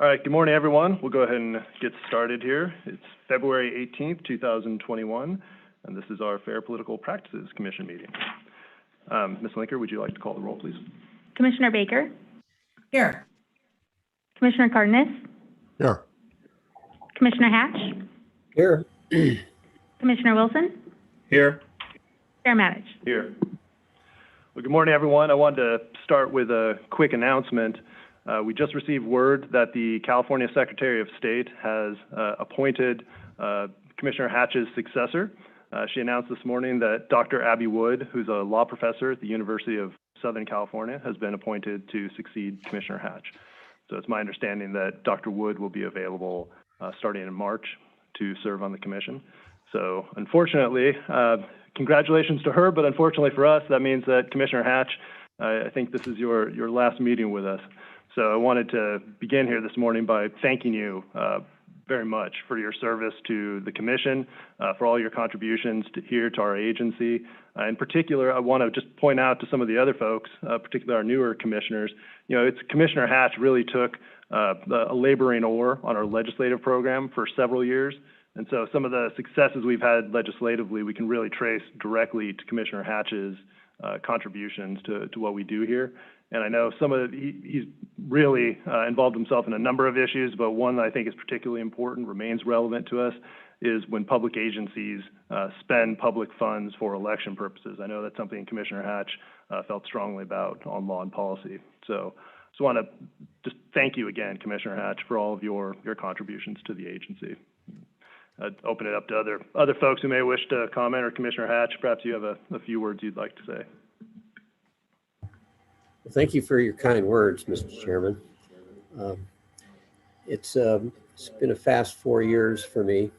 All right, good morning, everyone. We'll go ahead and get started here. It's February 18th, 2021, and this is our Fair Political Practices Commission meeting. Ms. Linker, would you like to call the roll, please? Commissioner Baker? Here. Commissioner Cardenas? Here. Commissioner Hatch? Here. Commissioner Wilson? Here. Chair Matich? Here. Well, good morning, everyone. I wanted to start with a quick announcement. We just received word that the California Secretary of State has appointed Commissioner Hatch's successor. She announced this morning that Dr. Abby Wood, who's a law professor at the University of Southern California, has been appointed to succeed Commissioner Hatch. So it's my understanding that Dr. Wood will be available starting in March to serve on the commission. So unfortunately, congratulations to her, but unfortunately for us, that means that Commissioner Hatch, I think this is your last meeting with us. So I wanted to begin here this morning by thanking you very much for your service to the commission, for all your contributions here to our agency. In particular, I want to just point out to some of the other folks, particularly our newer commissioners, it's Commissioner Hatch really took a laboring oar on our legislative program for several years. And so some of the successes we've had legislatively, we can really trace directly to Commissioner Hatch's contributions to what we do here. And I know he's really involved himself in a number of issues, but one that I think is particularly important, remains relevant to us, is when public agencies spend public funds for election purposes. I know that's something Commissioner Hatch felt strongly about on law and policy. So just want to just thank you again, Commissioner Hatch, for all of your contributions to the agency. I'd open it up to other folks who may wish to comment, or Commissioner Hatch, perhaps you have a few words you'd like to say. Well, thank you for your kind words, Mr. Chairman. It's been a fast 4 years for me.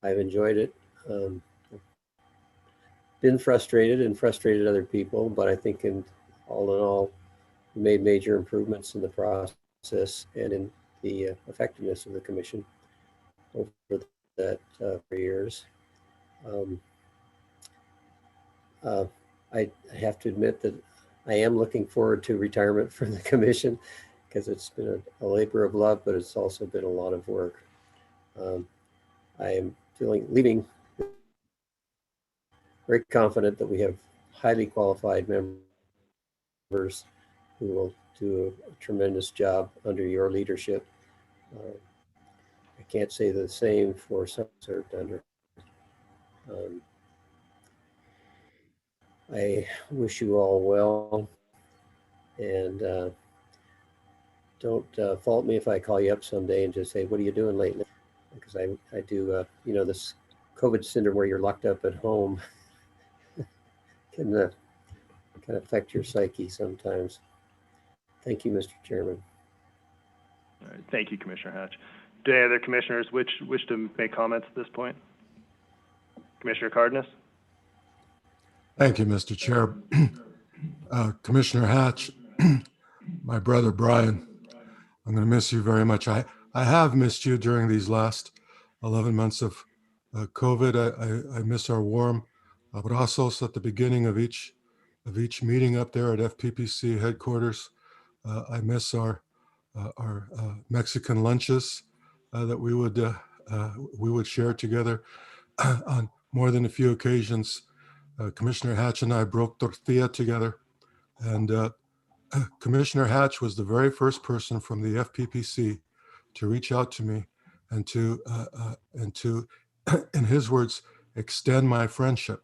I've enjoyed it. Been frustrated and frustrated other people, but I think in all, we made major improvements in the process and in the effectiveness of the commission over that 4 years. I have to admit that I am looking forward to retirement from the commission because it's been a labor of love, but it's also been a lot of work. I am leaving very confident that we have highly qualified members who will do a tremendous job under your leadership. I can't say the same for some served under. I wish you all well, and don't fault me if I call you up someday and just say, what are you doing lately? Because I do, this COVID syndrome where you're locked up at home can affect your psyche sometimes. Thank you, Mr. Chairman. All right, thank you, Commissioner Hatch. Do any other commissioners wish to make comments at this point? Commissioner Cardenas? Thank you, Mr. Chair. Commissioner Hatch, my brother Brian, I'm going to miss you very much. I have missed you during these last 11 months of COVID. I miss our warm, but also at the beginning of each meeting up there at FPPC headquarters. I miss our Mexican lunches that we would share together on more than a few occasions. Commissioner Hatch and I broke tortilla together, and Commissioner Hatch was the very first person from the FPPC to reach out to me and to, in his words, extend my friendship.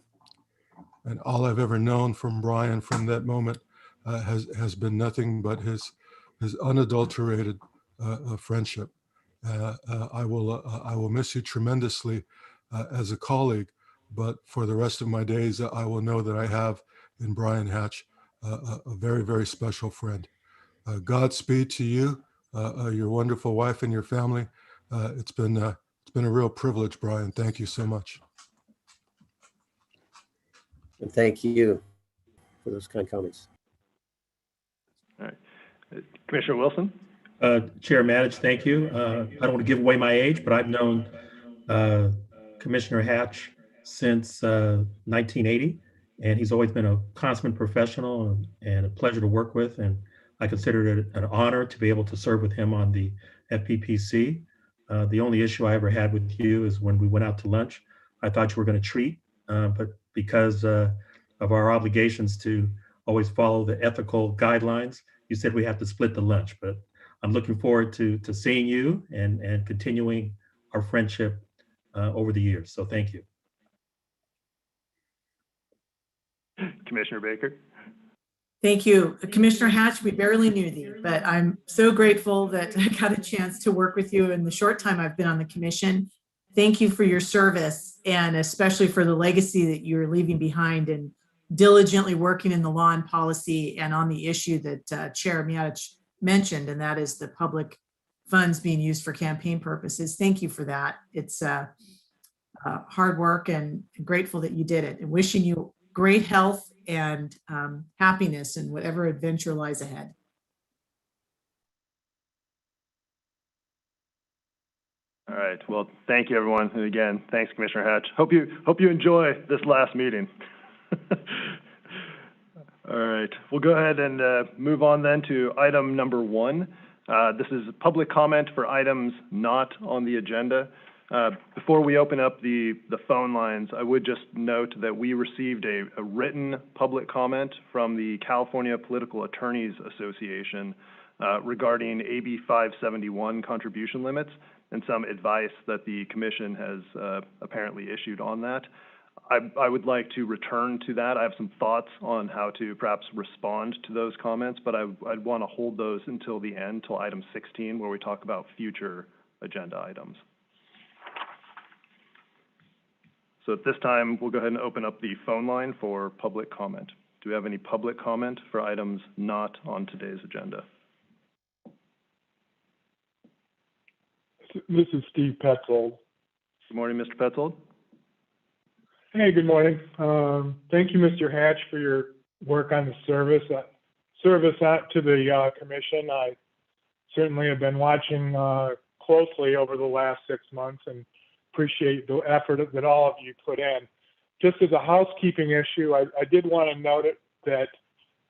And all I've ever known from Brian from that moment has been nothing but his unadulterated friendship. I will miss you tremendously as a colleague, but for the rest of my days, I will know that I have in Brian Hatch a very, very special friend. Godspeed to you, your wonderful wife, and your family. It's been a real privilege, Brian. Thank you so much. And thank you for those kind comments. All right, Commissioner Wilson. Chair Matich, thank you. I don't want to give away my age, but I've known Commissioner Hatch since 1980, and he's always been a consummate professional and a pleasure to work with. And I considered it an honor to be able to serve with him on the FPPC. The only issue I ever had with you is when we went out to lunch. I thought you were going to treat, but because of our obligations to always follow the ethical guidelines, you said we have to split the lunch. But I'm looking forward to seeing you and continuing our friendship over the years. So thank you. Commissioner Baker? Thank you. Commissioner Hatch, we barely knew thee, but I'm so grateful that I got a chance to work with you in the short time I've been on the commission. Thank you for your service and especially for the legacy that you're leaving behind and diligently working in the law and policy and on the issue that Chair Miotich mentioned, and that is the public funds being used for campaign purposes. Thank you for that. It's hard work and grateful that you did it, and wishing you great health and happiness in whatever adventure lies ahead. All right. Well, thank you, everyone. And again, thanks, Commissioner Hatch. Hope you enjoy this last meeting. All right. We'll go ahead and move on then to item number 1. This is public comment for items not on the agenda. Before we open up the phone lines, I would just note that we received a written public comment from the California Political Attorneys Association regarding AB 571 contribution limits and some advice that the commission has apparently issued on that. I would like to return to that. I have some thoughts on how to perhaps respond to those comments, but I'd want to hold those until the end, till item 16, where we talk about future agenda items. So at this time, we'll go ahead and open up the phone line for public comment. Do we have any public comment for items not on today's agenda? This is Steve Petzold. Good morning, Mr. Petzold. Hey, good morning. Thank you, Mr. Hatch, for your work on the service out to the commission. I certainly have been watching closely over the last 6 months and appreciate the effort that all of you put in. Just as a housekeeping issue, I did want to note that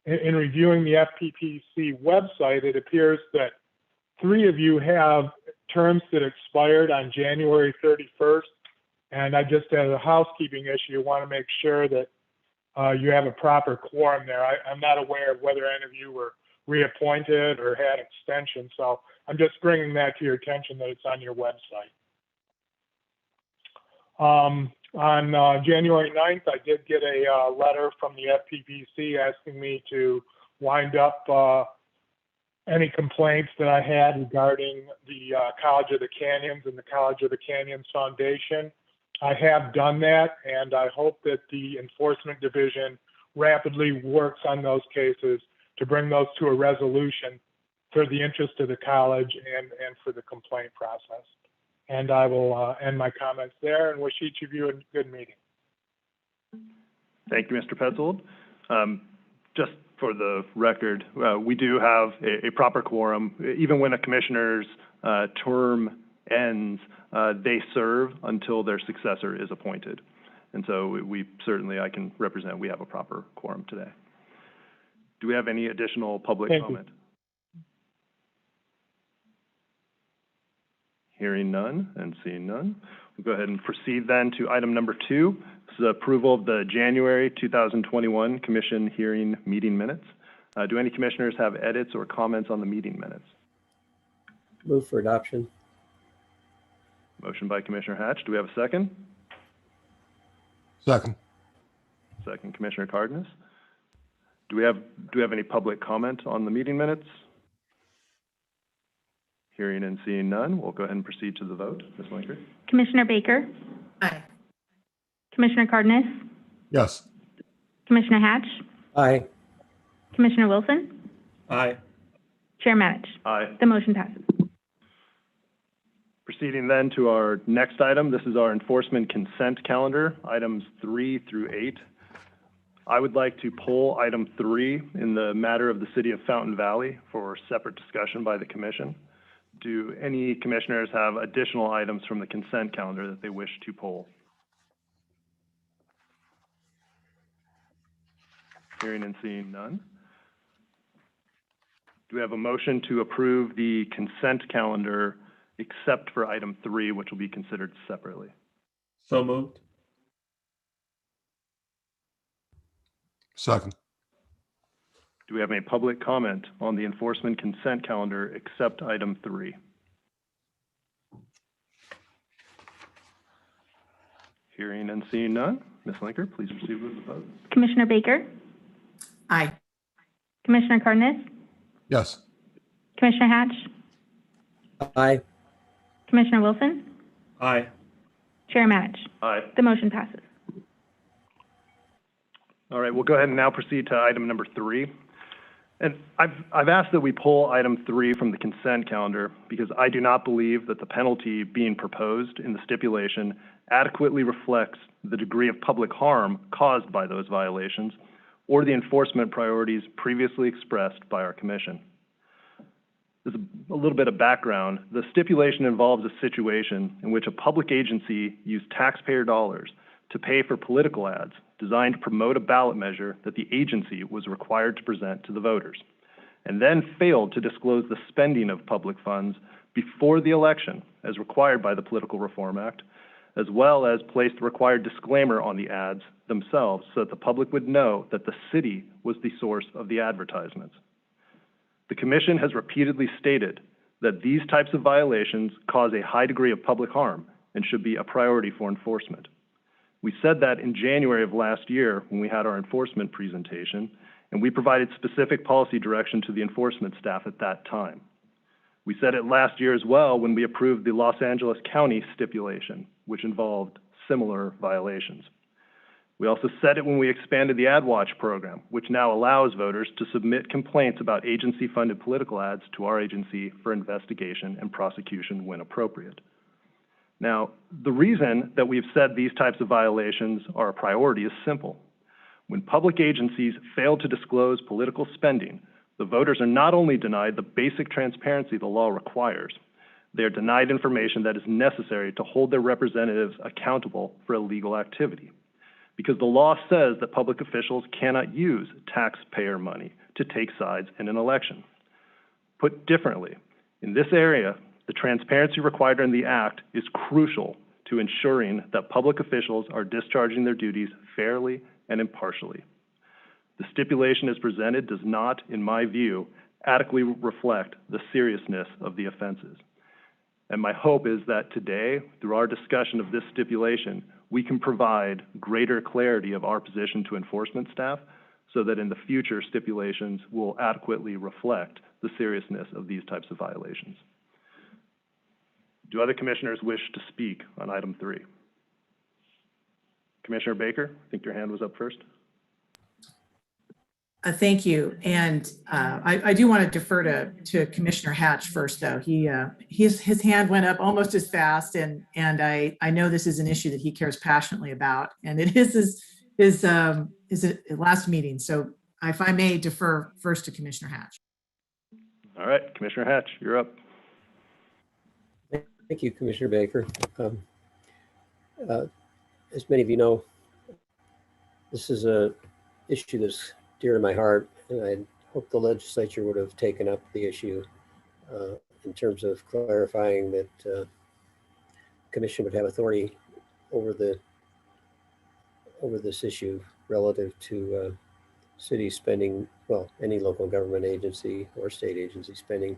in reviewing the FPPC website, it appears that 3 of you have terms that expired on January 31st. And I just, as a housekeeping issue, want to make sure that you have a proper quorum there. I'm not aware of whether any of you were reappointed or had extensions. So I'm just bringing that to your attention that it's on your website. On January 9th, I did get a letter from the FPPC asking me to wind up any complaints that I had regarding the College of the Canyons and the College of the Canyons Foundation. I have done that, and I hope that the Enforcement Division rapidly works on those cases to bring those to a resolution for the interest of the college and for the complaint process. And I will end my comments there and wish each of you a good meeting. Thank you, Mr. Petzold. Just for the record, we do have a proper quorum. Even when a commissioner's term ends, they serve until their successor is appointed. And so we certainly, I can represent, we have a proper quorum today. Do we have any additional public comment? Hearing none and seeing none, we'll go ahead and proceed then to item number 2. This is approval of the January 2021 Commission hearing meeting minutes. Do any commissioners have edits or comments on the meeting minutes? Move for adoption. Motion by Commissioner Hatch. Do we have a second? Second. Second, Commissioner Cardenas. Do we have any public comment on the meeting minutes? Hearing and seeing none, we'll go ahead and proceed to the vote. Ms. Linker? Commissioner Baker? Aye. Commissioner Cardenas? Yes. Commissioner Hatch? Aye. Commissioner Wilson? Aye. Chair Miotich? Aye. The motion passes. Proceeding then to our next item, this is our enforcement consent calendar, items 3 through 8. I would like to pull item 3 in the matter of the City of Fountain Valley for separate discussion by the Commission. Do any commissioners have additional items from the consent calendar that they wish to pull? Hearing and seeing none. Do we have a motion to approve the consent calendar except for item 3, which will be considered separately? So moved. Second. Do we have any public comment on the enforcement consent calendar except item 3? Hearing and seeing none. Ms. Linker, please proceed with the vote. Commissioner Baker, Aye. Commissioner Cardenas, Yes. Commissioner Hatch, Aye. Commissioner Wilson, Aye. Chair Matich. Aye. The motion passes. All right, we'll go ahead and now proceed to item number 3. And I've asked that we pull item 3 from the consent calendar because I do not believe that the penalty being proposed in the stipulation adequately reflects the degree of public harm caused by those violations or the enforcement priorities previously expressed by our commission. There's a little bit of background. The stipulation involves a situation in which a public agency used taxpayer dollars to pay for political ads designed to promote a ballot measure that the agency was required to present to the voters, and then failed to disclose the spending of public funds before the election as required by the Political Reform Act, as well as place the required disclaimer on the ads themselves so that the public would know that the city was the source of the advertisements. The Commission has repeatedly stated that these types of violations cause a high degree of public harm and should be a priority for enforcement. We said that in January of last year when we had our enforcement presentation, and we provided specific policy direction to the enforcement staff at that time. We said it last year as well when we approved the Los Angeles County stipulation, which involved similar violations. We also said it when we expanded the AdWatch program, which now allows voters to submit complaints about agency-funded political ads to our agency for investigation and prosecution when appropriate. Now, the reason that we've said these types of violations are a priority is simple. When public agencies fail to disclose political spending, the voters are not only denied the basic transparency the law requires, they are denied information that is necessary to hold their representatives accountable for illegal activity. Because the law says that public officials cannot use taxpayer money to take sides in an election. Put differently, in this area, the transparency required in the Act is crucial to ensuring that public officials are discharging their duties fairly and impartially. The stipulation as presented does not, in my view, adequately reflect the seriousness of the offenses. And my hope is that today, through our discussion of this stipulation, we can provide greater clarity of our position to enforcement staff so that in the future stipulations will adequately reflect the seriousness of these types of violations. Do other commissioners wish to speak on item 3? Commissioner Baker, I think your hand was up first. Thank you. And I do want to defer to Commissioner Hatch first, though. His hand went up almost as fast, and I know this is an issue that he cares passionately about, and it is his last meeting. So if I may defer first to Commissioner Hatch. All right, Commissioner Hatch, you're up. Thank you, Commissioner Baker. As many of you know, this is an issue that's dear to my heart, and I hope the legislature would have taken up the issue in terms of clarifying that the commission would have authority over this issue relative to city spending, well, any local government agency or state agency spending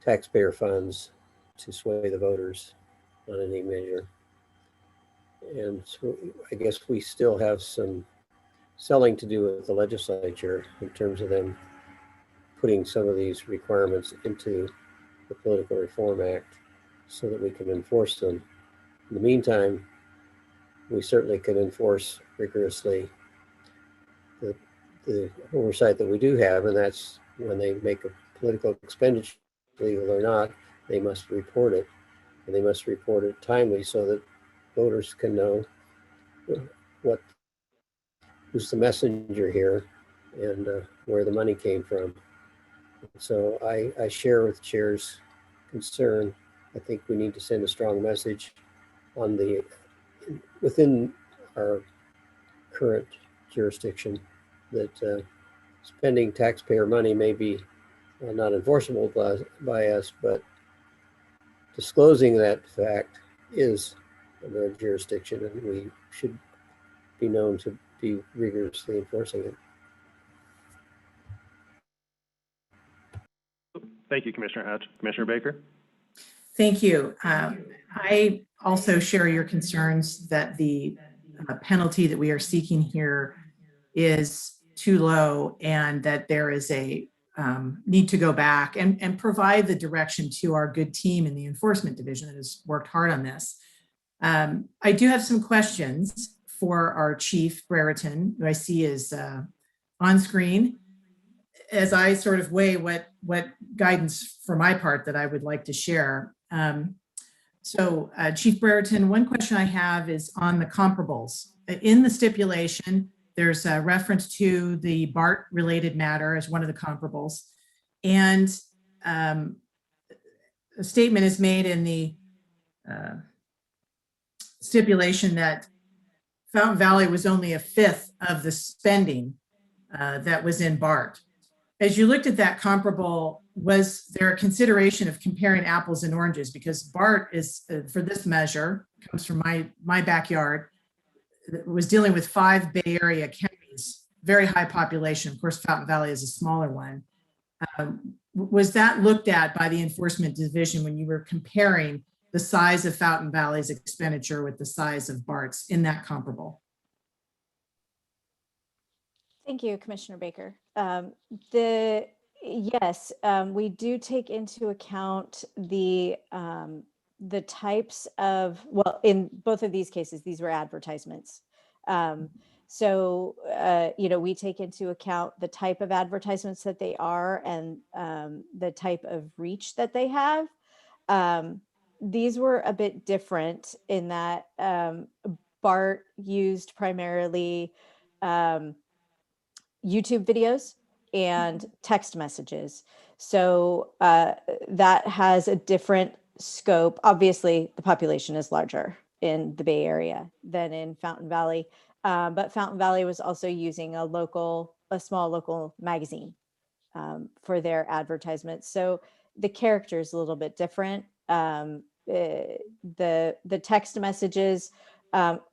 taxpayer funds to sway the voters on any measure. And so I guess we still have some selling to do with the legislature in terms of them putting some of these requirements into the Political Reform Act so that we can enforce them. In the meantime, we certainly can enforce rigorously the oversight that we do have, and that's when they make a political expenditure, legal or not, they must report it, and they must report it timely so that voters can know who's the messenger here and where the money came from. So I share with Chair's concern. I think we need to send a strong message on within our current jurisdiction that spending taxpayer money may be not enforceable by us, but disclosing that fact is their jurisdiction, and we should be known to be rigorously enforcing it. Thank you, Commissioner Hatch. Commissioner Baker? Thank you. I also share your concerns that the penalty that we are seeking here is too low, and that there is a need to go back and provide the direction to our good team in the enforcement division that has worked hard on this. I do have some questions for our Chief Brereton, who I see is on screen, as I sort of weigh what guidance for my part that I would like to share. Chief Brereton, one question I have is on the comparables. In the stipulation, there's a reference to the BART related matter as one of the comparables. And a statement is made in the stipulation that Fountain Valley was only a fifth of the spending that was in BART. As you looked at that comparable, was there a consideration of comparing apples and oranges? Because BART is, for this measure, comes from my backyard, was dealing with 5 Bay Area counties, very high population. Of course, Fountain Valley is a smaller one. Was that looked at by the enforcement division when you were comparing the size of Fountain Valley's expenditure with the size of BART's in that comparable? Thank you, Commissioner Baker. Yes, we do take into account the types of, well, in both of these cases, these were advertisements. We take into account the type of advertisements that they are and the type of reach that they have. These were a bit different in that BART used primarily YouTube videos and text messages. So that has a different scope. Obviously, the population is larger in the Bay Area than in Fountain Valley. But Fountain Valley was also using a small local magazine for their advertisements. So the character is a little bit different. The text messages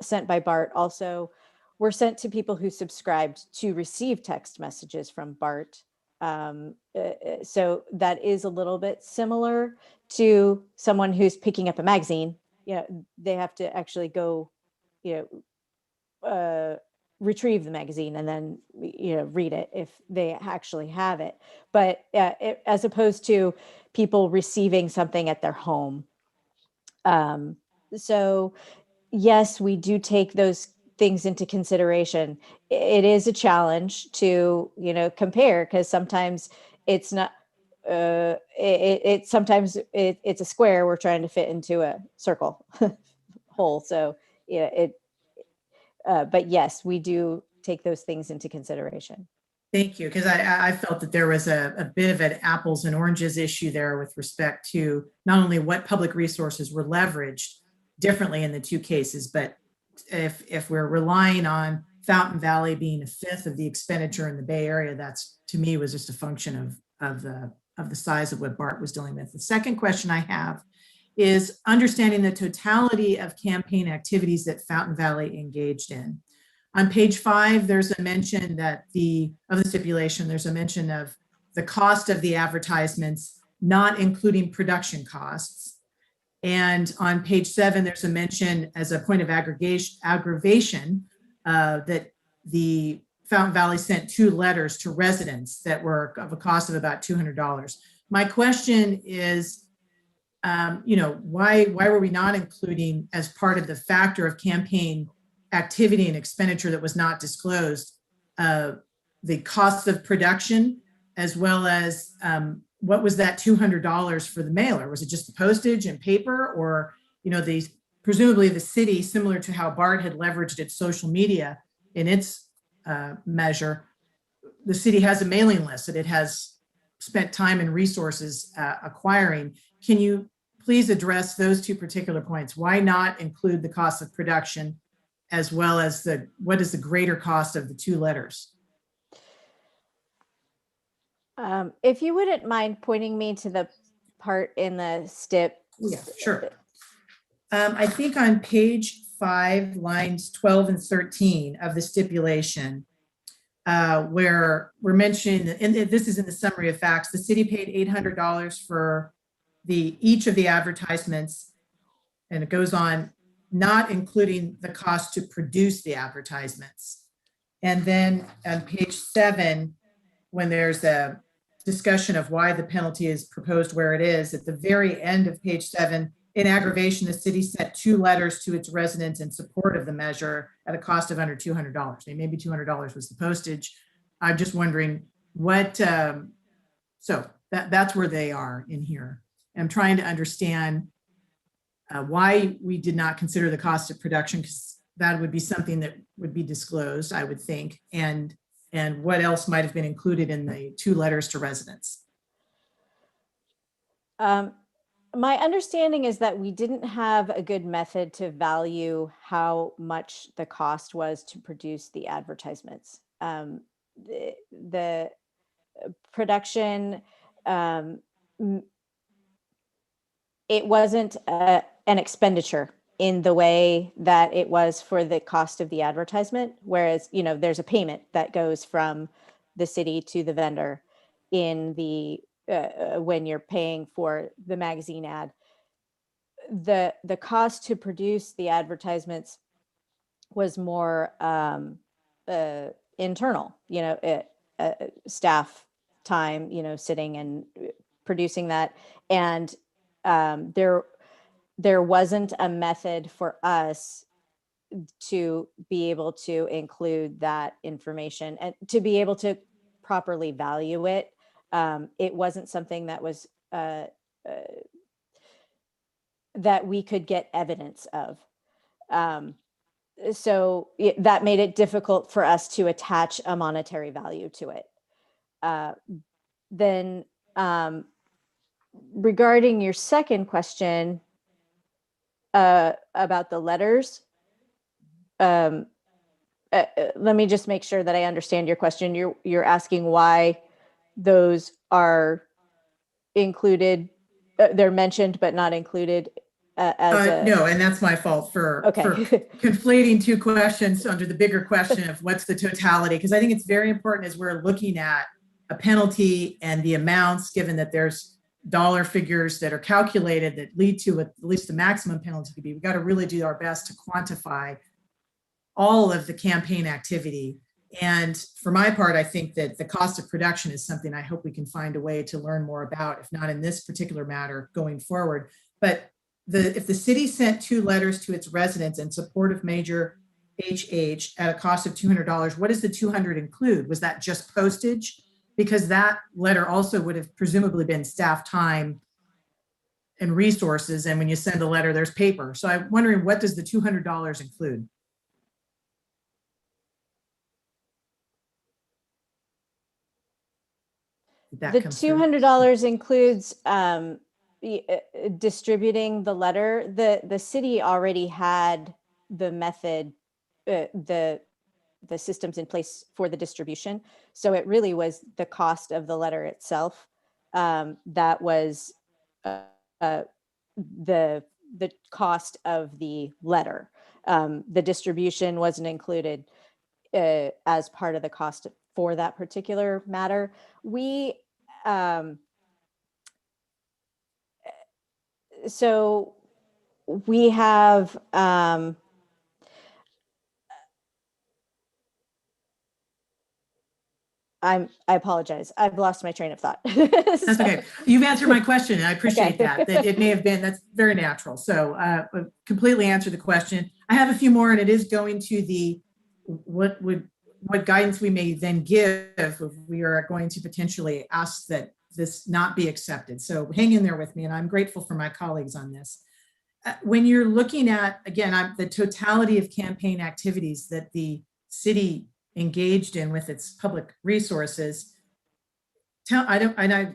sent by BART also were sent to people who subscribed to receive text messages from BART. So that is a little bit similar to someone who's picking up a magazine. They have to actually go, retrieve the magazine and then, read it if they actually have it. But as opposed to people receiving something at their home. So yes, we do take those things into consideration. It is a challenge to, compare, because sometimes it's not, sometimes it's a square we're trying to fit into a circle hole. So, but yes, we do take those things into consideration. Thank you, because I felt that there was a bit of an apples and oranges issue there with respect to not only what public resources were leveraged differently in the two cases, but if we're relying on Fountain Valley being a fifth of the expenditure in the Bay Area, that's, to me, was just a function of the size of what BART was dealing with. The second question I have is understanding the totality of campaign activities that Fountain Valley engaged in. On page 5, there's a mention that of the stipulation, there's a mention of the cost of the advertisements, not including production costs. And on page 7, there's a mention as a point of aggravation that the Fountain Valley sent 2 letters to residents that were of a cost of about $200. My question is, why were we not including, as part of the factor of campaign activity and expenditure that was not disclosed, the cost of production, as well as what was that $200 for the mailer? Was it just the postage and paper, or, presumably the city, similar to how BART had leveraged its social media in its measure, the city has a mailing list that it has spent time and resources acquiring. Can you please address those 2 particular points? Why not include the cost of production, as well as what is the greater cost of the 2 letters? If you wouldn't mind pointing me to the part in the STIP. Yeah, sure. I think on page 5, lines 12 and 13 of the stipulation, where we're mentioning, and this is in the summary of facts, the city paid $800 for each of the advertisements, and it goes on, not including the cost to produce the advertisements. And then on page 7, when there's a discussion of why the penalty is proposed where it is, at the very end of page 7, in aggravation, the city sent 2 letters to its residents in support of the measure at a cost of under $200. Maybe $200 was the postage. I'm just wondering what, so that's where they are in here. I'm trying to understand why we did not consider the cost of production, because that would be something that would be disclosed, I would think, and what else might have been included in the 2 letters to residents. My understanding is that we didn't have a good method to value how much the cost was to produce the advertisements. The production, it wasn't an expenditure in the way that it was for the cost of the advertisement. Whereas, there's a payment that goes from the city to the vendor in the when you're paying for the magazine ad. The cost to produce the advertisements was more internal, staff time, sitting and producing that. And there wasn't a method for us to be able to include that information and to be able to properly value it. It wasn't something that was that we could get evidence of. So that made it difficult for us to attach a monetary value to it. Then regarding your second question about the letters, let me just make sure that I understand your question. You're asking why those are included, they're mentioned but not included no, and that's my fault for conflating 2 questions under the bigger question of what's the totality, because I think it's very important as we're looking at a penalty and the amounts, given that there's dollar figures that are calculated that lead to at least the maximum penalty to be. We've got to really do our best to quantify all of the campaign activity. And for my part, I think that the cost of production is something I hope we can find a way to learn more about, if not in this particular matter going forward. But if the city sent 2 letters to its residents in support of Major HH at a cost of $200, what does the $200 include? Was that just postage? Because that letter also would have presumably been staff time and resources. And when you send a letter, there's paper. So I'm wondering, what does the $200 include? The $200 includes distributing the letter. The city already had the method, the systems in place for the distribution. So it really was the cost of the letter itself that was the cost of the letter. The distribution wasn't included as part of the cost for that particular matter. So we have I apologize. I've lost my train of thought. That's okay. You've answered my question, and I appreciate that it may have been, that's very natural. So completely answered the question. I have a few more, and it is going to the what guidance we may then give if we are going to potentially ask that this not be accepted. So hang in there with me, and I'm grateful for my colleagues on this. When you're looking at, again, the totality of campaign activities that the city engaged in with its public resources, I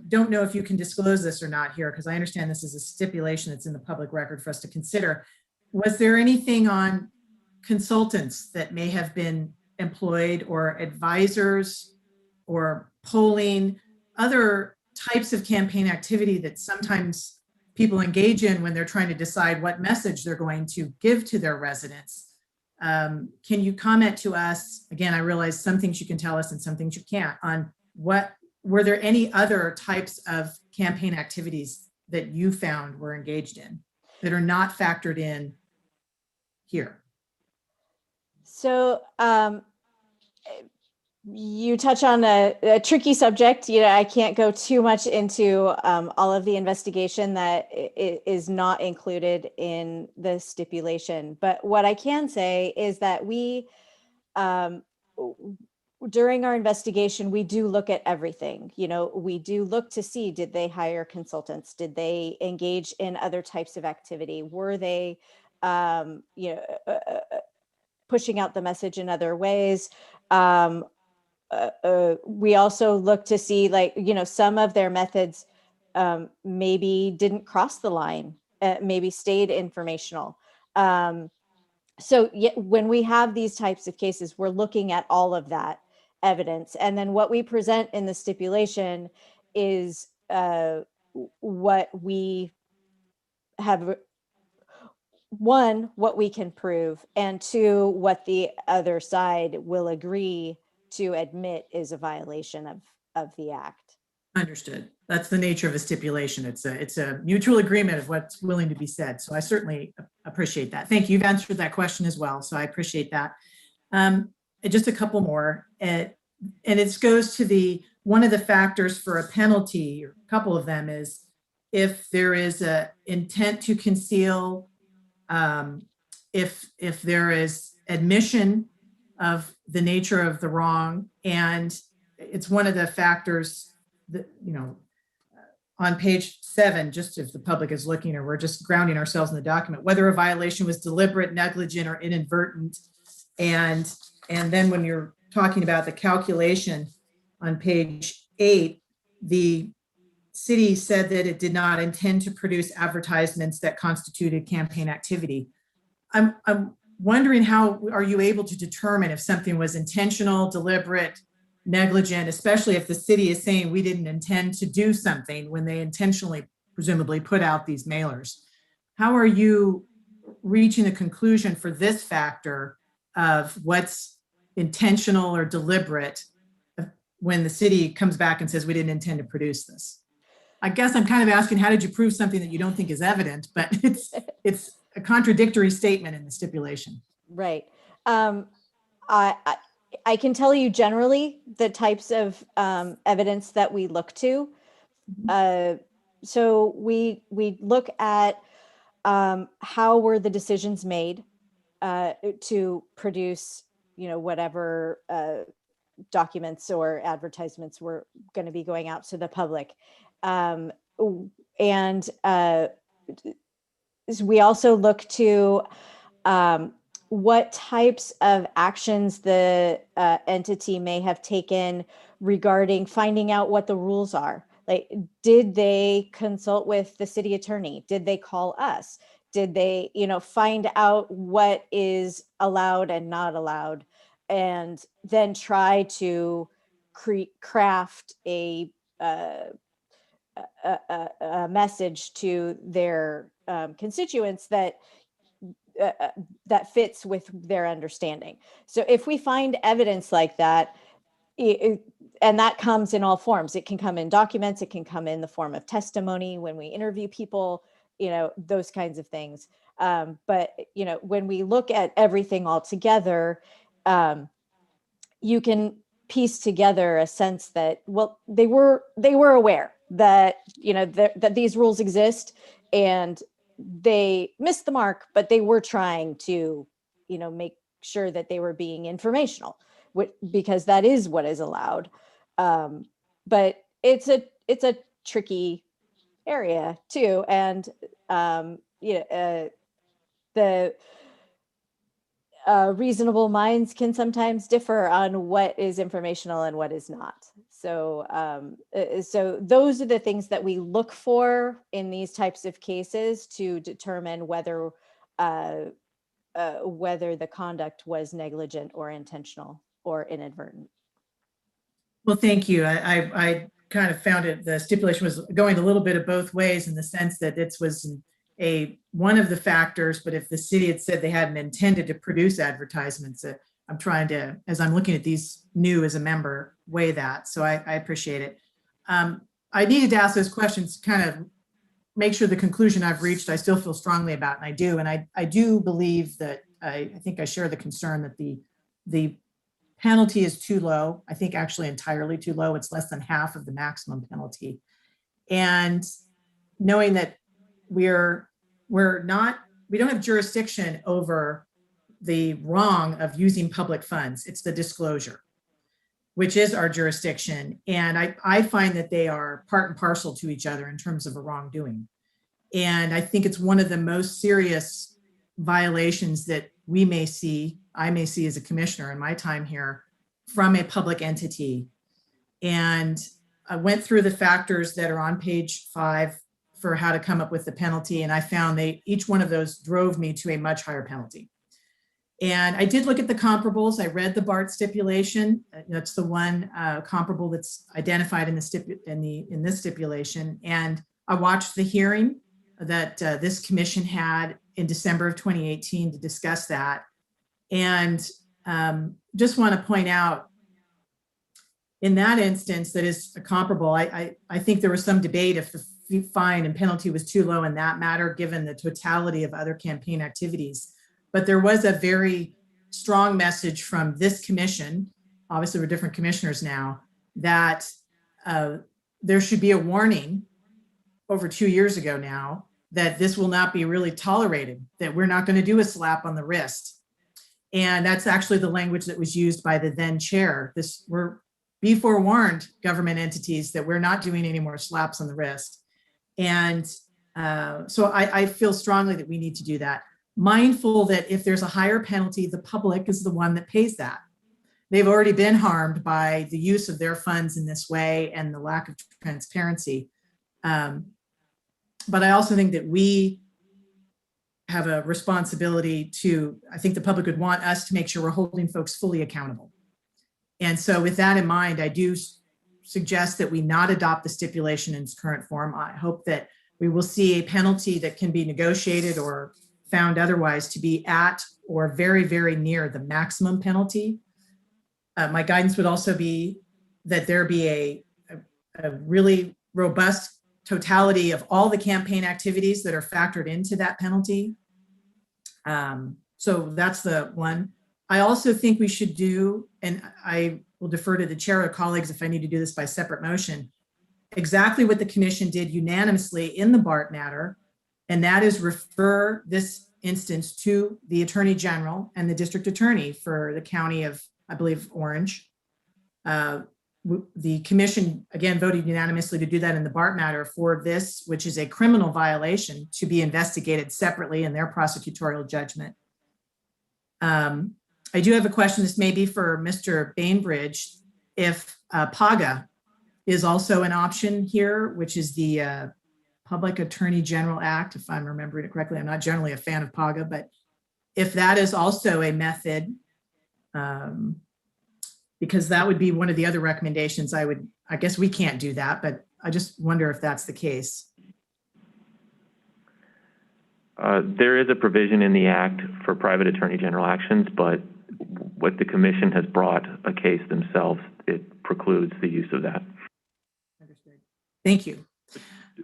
don't know if you can disclose this or not here, because I understand this is a stipulation that's in the public record for us to consider. Was there anything on consultants that may have been employed, or advisors, or polling, other types of campaign activity that sometimes people engage in when they're trying to decide what message they're going to give to their residents. Can you comment to us, again, I realize some things you can tell us and some things you can't, on were there any other types of campaign activities that you found were engaged in that are not factored in here? So you touch on a tricky subject. I can't go too much into all of the investigation that is not included in the stipulation. But what I can say is that we, during our investigation, we do look at everything. We do look to see, did they hire consultants? Did they engage in other types of activity? Were they, pushing out the message in other ways? We also look to see, some of their methods maybe didn't cross the line, maybe stayed informational. So when we have these types of cases, we're looking at all of that evidence. And then what we present in the stipulation is what we have, one, what we can prove, and two, what the other side will agree to admit is a violation of the act. Understood. That's the nature of a stipulation. It's a mutual agreement of what's willing to be said. So I certainly appreciate that. Thank you. You've answered that question as well. So I appreciate that. And just a couple more. And it goes to one of the factors for a penalty, or a couple of them, is if there is a intent to conceal, if there is admission of the nature of the wrong, and it's one of the factors that, on page 7, just if the public is looking, or we're just grounding ourselves in the document, whether a violation was deliberate, negligent, or inadvertent. And then when you're talking about the calculation on page 8, the city said that it did not intend to produce advertisements that constituted campaign activity. I'm wondering, how are you able to determine if something was intentional, deliberate, negligent, especially if the city is saying we didn't intend to do something when they intentionally, presumably, put out these mailers? How are you reaching a conclusion for this factor of what's intentional or deliberate when the city comes back and says we didn't intend to produce this? I guess I'm kind of asking, how did you prove something that you don't think is evident, but it's a contradictory statement in the stipulation. Right. I can tell you generally the types of evidence that we look to. So we look at how were the decisions made to produce, whatever documents or advertisements were going to be going out to the public. And we also look to what types of actions the entity may have taken regarding finding out what the rules are. Like, did they consult with the city attorney? Did they call us? Did they, find out what is allowed and not allowed, and then try to craft a message to their constituents that fits with their understanding. So if we find evidence like that, and that comes in all forms, it can come in documents, it can come in the form of testimony when we interview people, those kinds of things. But when we look at everything all together, you can piece together a sense that, well, they were aware that, that these rules exist, and they missed the mark, but they were trying to, make sure that they were being informational, because that is what is allowed. But it's a tricky area too. And, the reasonable minds can sometimes differ on what is informational and what is not. So, so those are the things that we look for in these types of cases to determine whether the conduct was negligent or intentional or inadvertent. Well, thank you. I kind of found it, the stipulation was going a little bit of both ways in the sense that this was one of the factors, but if the city had said they hadn't intended to produce advertisements, I'm trying to, as I'm looking at these new as a member, weigh that. So I appreciate it. I needed to ask those questions, kind of make sure the conclusion I've reached, I still feel strongly about, and I do. And I do believe that, I think I share the concern that the penalty is too low. I think actually entirely too low. It's less than half of the maximum penalty. And knowing that we don't have jurisdiction over the wrong of using public funds. It's the disclosure, which is our jurisdiction. And I find that they are part and parcel to each other in terms of a wrongdoing. And I think it's one of the most serious violations that I may see as a commissioner in my time here from a public entity. And I went through the factors that are on page 5 for how to come up with the penalty. And I found each one of those drove me to a much higher penalty. And I did look at the comparables. I read the BART stipulation. That's the one comparable that's identified in this stipulation. And I watched the hearing that this commission had in December of 2018 to discuss that. And just want to point out, in that instance, that is comparable. I think there was some debate if the fine and penalty was too low in that matter, given the totality of other campaign activities. But there was a very strong message from this commission, obviously we're different commissioners now, that there should be a warning over 2 years ago now that this will not be really tolerated, that we're not going to do a slap on the wrist. And that's actually the language that was used by the then chair. Be forewarned, government entities, that we're not doing any more slaps on the wrist. And so I feel strongly that we need to do that. Mindful that if there's a higher penalty, the public is the one that pays that. They've already been harmed by the use of their funds in this way and the lack of transparency. But I also think that we have a responsibility I think the public would want us to make sure we're holding folks fully accountable. And so with that in mind, I do suggest that we not adopt the stipulation in its current form. I hope that we will see a penalty that can be negotiated or found otherwise to be at or very, very near the maximum penalty. My guidance would also be that there be a really robust totality of all the campaign activities that are factored into that penalty. So that's the one. I also think we should do, and I will defer to the chair or colleagues if I need to do this by separate motion, exactly what the commission did unanimously in the BART matter, and that is refer this instance to the Attorney General and the District Attorney for the county of, I believe, Orange. The commission, again, voted unanimously to do that in the BART matter for this, which is a criminal violation, to be investigated separately in their prosecutorial judgment. I do have a question. This may be for Mr. Bainbridge. If PAGA is also an option here, which is the Public Attorney General Act, if I'm remembering it correctly. I'm not generally a fan of PAGA, but if that is also a method, because that would be one of the other recommendations I guess we can't do that, but I just wonder if that's the case. There is a provision in the Act for private attorney general actions, but what the commission has brought a case themselves, it precludes the use of that. Understood. Thank you.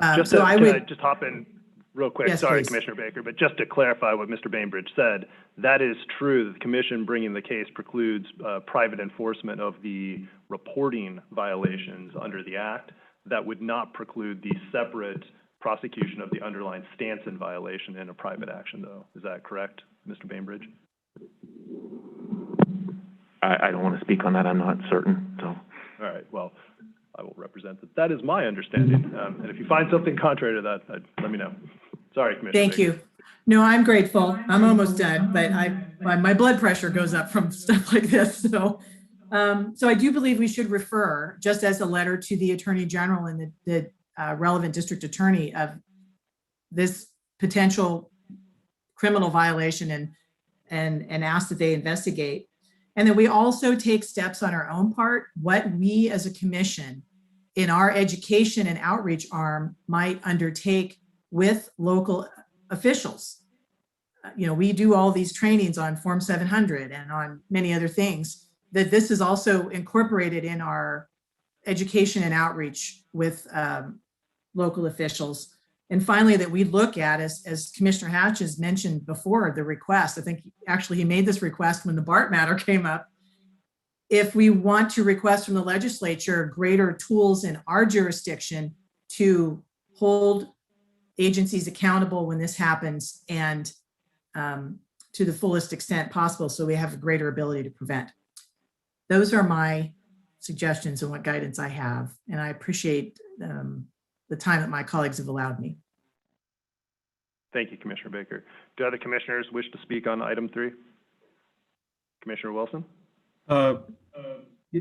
Can I just hop in real quick? Yes, Sorry, please. Commissioner Baker, but just to clarify what Mr. Bainbridge said, that is true. The commission bringing the case precludes private enforcement of the reporting violations under the Act. That would not preclude the separate prosecution of the underlying Stanson violation in a private action, though. Is that correct, Mr. Bainbridge? I don't want to speak on that. I'm not certain. So, all right. Well, I will represent that. That is my understanding. And if you find something contrary to that, let me know. Sorry, Commissioner. Thank you. No, I'm grateful. I'm almost done, but my blood pressure goes up from stuff like this. So I do believe we should refer, just as a letter to the Attorney General and the relevant district attorney, of this potential criminal violation and ask that they investigate. And that we also take steps on our own part, what we as a commission in our education and outreach arm might undertake with local officials. We do all these trainings on Form 700 and on many other things, that this is also incorporated in our education and outreach with local officials. And finally, that we look at, as Commissioner Hatch has mentioned before, the request. I think actually he made this request when the BART matter came up. If we want to request from the legislature greater tools in our jurisdiction to hold agencies accountable when this happens, and to the fullest extent possible, so we have a greater ability to prevent. Those are my suggestions and what guidance I have, and I appreciate the time that my colleagues have allowed me. Thank you, Commissioner Baker. Do other commissioners wish to speak on item 3? Commissioner Wilson? I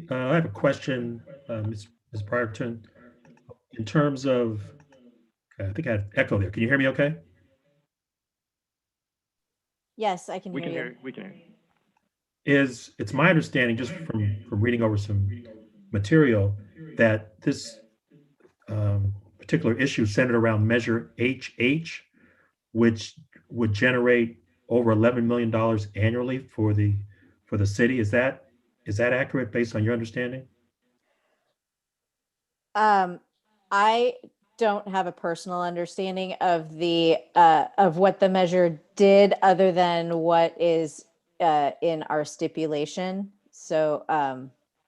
have a question, Ms. Brierton. In terms of, okay, I think I had echo there. Can you hear me okay? Yes, I can We hear can you. hear, we can hear. It's my understanding, just from reading over some material, that this particular issue centered around Measure HH, which would generate over $11 million annually for the city. Is that accurate based on your understanding? I don't have a personal understanding of the of what the measure did, other than what is in our stipulation. So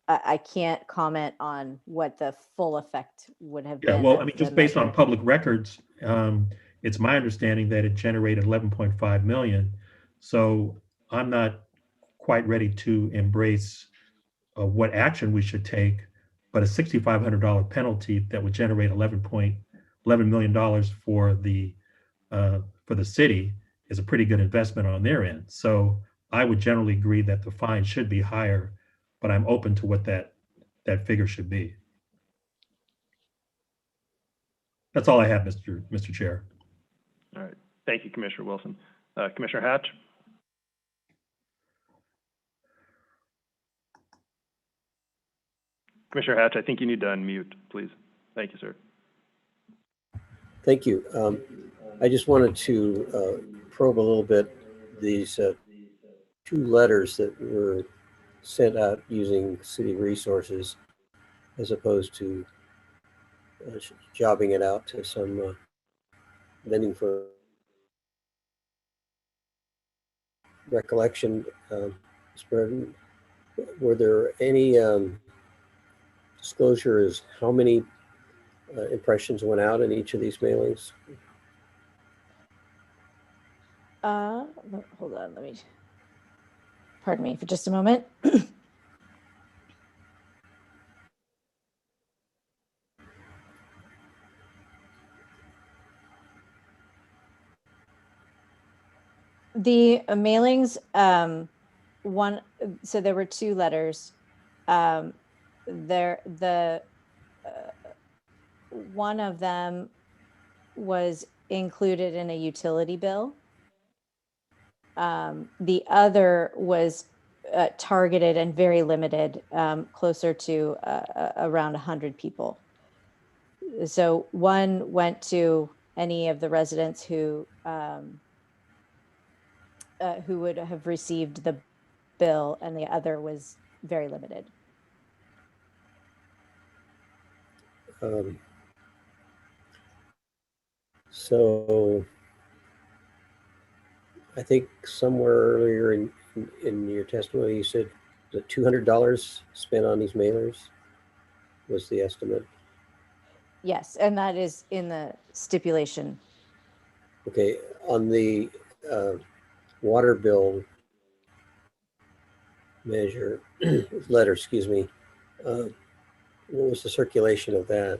I can't comment on what the full effect would have Yeah, been. well, I of mean, the just based on measure. public records, it's my understanding that it generated 11.5 million. So I'm not quite ready to embrace what action we should take, but a $6,500 penalty that would generate $11 million for the city is a pretty good investment on their end. So I would generally agree that the fine should be higher, but I'm open to what that figure should be. That's all I have, Mr. Chair. All right. Thank you, Commissioner Wilson. Commissioner Hatch? Commissioner Hatch, I think you need to unmute, please. Thank you, sir. Thank you. I just wanted to probe a little bit these 2 letters that were sent out using city resources, as opposed to jobbing it out to some vending for recollection. Were there any disclosure as how many impressions went out in each of these mailings? Hold on, let me. Pardon me for just a moment. The mailings, so there were 2 letters. One of them was included in a utility bill. The other was targeted and very limited, closer to around 100 people. So one went to any of the residents who would have received the bill, and the other was very limited. So I think somewhere earlier in your testimony, you said that $200 spent on these mailers was the estimate. Yes, and that is in the stipulation. Okay, on the water bill measure letter, excuse me, what was the circulation of that?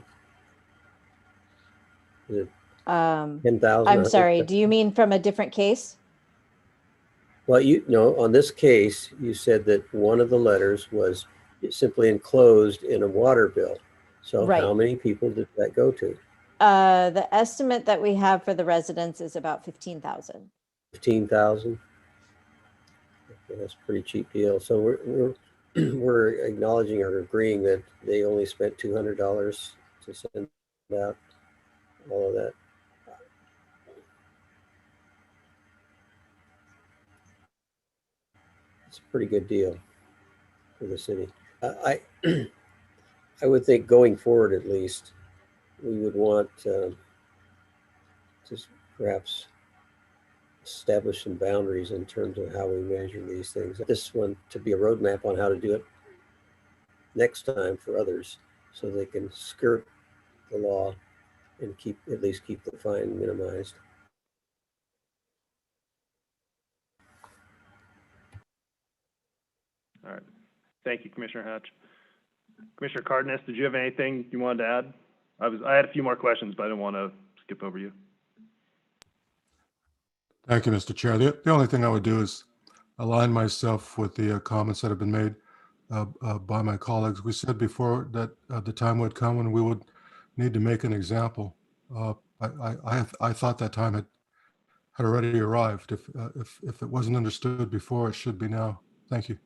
Is it 10,000? I'm sorry, do you mean from a different case? Well, on this case, you said that one of the letters was simply enclosed in a water bill. So Right. How many people did that go to? The estimate that we have for the residents is about 15,000. 15,000? Yeah, that's a pretty cheap deal. So we're we're acknowledging or agreeing that they only spent $200 to send out all of that. It's a pretty good deal for the city. I would think going forward, at least, we would want to perhaps establish some boundaries in terms of how we measure these things. This one to be a roadmap on how to do it next time for others, so they can skirt the law and at least keep the fine minimized. All right. Thank you, Commissioner Hatch. Commissioner Cardenas, did you have anything you wanted to add? I had a few more questions, but I didn't want to skip over you. Thank you, Mr. Chair. The only thing I would do is align myself with the comments that have been made by my colleagues. We said before that the time would come when we would need to make an example. I thought that time had already arrived. If it wasn't understood before, it should be now. Thank you.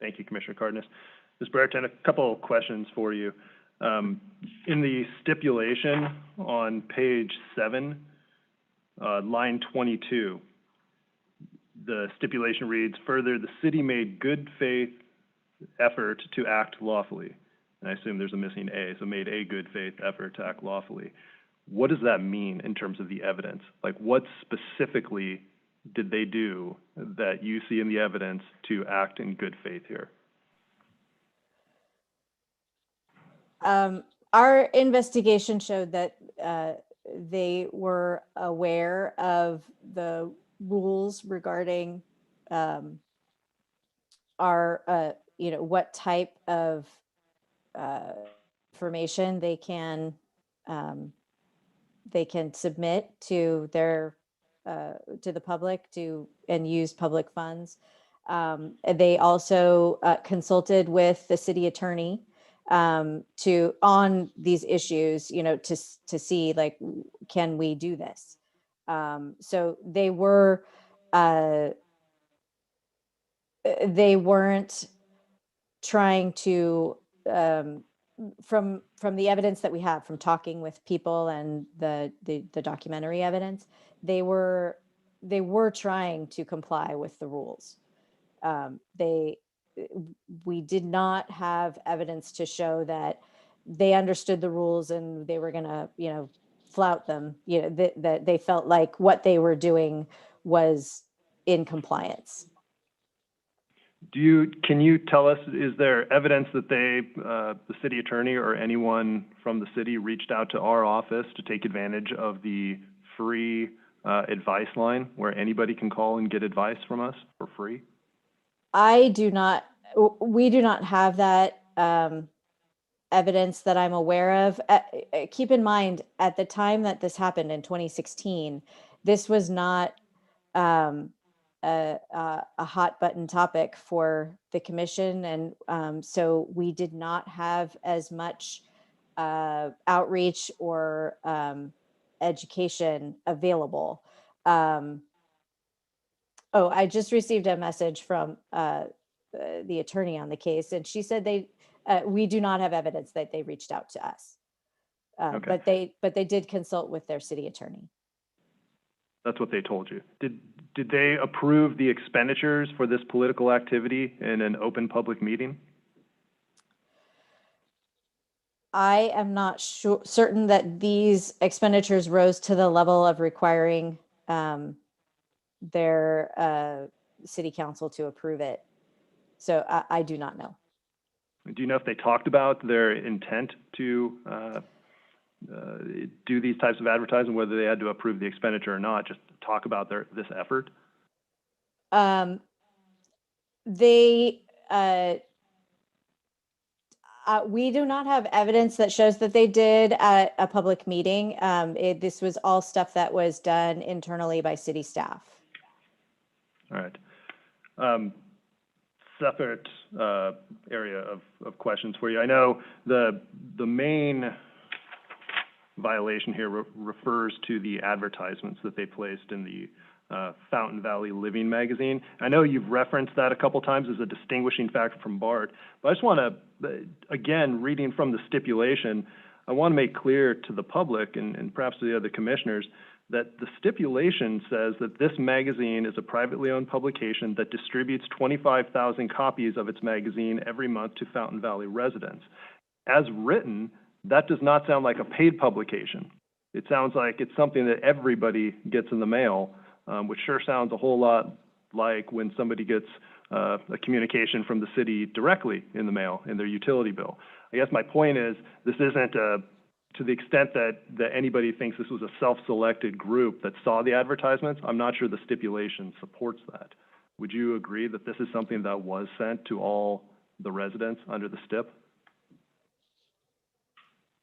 Thank you, Commissioner Cardenas. Ms. Brereton, a couple of questions for you. In the stipulation on page 7, line 22, the stipulation reads, further, the city made good faith effort to act lawfully. And I assume there's a missing A, so made a good faith effort to act lawfully. What does that mean in terms of the evidence? Like, what specifically did they do that you see in the evidence to act in good faith here? Our investigation showed that they were aware of the rules regarding our, what type of information they can submit to their to the public and use public funds. They also consulted with the city attorney on these issues, to see, like, can we do this? So they weren't trying to, from the evidence that we have from talking with people and the documentary evidence, they were trying to comply with the rules. We did not have evidence to show that they understood the rules and they were gonna, flout them, that they felt like what they were doing was in compliance. Can you tell us, is there evidence that the city attorney or anyone from the city reached out to our office to take advantage of the free advice line where anybody can call and get advice from us for free? We do not have that evidence that I'm aware of. Keep in mind, at the time that this happened in 2016, this was not a hot button topic for the commission. And so we did not have as much outreach or education available. I just received a message from the attorney on the case, and she said we do not have evidence that they reached out to us. Okay. But they did consult with their city attorney. That's what they told you. Did they approve the expenditures for this political activity in an open public meeting? I am not certain that these expenditures rose to the level of requiring their city council to approve it. So I do not know. Do you know if they talked about their intent to do these types of advertising, whether they had to approve the expenditure or not, just talk about this effort? We do not have evidence that shows that they did at a public meeting. This was all stuff that was done internally by city staff. All right. Separate area of questions for you. I know the main violation here refers to the advertisements that they placed in the Fountain Valley Living magazine. I know you've referenced that a couple times as a distinguishing factor from BART, but I just want to, again, reading from the stipulation, I want to make clear to the public and perhaps to the other commissioners that the stipulation says that this magazine is a privately owned publication that distributes 25,000 copies of its magazine every month to Fountain Valley residents. As written, that does not sound like a paid publication. It sounds like it's something that everybody gets in the mail, which sure sounds a whole lot like when somebody gets a communication from the city directly in the mail in their utility bill. I guess my point is this isn't to the extent that anybody thinks this was a self-selected group that saw the advertisements. I'm not sure the stipulation supports that. Would you agree that this is something that was sent to all the residents under the stip?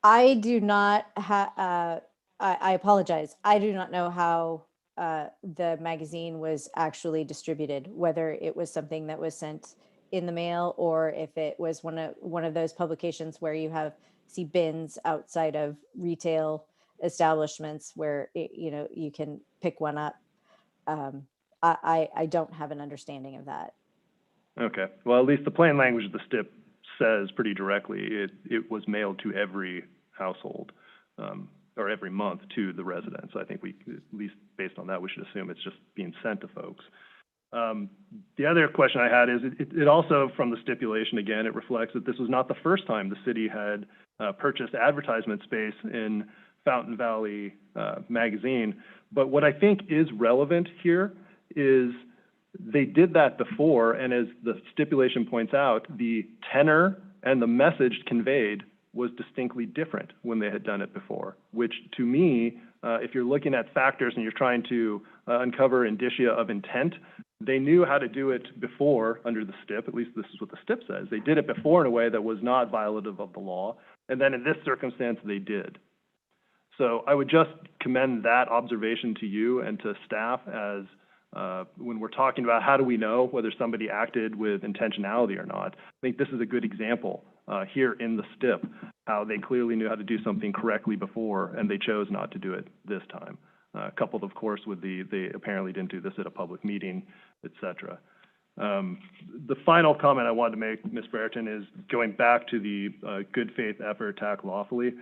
I do not I apologize. I do not know how the magazine was actually distributed, whether it was something that was sent in the mail or if it was one of those publications where you see bins outside of retail establishments where you can pick one up. I don't have an understanding of that. Okay. Well, at least the plain language of the stip says pretty directly it was mailed to every household or every month to the residents. I think at least based on that, we should assume it's just being sent to folks. The other question I had is it also, from the stipulation, again, it reflects that this was not the first time the city had purchased advertisement space in Fountain Valley magazine. But what I think is relevant here is they did that before, and as the stipulation points out, the tenor and the message conveyed was distinctly different when they had done it before, which to me, if you're looking at factors and you're trying to uncover indicia of intent, they knew how to do it before under the stip. At least this is what the stip says. They did it before in a way that was not violative of the law, and then in this circumstance, they did. So I would just commend that observation to you and to staff as when we're talking about how do we know whether somebody acted with intentionality or not. I think this is a good example here in the stip, how they clearly knew how to do something correctly before and they chose not to do it this time. Coupled, of course, with they apparently didn't do this at a public meeting, et cetera. The final comment I wanted to make, Ms. Brereton, is going back to the good faith effort to act lawfully.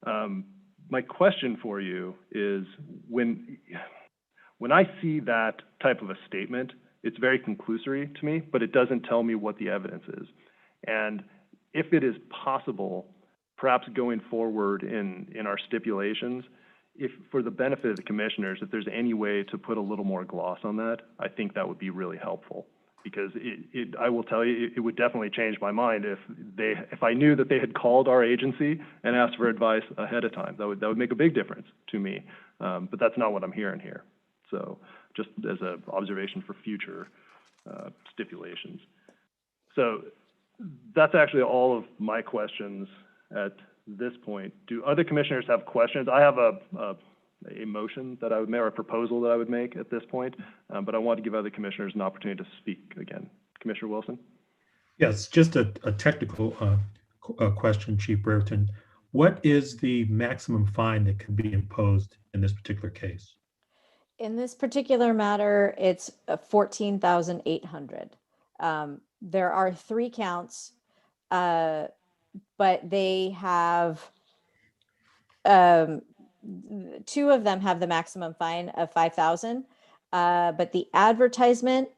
My question for you is when I see that type of a statement, it's very conclusory to me, but it doesn't tell me what the evidence is. And if it is possible, perhaps going forward in our stipulations, if for the benefit of the commissioners, if there's any way to put a little more gloss on that, I think that would be really helpful. Because I will tell you, it would definitely change my mind if I knew that they had called our agency and asked for advice ahead of time. That would make a big difference to me. But that's not what I'm hearing here. So just as an observation for future stipulations. So that's actually all of my questions at this point. Do other commissioners have questions? I have a motion that I would make, or a proposal that I would make at this point, but I want to give other commissioners an opportunity to speak again. Commissioner Wilson? Yes, just a technical question, Chief Brereton. What is the maximum fine that can be imposed in this particular case? In this particular matter, it's 14,800. There are 3 counts, but they have 2 of them have the maximum fine of 5,000. But the advertisement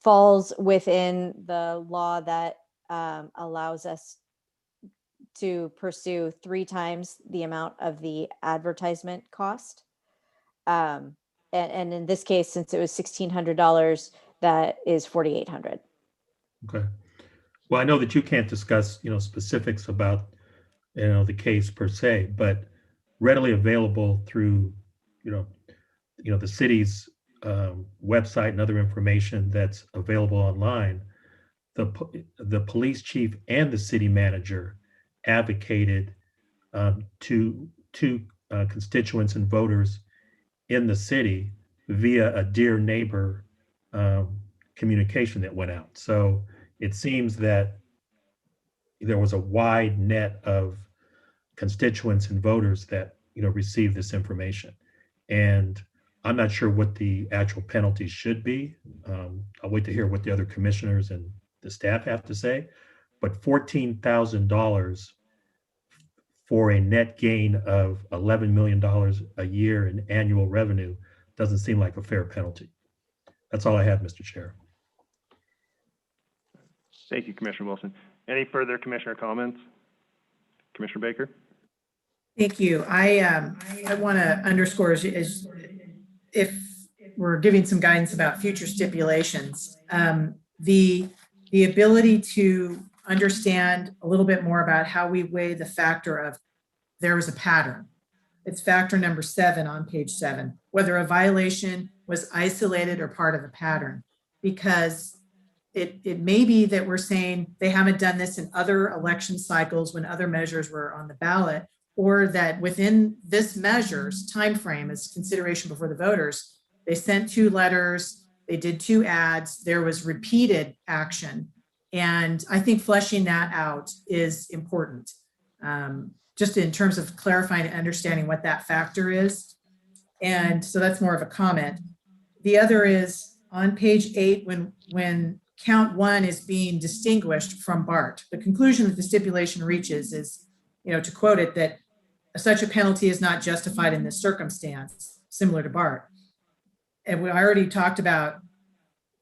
falls within the law that allows us to pursue 3 times the amount of the advertisement cost. And in this case, since it was $1,600, that is $4,800. Okay. Well, I know that you can't discuss, specifics about, the case per se, but readily available through, the city's website and other information that's available online. The police chief and the city manager advocated to constituents and voters in the city via a Dear Neighbor communication that went out. So it seems that there was a wide net of constituents and voters that received this information. And I'm not sure what the actual penalties should be. I'll wait to hear what the other commissioners and the staff have to say. But $14,000 for a net gain of $11 million a year in annual revenue doesn't seem like a fair penalty. That's all I have, Mr. Chair. Thank you, Commissioner Wilson. Any further commissioner comments? Commissioner Baker? Thank you. I want to underscore as if we're giving some guidance about future stipulations, the ability to understand a little bit more about how we weigh the factor of there was a pattern. It's factor number 7 on page 7, whether a violation was isolated or part of a pattern, because it may be that we're saying they haven't done this in other election cycles when other measures were on the ballot, or that within this measure's time frame as consideration before the voters, they sent 2 letters, they did 2 ads, there was repeated action. And I think fleshing that out is important, just in terms of clarifying and understanding what that factor is. And so that's more of a comment. The other is on page 8, when count 1 is being distinguished from BART, the conclusion that the stipulation reaches is, to quote it, that such a penalty is not justified in this circumstance, similar to BART. And we already talked about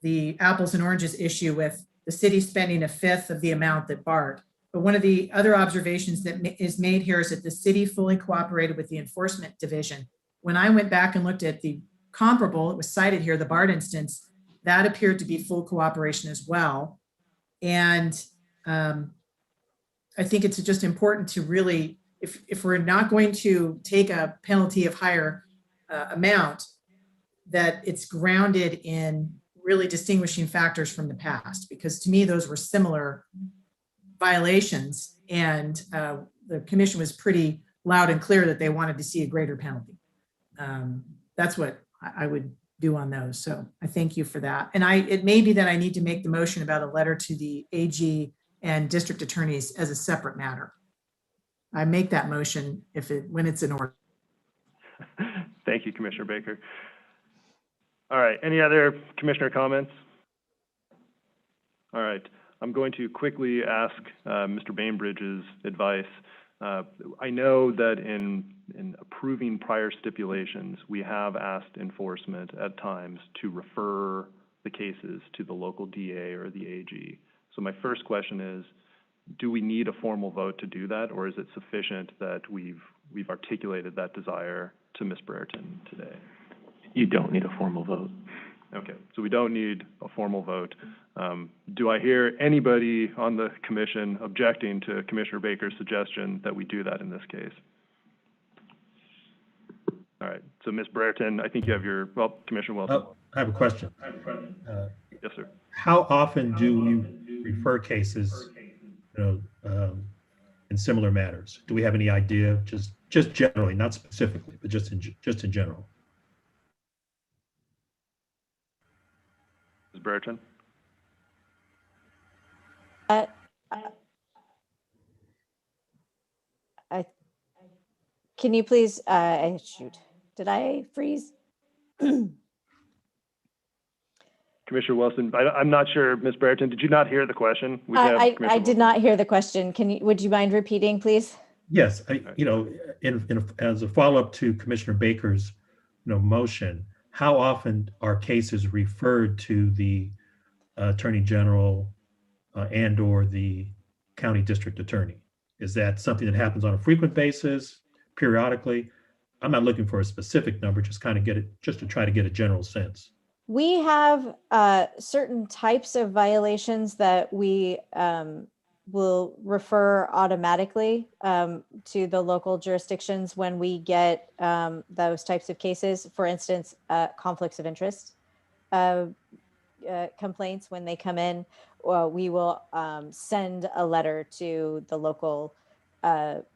the apples and oranges issue with the city spending 1/5 of the amount that BART. But one of the other observations that is made here is that the city fully cooperated with the enforcement division. When I went back and looked at the comparable, it was cited here, the BART instance, that appeared to be full cooperation as well. And I think it's just important to really, if we're not going to take a penalty of higher amount, that it's grounded in really distinguishing factors from the past, because to me, those were similar violations, and the commission was pretty loud and clear that they wanted to see a greater penalty. That's what I would do on those. So I thank you for that. And it may be that I need to make the motion about a letter to the AG and district attorneys as a separate matter. I make that motion when it's in order. Thank you, Commissioner Baker. All right, any other commissioner comments? All right, I'm going to quickly ask Mr. Bainbridge's advice. I know that in approving prior stipulations, we have asked enforcement at times to refer the cases to the local DA or the AG. So my first question is, do we need a formal vote to do that, or is it sufficient that we've articulated that desire to Ms. Brereton today? You don't need a formal vote. Okay, so we don't need a formal vote. Do I hear anybody on the commission objecting to Commissioner Baker's suggestion that we do that in this case? All right, so Ms. Brereton, I think you have Commissioner Wilson. Oh, I have a question. Yes, sir. How often do you refer cases, in similar matters? Do we have any idea, just generally, not specifically, but just in general? Ms. Brereton? Can you please, shoot, did I freeze? Commissioner Wilson, I'm not sure, Ms. Brereton, did you not hear the question? I did not hear the question. Would you mind repeating, please? Yes, as a follow-up to Commissioner Baker's, motion, how often are cases referred to the Attorney General and/or the County District Attorney? Is that something that happens on a frequent basis, periodically? I'm not looking for a specific number, just to try to get a general sense. We have certain types of violations that we will refer automatically to the local jurisdictions when we get those types of cases. For instance, conflicts of interest complaints, when they come in, we will send a letter to the local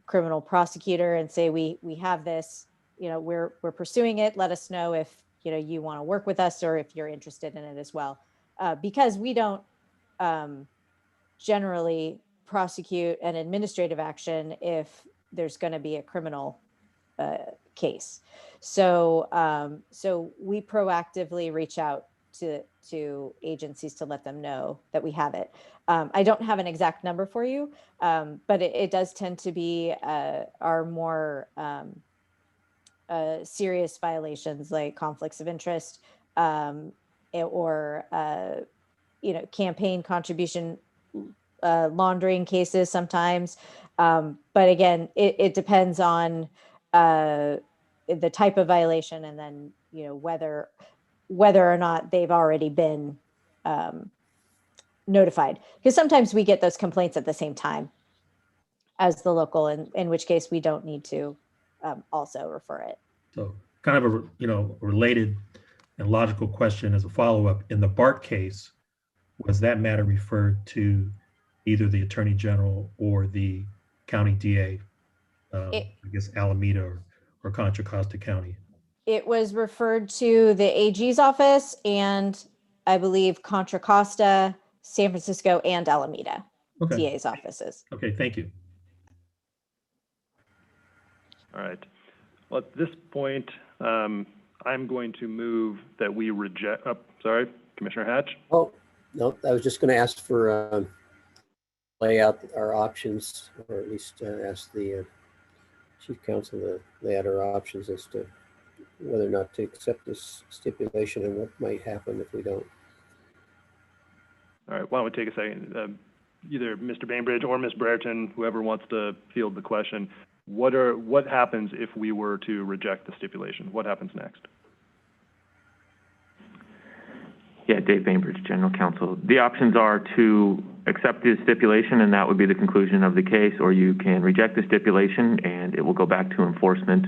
criminal prosecutor and say, we have this, we're pursuing it. Let us know if you want to work with us or if you're interested in it as well. Because we don't generally prosecute an administrative action if there's going to be a criminal case. So, so we proactively reach out to agencies to let them know that we have it. I don't have an exact number for you, but it does tend to be our more serious violations like conflicts of interest, or campaign contribution laundering cases sometimes. But again, it depends on the type of violation, and then whether or not they've already been notified. Because sometimes we get those complaints at the same time as the local, in which case we don't need to also refer it. So kind of a related and logical question as a follow-up. In the BART case, was that matter referred to either the Attorney General or the County DA? I guess Alameda or Contra Costa County. It was referred to the AG's office and I believe Contra Costa, San Francisco, and Alameda Okay. DA's offices. Okay, thank you. All right. Well, at this point, I'm going to move that we reject, sorry, Commissioner Hatch? Oh, no, I was just going to ask for lay out our options, or at least ask the Chief Counsel to lay out our options as to whether or not to accept this stipulation and what might happen if we don't. All right, why don't we take a second? Either Mr. Bainbridge or Ms. Brereton, whoever wants to field the question, what happens if we were to reject the stipulation? What happens next? Yeah, Dave Bainbridge, General Counsel. The options are to accept the stipulation, and that would be the conclusion of the case, or you can reject the stipulation, and it will go back to enforcement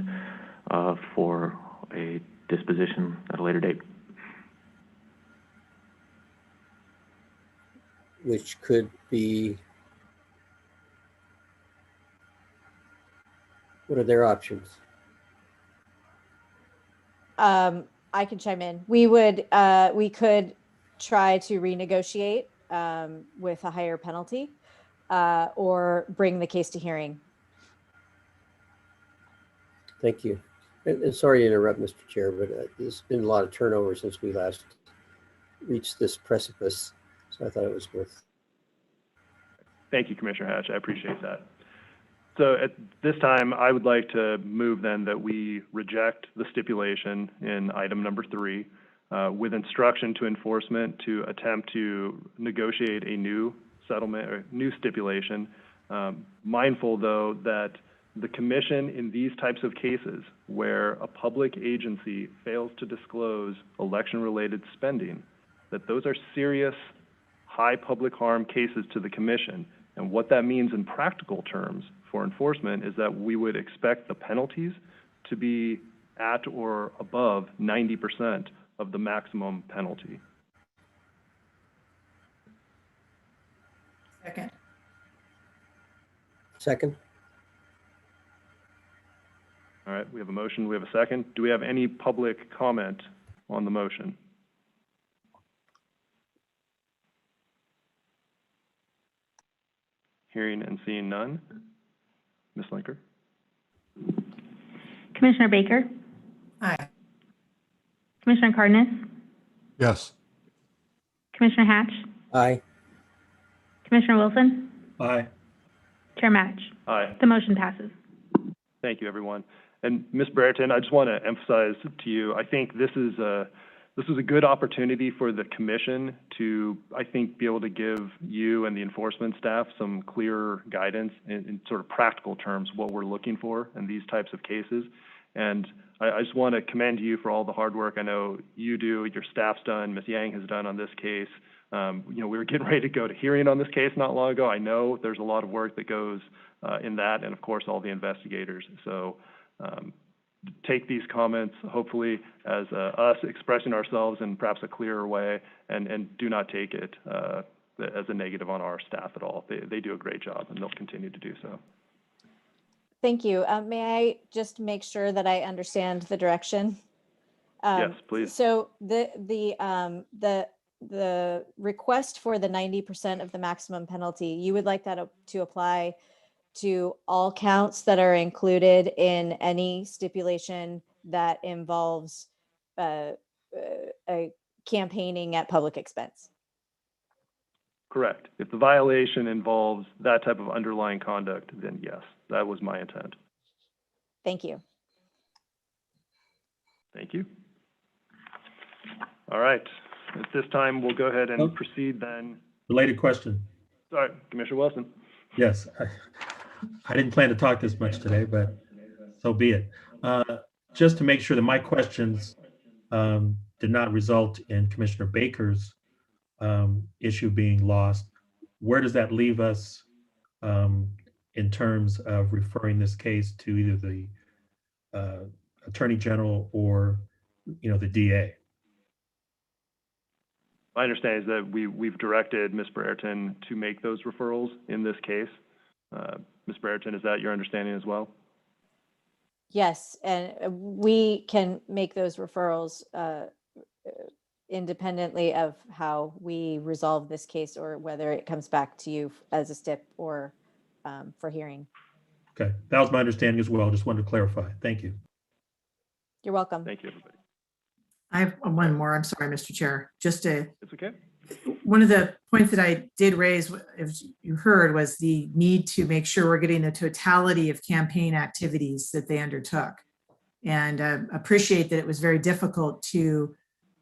for a disposition at a later date. Which could be, what are their options? I can chime in. We could try to renegotiate with a higher penalty, or bring the case to hearing. Thank you. And sorry to interrupt, Mr. Chair, but there's been a lot of turnover since we last reached this precipice, so I thought it was worth. Thank you, Commissioner Hatch. I appreciate that. So at this time, I would like to move then that we reject the stipulation in item number 3, with instruction to enforcement to attempt to negotiate a new settlement or new stipulation. Mindful, though, that the commission in these types of cases where a public agency fails to disclose election-related spending, that those are serious, high public harm cases to the commission. And what that means in practical terms for enforcement is that we would expect the penalties to be at or above 90% of the maximum penalty. Second. Second? All right, we have a motion, we have a second. Do we have any public comment on the motion? Hearing and seeing none. Ms. Linker? Commissioner Baker, Aye. Commissioner Cardenas, Yes. Commissioner Hatch, Aye. Commissioner Wilson, Aye. Chair Match. Aye. The motion passes. Thank you, everyone. And Ms. Brereton, I just want to emphasize to you, I think this is a good opportunity for the commission to, I think, be able to give you and the enforcement staff some clearer guidance in sort of practical terms, what we're looking for in these types of cases. And I just want to commend you for all the hard work I know you do, your staff's done, Ms. Yang has done on this case. We were getting ready to go to hearing on this case not long ago. I know there's a lot of work that goes in that, and of course, all the investigators. So take these comments, hopefully, as us expressing ourselves in perhaps a clearer way, and do not take it as a negative on our staff at all. They do a great job, and they'll continue to do so. Thank you. May I just make sure that I understand the direction? Yes, please. So the request for the 90% of the maximum penalty, you would like that to apply to all counts that are included in any stipulation that involves campaigning at public expense. Correct. If the violation involves that type of underlying conduct, then yes, that was my intent. Thank you. Thank you. All right. At this time, we'll go ahead and proceed then. Related question. Sorry, Commissioner Wilson. Yes, I didn't plan to talk this much today, but so be it. Just to make sure that my questions did not result in Commissioner Baker's issue being lost, where does that leave us in terms of referring this case to either the Attorney General or, the DA? My understanding is that we've directed Ms. Brereton to make those referrals in this case. Ms. Brereton, is that your understanding as well? Yes, and we can make those referrals independently of how we resolve this case or whether it comes back to you as a stip or for hearing. Okay, that was my understanding as well. Just wanted to clarify. Thank you. You're welcome. Thank you, everybody. I have one more. I'm sorry, Mr. Chair. It's okay. One of the points that I did raise, as you heard, was the need to make sure we're getting the totality of campaign activities that they undertook. And appreciate that it was very difficult to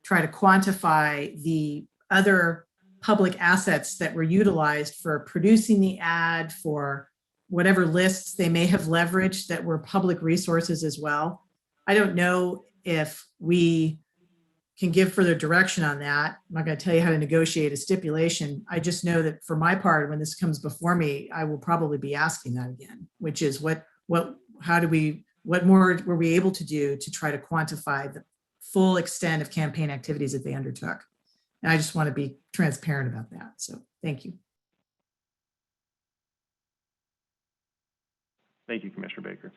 try to quantify the other public assets that were utilized for producing the ad, for whatever lists they may have leveraged that were public resources as well. I don't know if we can give further direction on that. I'm not going to tell you how to negotiate a stipulation. I just know that for my part, when this comes before me, I will probably be asking that again, which is what more were we able to do to try to quantify the full extent of campaign activities that they undertook? And I just want to be transparent about that. So thank you. Thank you, Commissioner Baker.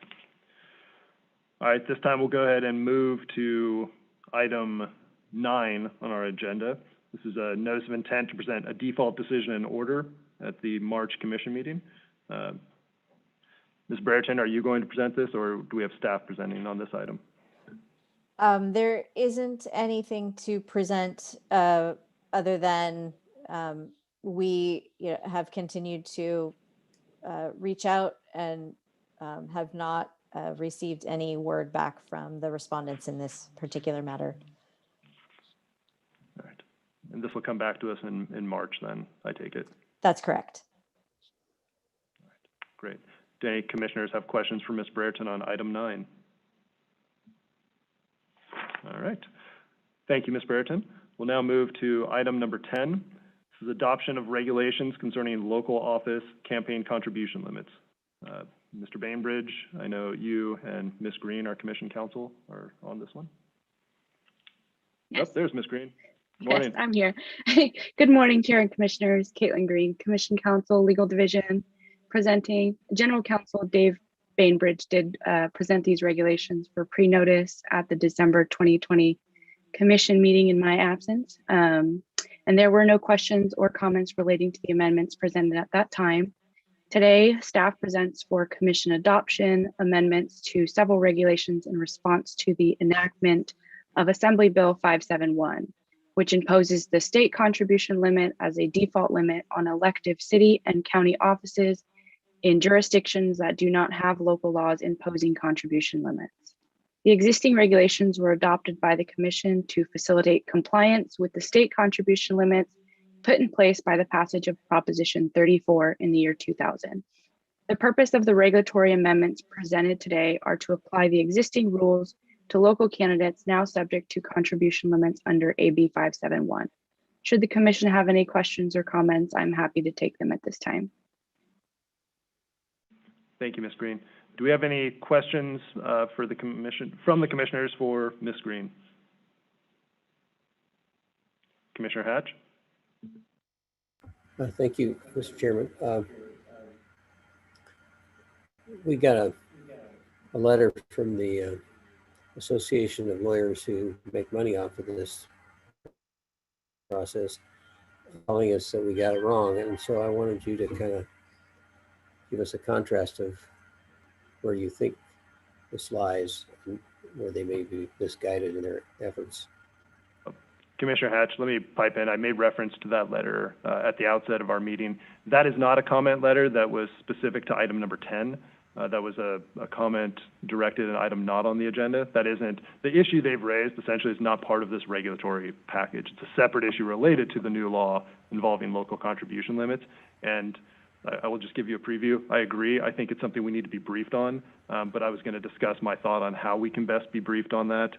All right, this time we'll go ahead and move to item 9 on our agenda. This is a notice of intent to present a default decision in order at the March commission meeting. Ms. Brereton, are you going to present this, or do we have staff presenting on this item? There isn't anything to present other than we have continued to reach out and have not received any word back from the respondents in this particular matter. All right. And this will come back to us in March then, I take it? That's correct. All right. Great. Do any commissioners have questions for Ms. Brereton on item 9? All right. Thank you, Ms. Brereton. We'll now move to item number 10. This is adoption of regulations concerning local office campaign contribution limits. Mr. Bainbridge, I know you and Ms. Green, our commission counsel, are on this one. Yes. Oh, there's Ms. Green. Morning. Yes, I'm here. Good morning, Chair and Commissioners. Caitlin Green, Commission Counsel, Legal Division, presenting. General Counsel Dave Bainbridge did present these regulations for pre-notice at the December 2020 Commission meeting in my absence. And there were no questions or comments relating to the amendments presented at that time. Today, staff presents for Commission adoption amendments to several regulations in response to the enactment of Assembly Bill 571, which imposes the state contribution limit as a default limit on elective city and county offices in jurisdictions that do not have local laws imposing contribution limits. The existing regulations were adopted by the Commission to facilitate compliance with the state contribution limits put in place by the passage of Proposition 34 in the year 2000. The purpose of the regulatory amendments presented today are to apply the existing rules to local candidates now subject to contribution limits under AB 571. Should the Commission have any questions or comments, I'm happy to take them at this time. Thank you, Ms. Green. Do we have any questions for the commission from the commissioners for Ms. Green? Commissioner Hatch? Thank you, Mr. Chairman. We got a letter from the Association of Lawyers who make money off of this process, telling us that we got it wrong. And so I wanted you to kind of give us a contrast of where you think this lies and where they may be misguided in their efforts. Commissioner Hatch, let me pipe in. I made reference to that letter at the outset of our meeting. That is not a comment letter that was specific to item number 10. That was a comment directed at an item not on the agenda. That isn't, the issue they've raised essentially is not part of this regulatory package. It's a separate issue related to the new law involving local contribution limits. And I will just give you a preview. I agree. I think it's something we need to be briefed on, but I was going to discuss my thought on how we can best be briefed on that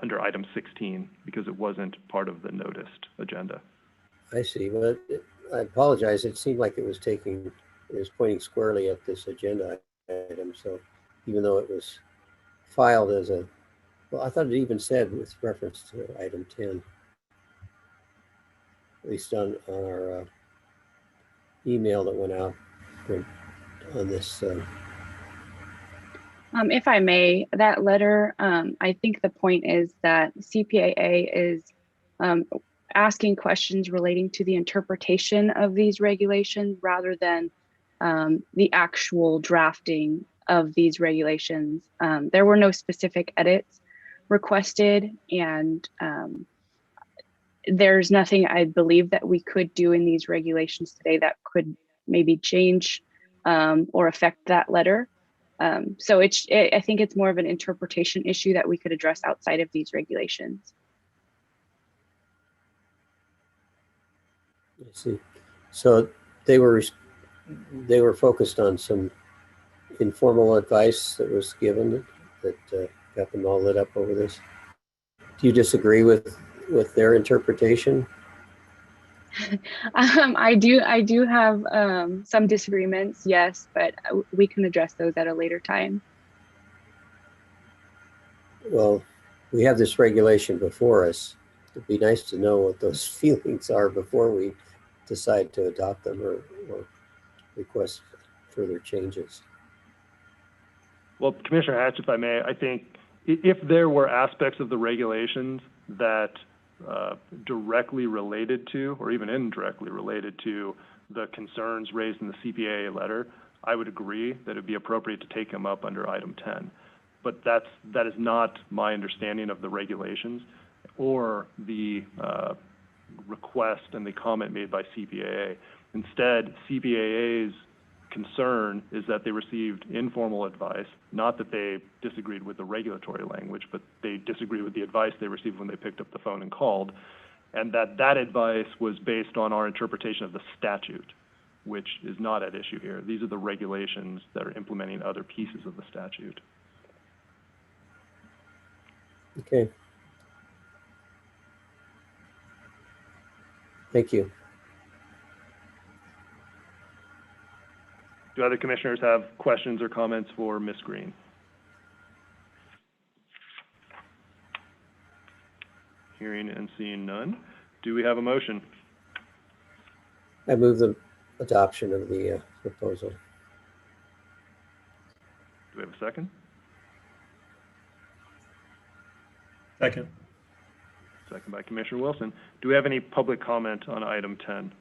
under item 16, because it wasn't part of the noticed agenda. I see. Well, I apologize. It seemed like it was pointing squarely at this agenda item. So even though it was filed as well, I thought it even said with reference to item 10, at least on our email that went out on this. If I may, that letter, I think the point is that CPAA is asking questions relating to the interpretation of these regulations rather than the actual drafting of these regulations. There were no specific edits requested, and there's nothing I believe that we could do in these regulations today that could maybe change or affect that letter. So I think it's more of an interpretation issue that we could address outside of these regulations. I see. So they were focused on some informal advice that was given that got them all lit up over this. Do you disagree with their interpretation? I do have some disagreements, yes, but we can address those at a later time. Well, we have this regulation before us. It'd be nice to know what those feelings are before we decide to adopt them or request further changes. Well, Commissioner Hatch, if I may, I think if there were aspects of the regulations that directly related to, or even indirectly related to, the concerns raised in the CPAA letter, I would agree that it'd be appropriate to take them up under item 10. But that is not my understanding of the regulations or the request and the comment made by CPAA. Instead, CPAA's concern is that they received informal advice, not that they disagreed with the regulatory language, but they disagreed with the advice they received when they picked up the phone and called, and that advice was based on our interpretation of the statute, which is not at issue here. These are the regulations that are implementing other pieces of the statute. Okay. Thank you. Do other commissioners have questions or comments for Ms. Green? Hearing and seeing none. Do we have a motion? I move the adoption of the proposal. Do we have a second? Second. Second by Commissioner Wilson. Do we have any public comment on item 10?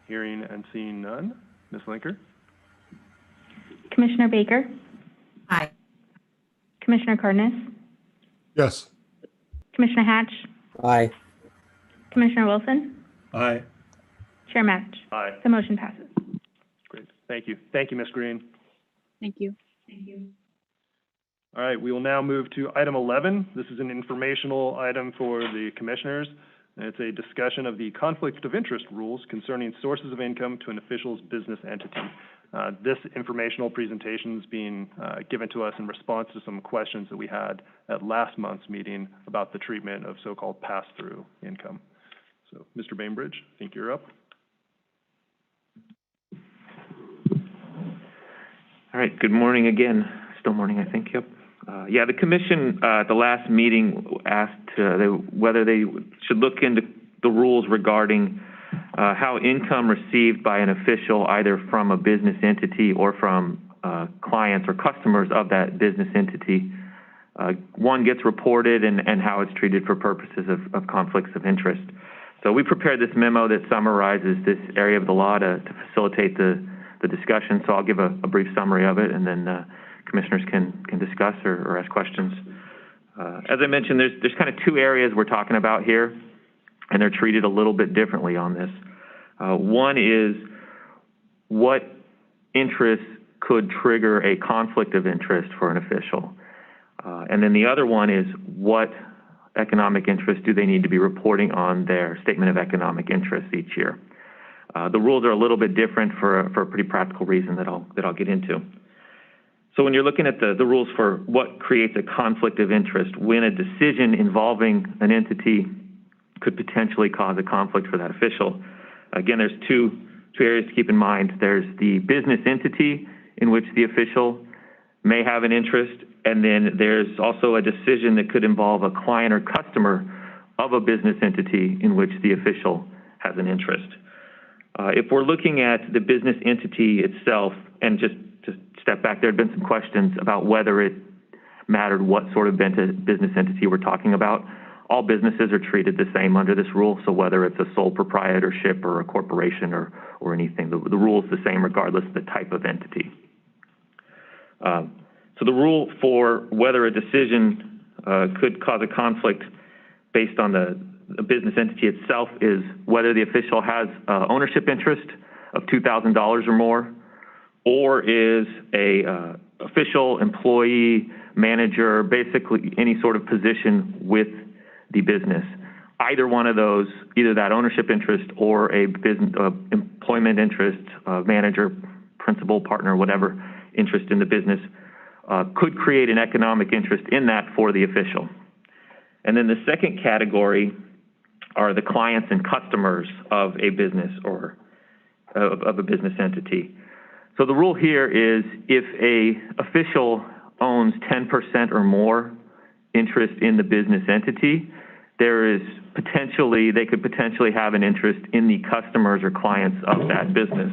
Hearing and seeing none. Ms. Linker? Commissioner Baker? Aye. Commissioner Cardenas? Yes. Commissioner Hatch? Aye. Commissioner Wilson? Aye. Chair Match? Aye. The motion passes. Great. Thank you. Thank you, Ms. Green. Thank you. All right, we will now move to item 11. This is an informational item for the commissioners. And it's a discussion of the conflict of interest rules concerning sources of income to an official's business entity. This informational presentation is being given to us in response to some questions that we had at last month's meeting about the treatment of so-called pass-through income. So, Mr. Bainbridge, I think you're up. All right, good morning again. Still morning, I think, yep. Yeah, the commission at the last meeting asked whether they should look into the rules regarding how income received by an official, either from a business entity or from clients or customers of that business entity, one, gets reported and how it's treated for purposes of conflicts of interest. So we prepared this memo that summarizes this area of the law to facilitate the discussion. So I'll give a brief summary of it, and then commissioners can discuss or ask questions. As I mentioned, there's kind of two areas we're talking about here, and they're treated a little bit differently on this. One is what interest could trigger a conflict of interest for an official. And then the other one is what economic interest do they need to be reporting on their statement of economic interest each year. The rules are a little bit different for a pretty practical reason that I'll get into. So when you're looking at the rules for what creates a conflict of interest, when a decision involving an entity could potentially cause a conflict for that official, again, there's two areas to keep in mind. There's the business entity in which the official may have an interest, and then there's also a decision that could involve a client or customer of a business entity in which the official has an interest. If we're looking at the business entity itself, and just to step back, there had been some questions about whether it mattered what sort of business entity we're talking about. All businesses are treated the same under this rule, so whether it's a sole proprietorship or a corporation or anything, the rule is the same regardless of the type of entity. So the rule for whether a decision could cause a conflict based on the business entity itself is whether the official has ownership interest of $2,000 or more, or is a official, employee, manager, basically any sort of position with the business. Either one of those, either that ownership interest or a business employment interest, manager, principal, partner, whatever interest in the business, could create an economic interest in that for the official. And then the second category are the clients and customers of a business or of a business entity. So the rule here is if a official owns 10% or more interest in the business entity, they could potentially have an interest in the customers or clients of that business.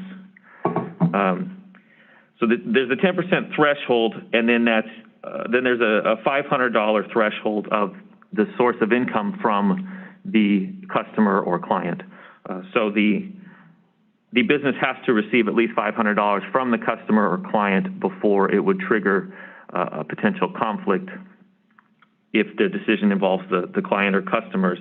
So there's a 10% threshold, and then then there's a $500 threshold of the source of income from the customer or client. So the business has to receive at least $500 from the customer or client before it would trigger a potential conflict if the decision involves the client or customers.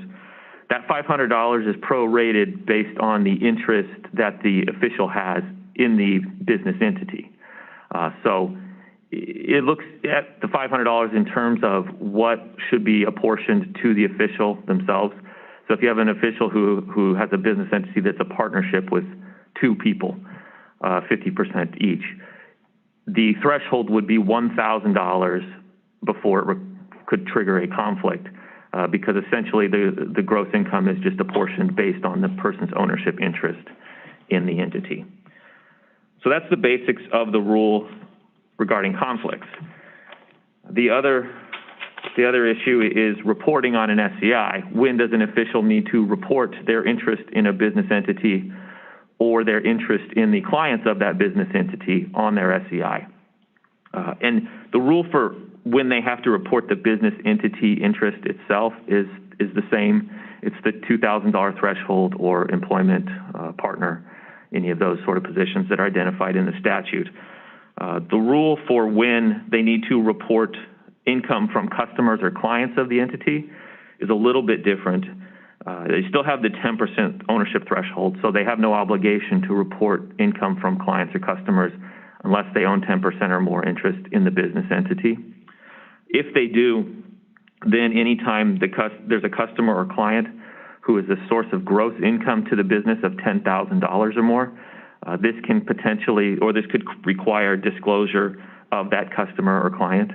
That $500 is prorated based on the interest that the official has in the business entity. So it looks at the $500 in terms of what should be apportioned to the official themselves. So if you have an official who has a business entity that's a partnership with two people, 50% each, the threshold would be $1,000 before it could trigger a conflict, because essentially the gross income is just apportioned based on the person's ownership interest in the entity. So that's the basics of the rule regarding conflicts. The other issue is reporting on an SCI. When does an official need to report their interest in a business entity or their interest in the clients of that business entity on their SCI? And the rule for when they have to report the business entity interest itself is the same. It's the $2,000 threshold or employment partner, any of those sort of positions that are identified in the statute. The rule for when they need to report income from customers or clients of the entity is a little bit different. They still have the 10% ownership threshold, so they have no obligation to report income from clients or customers unless they own 10% or more interest in the business entity. If they do, then anytime there's a customer or client who is a source of gross income to the business of $10,000 or more, this could require disclosure of that customer or client.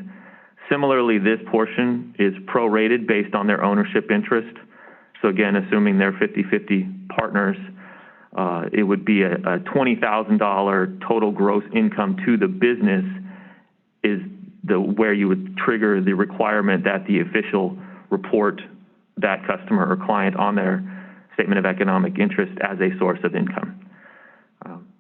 Similarly, this portion is prorated based on their ownership interest. So again, assuming they're 50-50 partners, it would be a $20,000 total gross income to the business is where you would trigger the requirement that the official report that customer or client on their statement of economic interest as a source of income.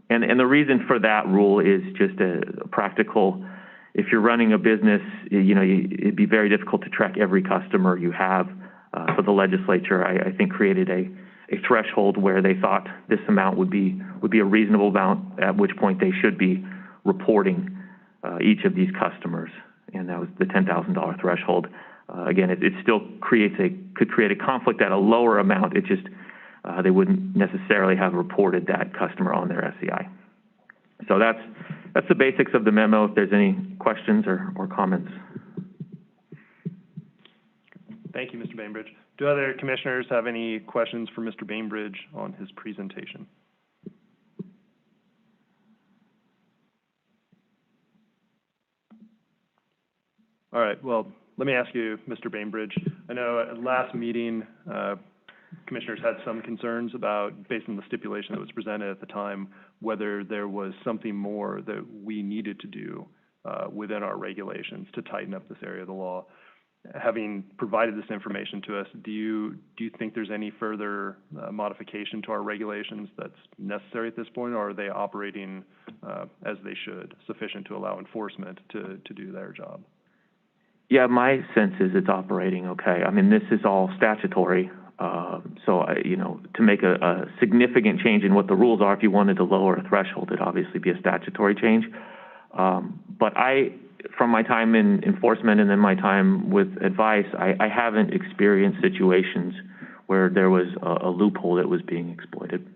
And the reason for that rule is just a practical. If you're running a business, it'd be very difficult to track every customer you have. So the legislature, I think, created a a threshold where they thought this amount would be a reasonable amount, at which point they should be reporting each of these customers, and that was the $10,000 threshold. Again, it still could create a conflict at a lower amount. It just they wouldn't necessarily have reported that customer on their SEI. So that's the basics of the memo. If there's any questions or comments. Thank you, Mr. Bainbridge. Do other commissioners have any questions for Mr. Bainbridge on his presentation? All right, well, let me ask you, Mr. Bainbridge. I know at last meeting, commissioners had some concerns about, based on the stipulation that was presented at the time, whether there was something more that we needed to do within our regulations to tighten up this area of the law. Having provided this information to us, do you think there's any further modification to our regulations that's necessary at this point, or are they operating as they should, sufficient to allow enforcement to do their job? Yeah, my sense is it's operating okay. I mean, this is all statutory. So, to make a significant change in what the rules are, if you wanted to lower a threshold, it'd obviously be a statutory change. But from my time in enforcement and then my time with advice, I haven't experienced situations where there was a loophole that was being exploited.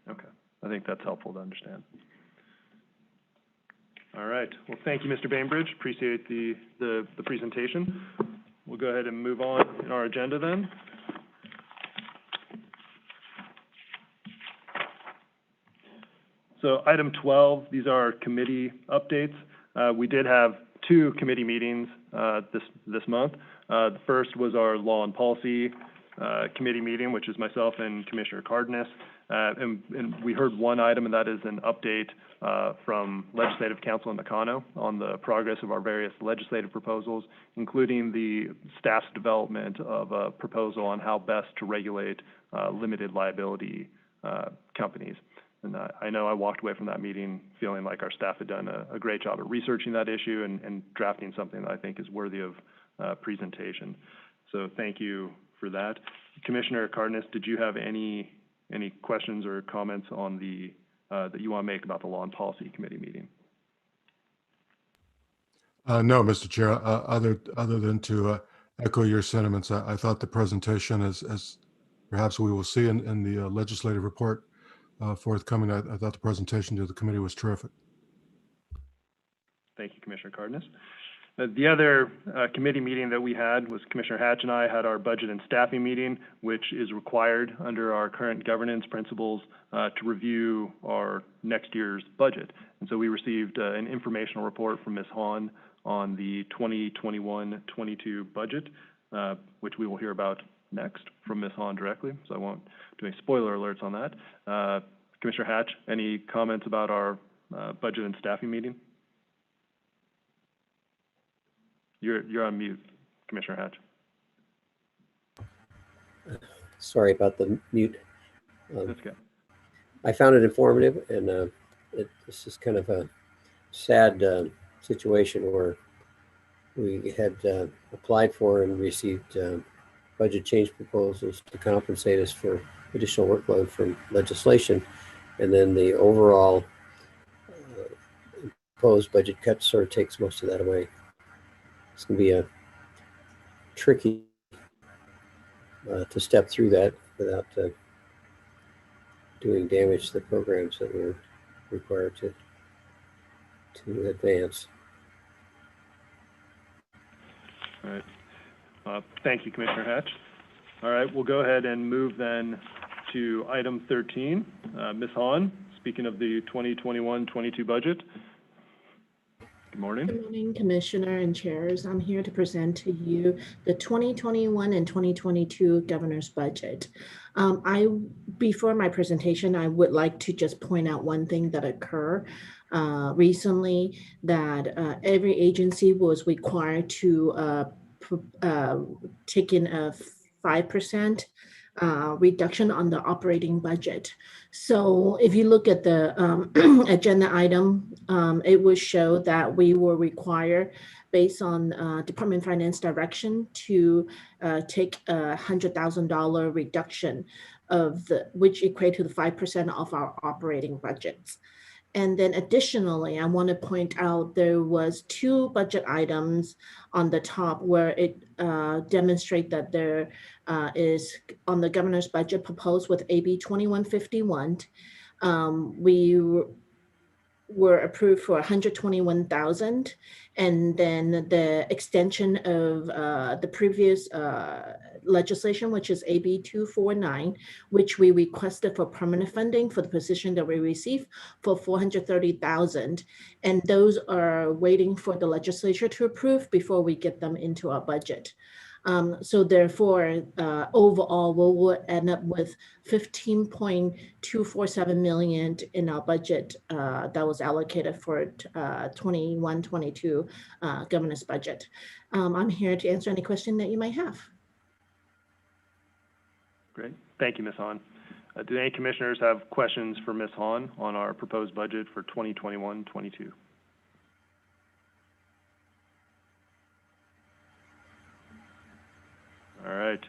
Okay, I think that's helpful to understand. All right, well, thank you, Mr. Bainbridge. Appreciate the presentation. We'll go ahead and move on in our agenda then. So item 12, these are committee updates. We did have 2 committee meetings this month. The first was our Law and Policy Committee meeting, which is myself and Commissioner Cardenas. And we heard one item, and that is an update from Legislative Council in Nakano on the progress of our various legislative proposals, including the staff's development of a proposal on how best to regulate limited liability companies. And I know I walked away from that meeting feeling like our staff had done a great job at researching that issue and drafting something that I think is worthy of presentation. So thank you for that. Commissioner Cardenas, did you have any questions or comments on that you want to make about the Law and Policy Committee meeting? No, Mr. Chair, other than to echo your sentiments, I thought the presentation, as perhaps we will see in the legislative report forthcoming, I thought the presentation to the committee was terrific. Thank you, Commissioner Cardenas. The other committee meeting that we had was Commissioner Hatch and I had our budget and staffing meeting, which is required under our current governance principles to review our next year's budget. And so we received an informational report from Ms. Hahn on the 2021-22 budget, which we will hear about next from Ms. Hahn directly, so I won't do any spoiler alerts on that. Commissioner Hatch, any comments about our budget and staffing meeting? You're on mute, Commissioner Hatch. Sorry about the mute. That's good. I found it informative, and this is kind of a sad situation where we had applied for and received budget change proposals to compensate us for additional workload from legislation, and then the overall proposed budget cut sort of takes most of that away. It's going to be a tricky to step through that without doing damage to the programs that we're required to advance. All right. Thank you, Commissioner Hatch. All right, we'll go ahead and move then to item 13. Ms. Hahn, speaking of the 2021-22 budget. Good morning. Good morning, Commissioner and Chairs. I'm here to present to you the 2021 and 2022 Governor's Budget. Before my presentation, I would like to just point out one thing that occurred recently, that every agency was required to take in a 5% reduction on the operating budget. So if you look at the agenda item, it will show that we were required, based on Department of Finance direction to take a $100,000 reduction which equate to the 5% of our operating budgets. And then additionally, I want to point out there was 2 budget items on the top where it demonstrate that there is on the governor's budget proposed with AB 2151. We were approved for 121,000, and then the extension of the previous legislation, which is AB 249, which we requested for permanent funding for the position that we received for 430,000, and those are waiting for the legislature to approve before we get them into our budget. So therefore, overall, we'll end up with 15.247 million in our budget that was allocated for 21-22 governor's budget. I'm here to answer any question that you might have. Great. Thank you, Ms. Hahn. Do any commissioners have questions for Ms. Hahn on our proposed budget for 2021-22? All right.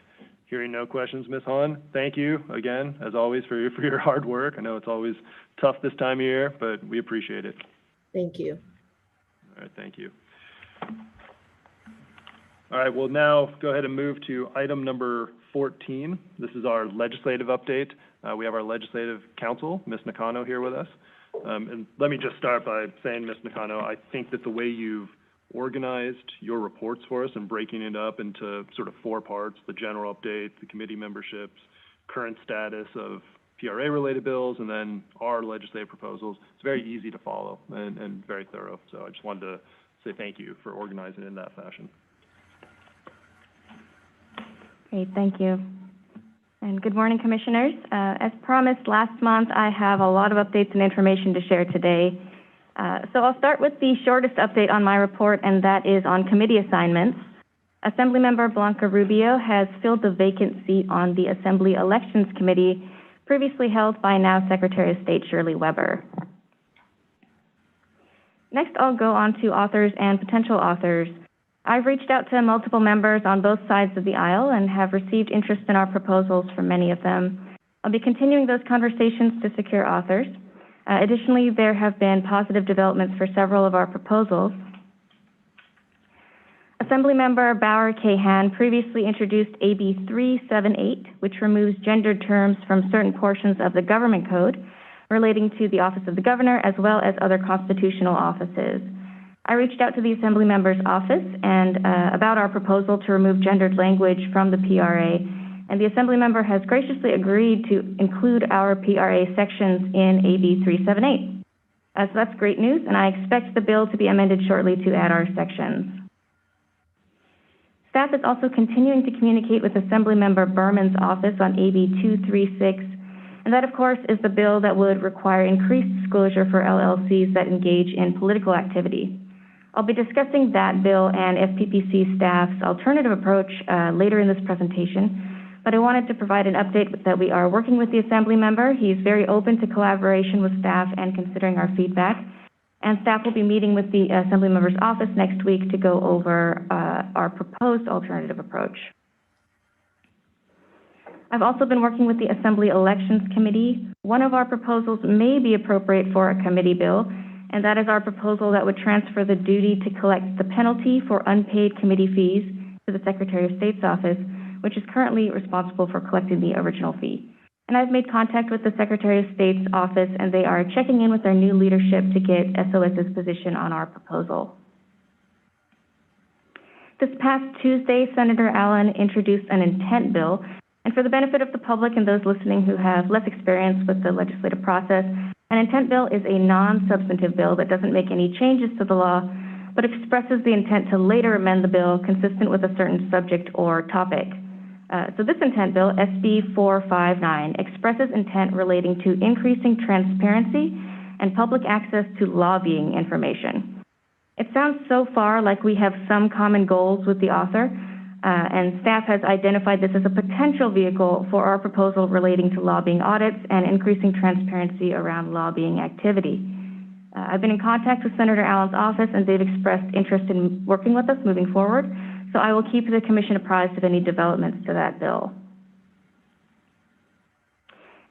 Hearing no questions, Ms. Hahn, thank you again, as always, for your hard work. I know it's always tough this time of year, but we appreciate it. Thank you. All right, thank you. All right, we'll now go ahead and move to item number 14. This is our legislative update. We have our legislative counsel, Ms. Nakano, here with us. And let me just start by saying, Ms. Nakano, I think that the way you've organized your reports for us and breaking it up into sort of 4 parts, the general update, the committee memberships, current status of PRA-related bills, and then our legislative proposals, it's very easy to follow and very thorough. So I just wanted to say thank you for organizing it in that fashion. Great, thank you. And good morning, Commissioners. As promised last month, I have a lot of updates and information to share today. So I'll start with the shortest update on my report, and that is on committee assignments. Assemblymember Blanca Rubio has filled the vacant seat on the Assembly Elections Committee, previously held by now Secretary of State Shirley Weber. Next, I'll go on to authors and potential authors. I've reached out to multiple members on both sides of the aisle and have received interest in our proposals from many of them. I'll be continuing those conversations to secure authors. Additionally, there have been positive developments for several of our proposals. Assemblymember Bauer Kahan previously introduced AB 378, which removes gendered terms from certain portions of the government code relating to the office of the governor as well as other constitutional offices. I reached out to the Assemblymember's office and about our proposal to remove gendered language from the PRA, and the Assemblymember has graciously agreed to include our PRA sections in AB 378. So that's great news, and I expect the bill to be amended shortly to add our sections. Staff is also continuing to communicate with Assemblymember Berman's office on AB 236, and that, of course, is the bill that would require increased disclosure for LLCs that engage in political activity. I'll be discussing that bill and FPPC staff's alternative approach later in this presentation, but I wanted to provide an update that we are working with the Assemblymember. He's very open to collaboration with staff and considering our feedback, and staff will be meeting with the Assemblymember's office next week to go over our proposed alternative approach. I've also been working with the Assembly Elections Committee. One of our proposals may be appropriate for a committee bill, and that is our proposal that would transfer the duty to collect the penalty for unpaid committee fees to the Secretary of State's office, which is currently responsible for collecting the original fee. And I've made contact with the Secretary of State's office, and they are checking in with their new leadership to get SOS's position on our proposal. This past Tuesday, Senator Allen introduced an intent bill, and for the benefit of the public and those listening who have less experience with the legislative process, an intent bill is a non-substantive bill that doesn't make any changes to the law, but expresses the intent to later amend the bill consistent with a certain subject or topic. So this intent bill, SB 459, expresses intent relating to increasing transparency and public access to lobbying information. It sounds so far like we have some common goals with the author, and staff has identified this as a potential vehicle for our proposal relating to lobbying audits and increasing transparency around lobbying activity. I've been in contact with Senator Allen's office, and they've expressed interest in working with us moving forward, so I will keep the Commission apprised of any developments to that bill.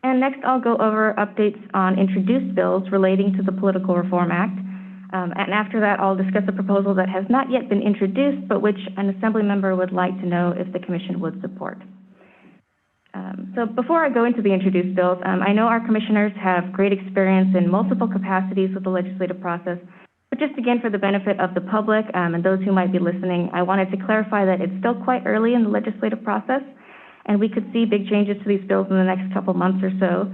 And next, I'll go over updates on introduced bills relating to the Political Reform Act. And after that, I'll discuss a proposal that has not yet been introduced, but which an Assembly member would like to know if the Commission would support. So before I go into the introduced bills, I know our commissioners have great experience in multiple capacities with the legislative process, but just again for the benefit of the public and those who might be listening, I wanted to clarify that it's still quite early in the legislative process, and we could see big changes to these bills in the next couple months or so.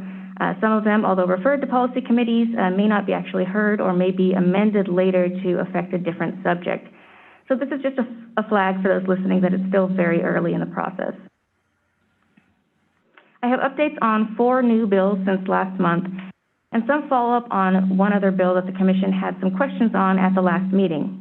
Some of them, although referred to policy committees, may not be actually heard or may be amended later to affect a different subject. So this is just a flag for those listening that it's still very early in the process. I have updates on 4 new bills since last month, and some follow-up on one other bill that the Commission had some questions on at the last meeting.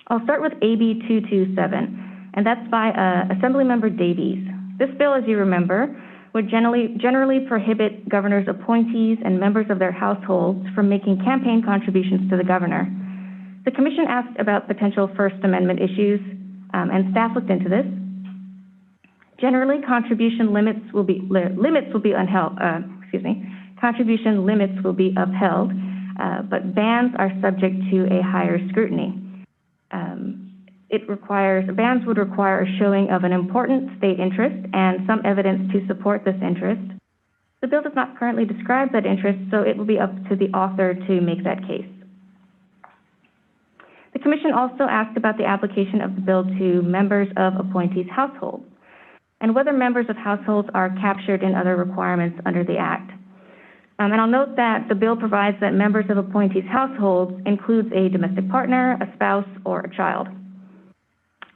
I'll start with AB 227, and that's by Assemblymember Davies. This bill, as you remember, would generally prohibit governors' appointees and members of their households from making campaign contributions to the governor. The Commission asked about potential First Amendment issues, and staff looked into this. Generally, contribution limits will be upheld, but bans are subject to a higher scrutiny. Bans would require a showing of an important state interest and some evidence to support this interest. The bill does not currently describe that interest, so it will be up to the author to make that case. The Commission also asked about the application of the bill to members of appointees' households, and whether members of households are captured in other requirements under the Act. And I'll note that the bill provides that members of appointees' households includes a domestic partner, a spouse, or a child.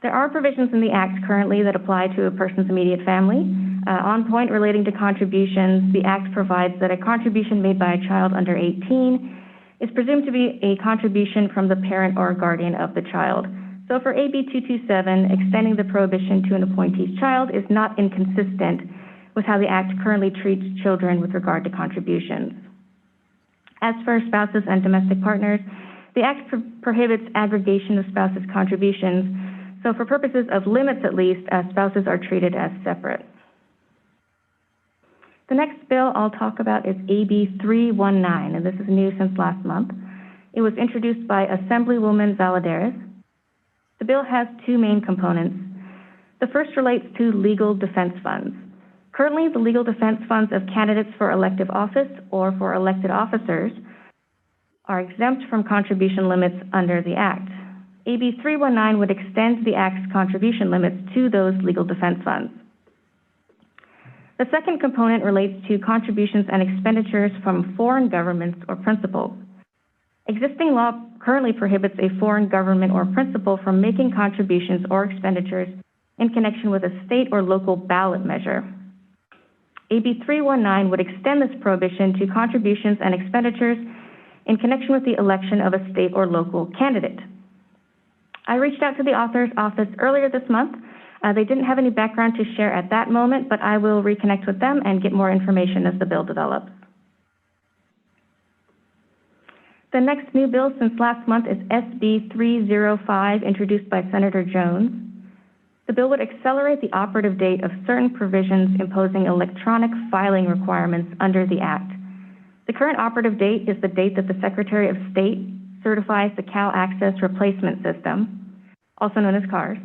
There are provisions in the Act currently that apply to a person's immediate family. On point relating to contributions, the Act provides that a contribution made by a child under 18 is presumed to be a contribution from the parent or guardian of the child. So for AB 227, extending the prohibition to an appointee's child is not inconsistent with how the Act currently treats children with regard to contributions. As for spouses and domestic partners, the Act prohibits aggregation of spouses' contributions, so for purposes of limits at least, spouses are treated as separate. The next bill I'll talk about is AB 319, and this is new since last month. It was introduced by Assemblywoman Valadares. The bill has 2 main components. The first relates to legal defense funds. Currently, the legal defense funds of candidates for elective office or for elected officers are exempt from contribution limits under the Act. AB 319 would extend the Act's contribution limits to those legal defense funds. The second component relates to contributions and expenditures from foreign governments or principals. Existing law currently prohibits a foreign government or principal from making contributions or expenditures in connection with a state or local ballot measure. AB 319 would extend this prohibition to contributions and expenditures in connection with the election of a state or local candidate. I reached out to the author's office earlier this month. They didn't have any background to share at that moment, but I will reconnect with them and get more information as the bill develops. The next new bill since last month is SB 305, introduced by Senator Jones. The bill would accelerate the operative date of certain provisions imposing electronic filing requirements under the Act. The current operative date is the date that the Secretary of State certifies the Cal Access Replacement System, also known as CARS.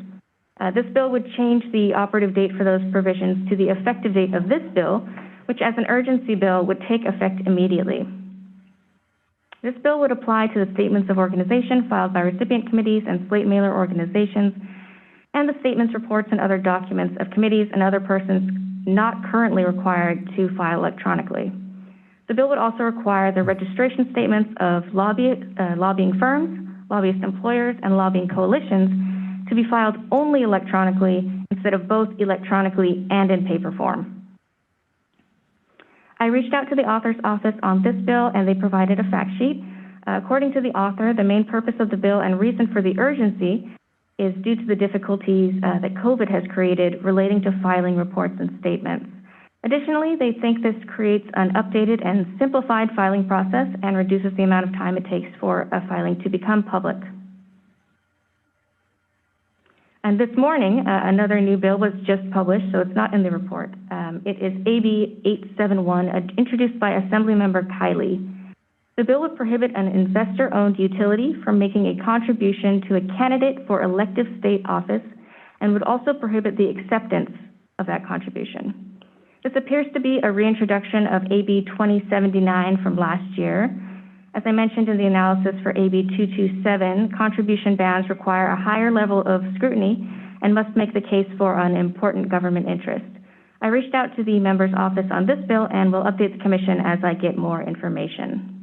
This bill would change the operative date for those provisions to the effective date of this bill, which as an urgency bill would take effect immediately. This bill would apply to the statements of organization filed by recipient committees and slate mailer organizations, and the statements, reports, and other documents of committees and other persons not currently required to file electronically. The bill would also require the registration statements of lobbying firms, lobbyist employers, and lobbying coalitions to be filed only electronically instead of both electronically and in paper form. I reached out to the author's office on this bill, and they provided a fact sheet. According to the author, the main purpose of the bill and reason for the urgency is due to the difficulties that COVID has created relating to filing reports and statements. Additionally, they think this creates an updated and simplified filing process and reduces the amount of time it takes for a filing to become public. And this morning, another new bill was just published, so it's not in the report. It is AB 871, introduced by Assemblymember Kiley. The bill would prohibit an investor-owned utility from making a contribution to a candidate for elective state office and would also prohibit the acceptance of that contribution. This appears to be a reintroduction of AB 2079 from last year. As I mentioned in the analysis for AB 227, contribution bans require a higher level of scrutiny and must make the case for an important government interest. I reached out to the member's office on this bill and will update the commission as I get more information.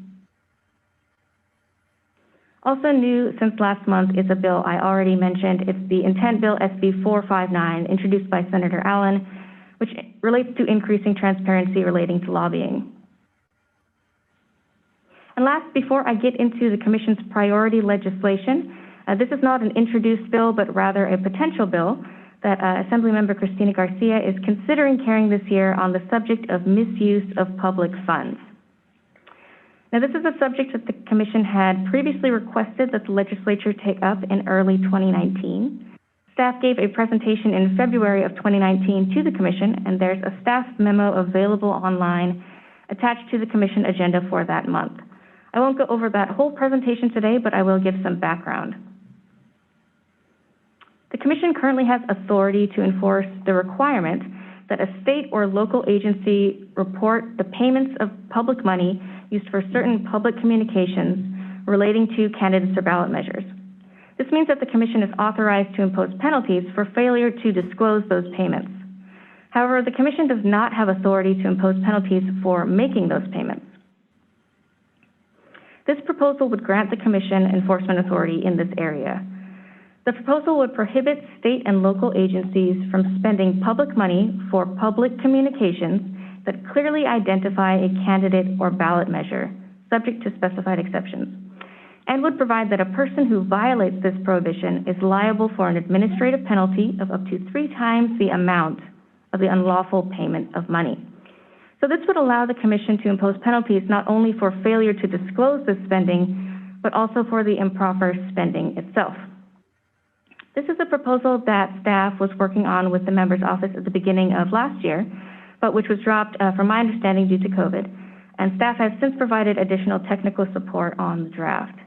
Also new since last month is a bill I already mentioned. It's the Intent Bill SB 459, introduced by Senator Allen, which relates to increasing transparency relating to lobbying. And last, before I get into the Commission's priority legislation, this is not an introduced bill, but rather a potential bill that Assemblymember Cristina Garcia is considering carrying this year on the subject of misuse of public funds. Now, this is a subject that the Commission had previously requested that the legislature take up in early 2019. Staff gave a presentation in February of 2019 to the Commission, and there's a staff memo available online attached to the Commission agenda for that month. I won't go over that whole presentation today, but I will give some background. The Commission currently has authority to enforce the requirement that a state or local agency report the payments of public money used for certain public communications relating to candidates or ballot measures. This means that the Commission is authorized to impose penalties for failure to disclose those payments. However, the Commission does not have authority to impose penalties for making those payments. This proposal would grant the Commission enforcement authority in this area. The proposal would prohibit state and local agencies from spending public money for public communications that clearly identify a candidate or ballot measure, subject to specified exceptions, and would provide that a person who violates this prohibition is liable for an administrative penalty of up to 3 times the amount of the unlawful payment of money. So this would allow the Commission to impose penalties not only for failure to disclose the spending, but also for the improper spending itself. This is a proposal that staff was working on with the member's office at the beginning of last year, but which was dropped from my understanding due to COVID. And staff has since provided additional technical support on the draft.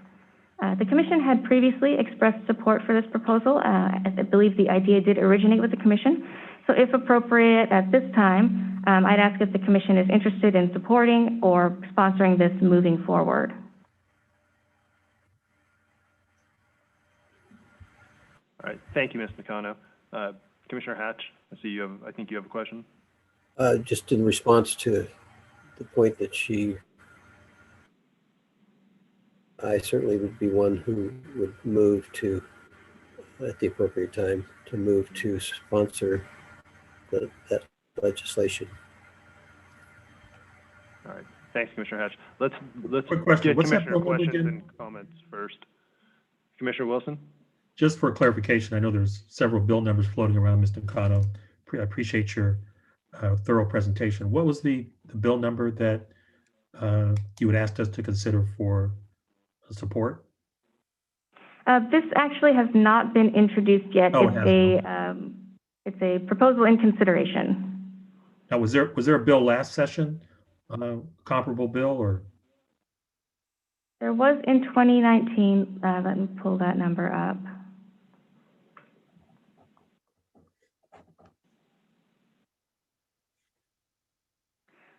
The Commission had previously expressed support for this proposal, as I believe the idea did originate with the Commission. So if appropriate at this time, I'd ask if the Commission is interested in supporting or sponsoring this moving forward. All right, thank you, Ms. Nakano. Commissioner Hatch, I think you have a question. Just in response to the point that I certainly would be one who would move to, at the appropriate time, to move to sponsor that legislation. All right, thanks, Commissioner Hatch. Let's Quick question. get What's that Commissioner bill questions again? and comments first. Commissioner Wilson? Just for clarification, I know there's several bill numbers floating around, Ms. Nakano. I appreciate your thorough presentation. What was the bill number that you had asked us to consider for support? This actually has not been introduced yet. Oh, It's a proposal in consideration. Now, was there a bill last session, comparable bill, or? There was in 2019. Let me pull that number up.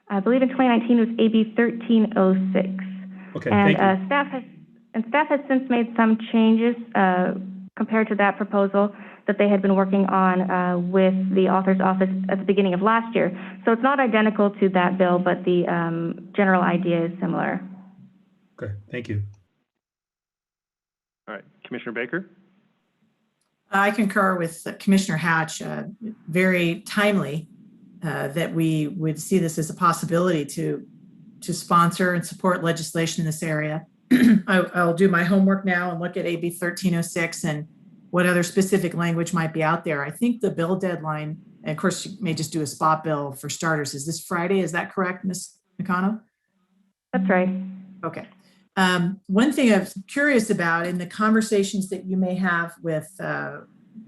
I believe in 2019 it was AB 1306. Okay, and thank you. Staff has since made some changes compared to that proposal that they had been working on with the author's office at the beginning of last year. So it's not identical to that bill, but the general idea is similar. Okay, thank you. All right, Commissioner Baker? I concur with Commissioner Hatch. Very timely that we would see this as a possibility to sponsor and support legislation in this area. I'll do my homework now and look at AB 1306 and what other specific language might be out there. I think the bill deadline And of course, you may just do a spot bill for starters. Is this Friday? Is that correct, Ms. Nakano? That's right. Okay. One thing I was curious about in the conversations that you may have with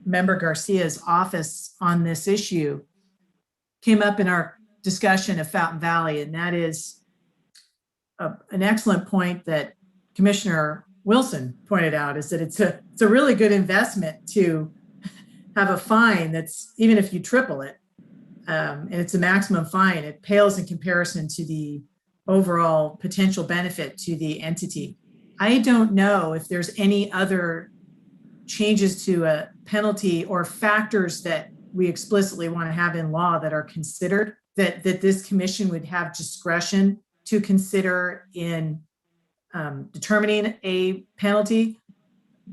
Member Garcia's office on this issue came up in our discussion of Fountain Valley, and that is an excellent point that Commissioner Wilson pointed out, is that it's a really good investment to have a fine that's, even if you triple it, and it's a maximum fine, it pales in comparison to the overall potential benefit to the entity. I don't know if there's any other changes to a penalty or factors that we explicitly want to have in law that are considered, that this commission would have discretion to consider in determining a penalty.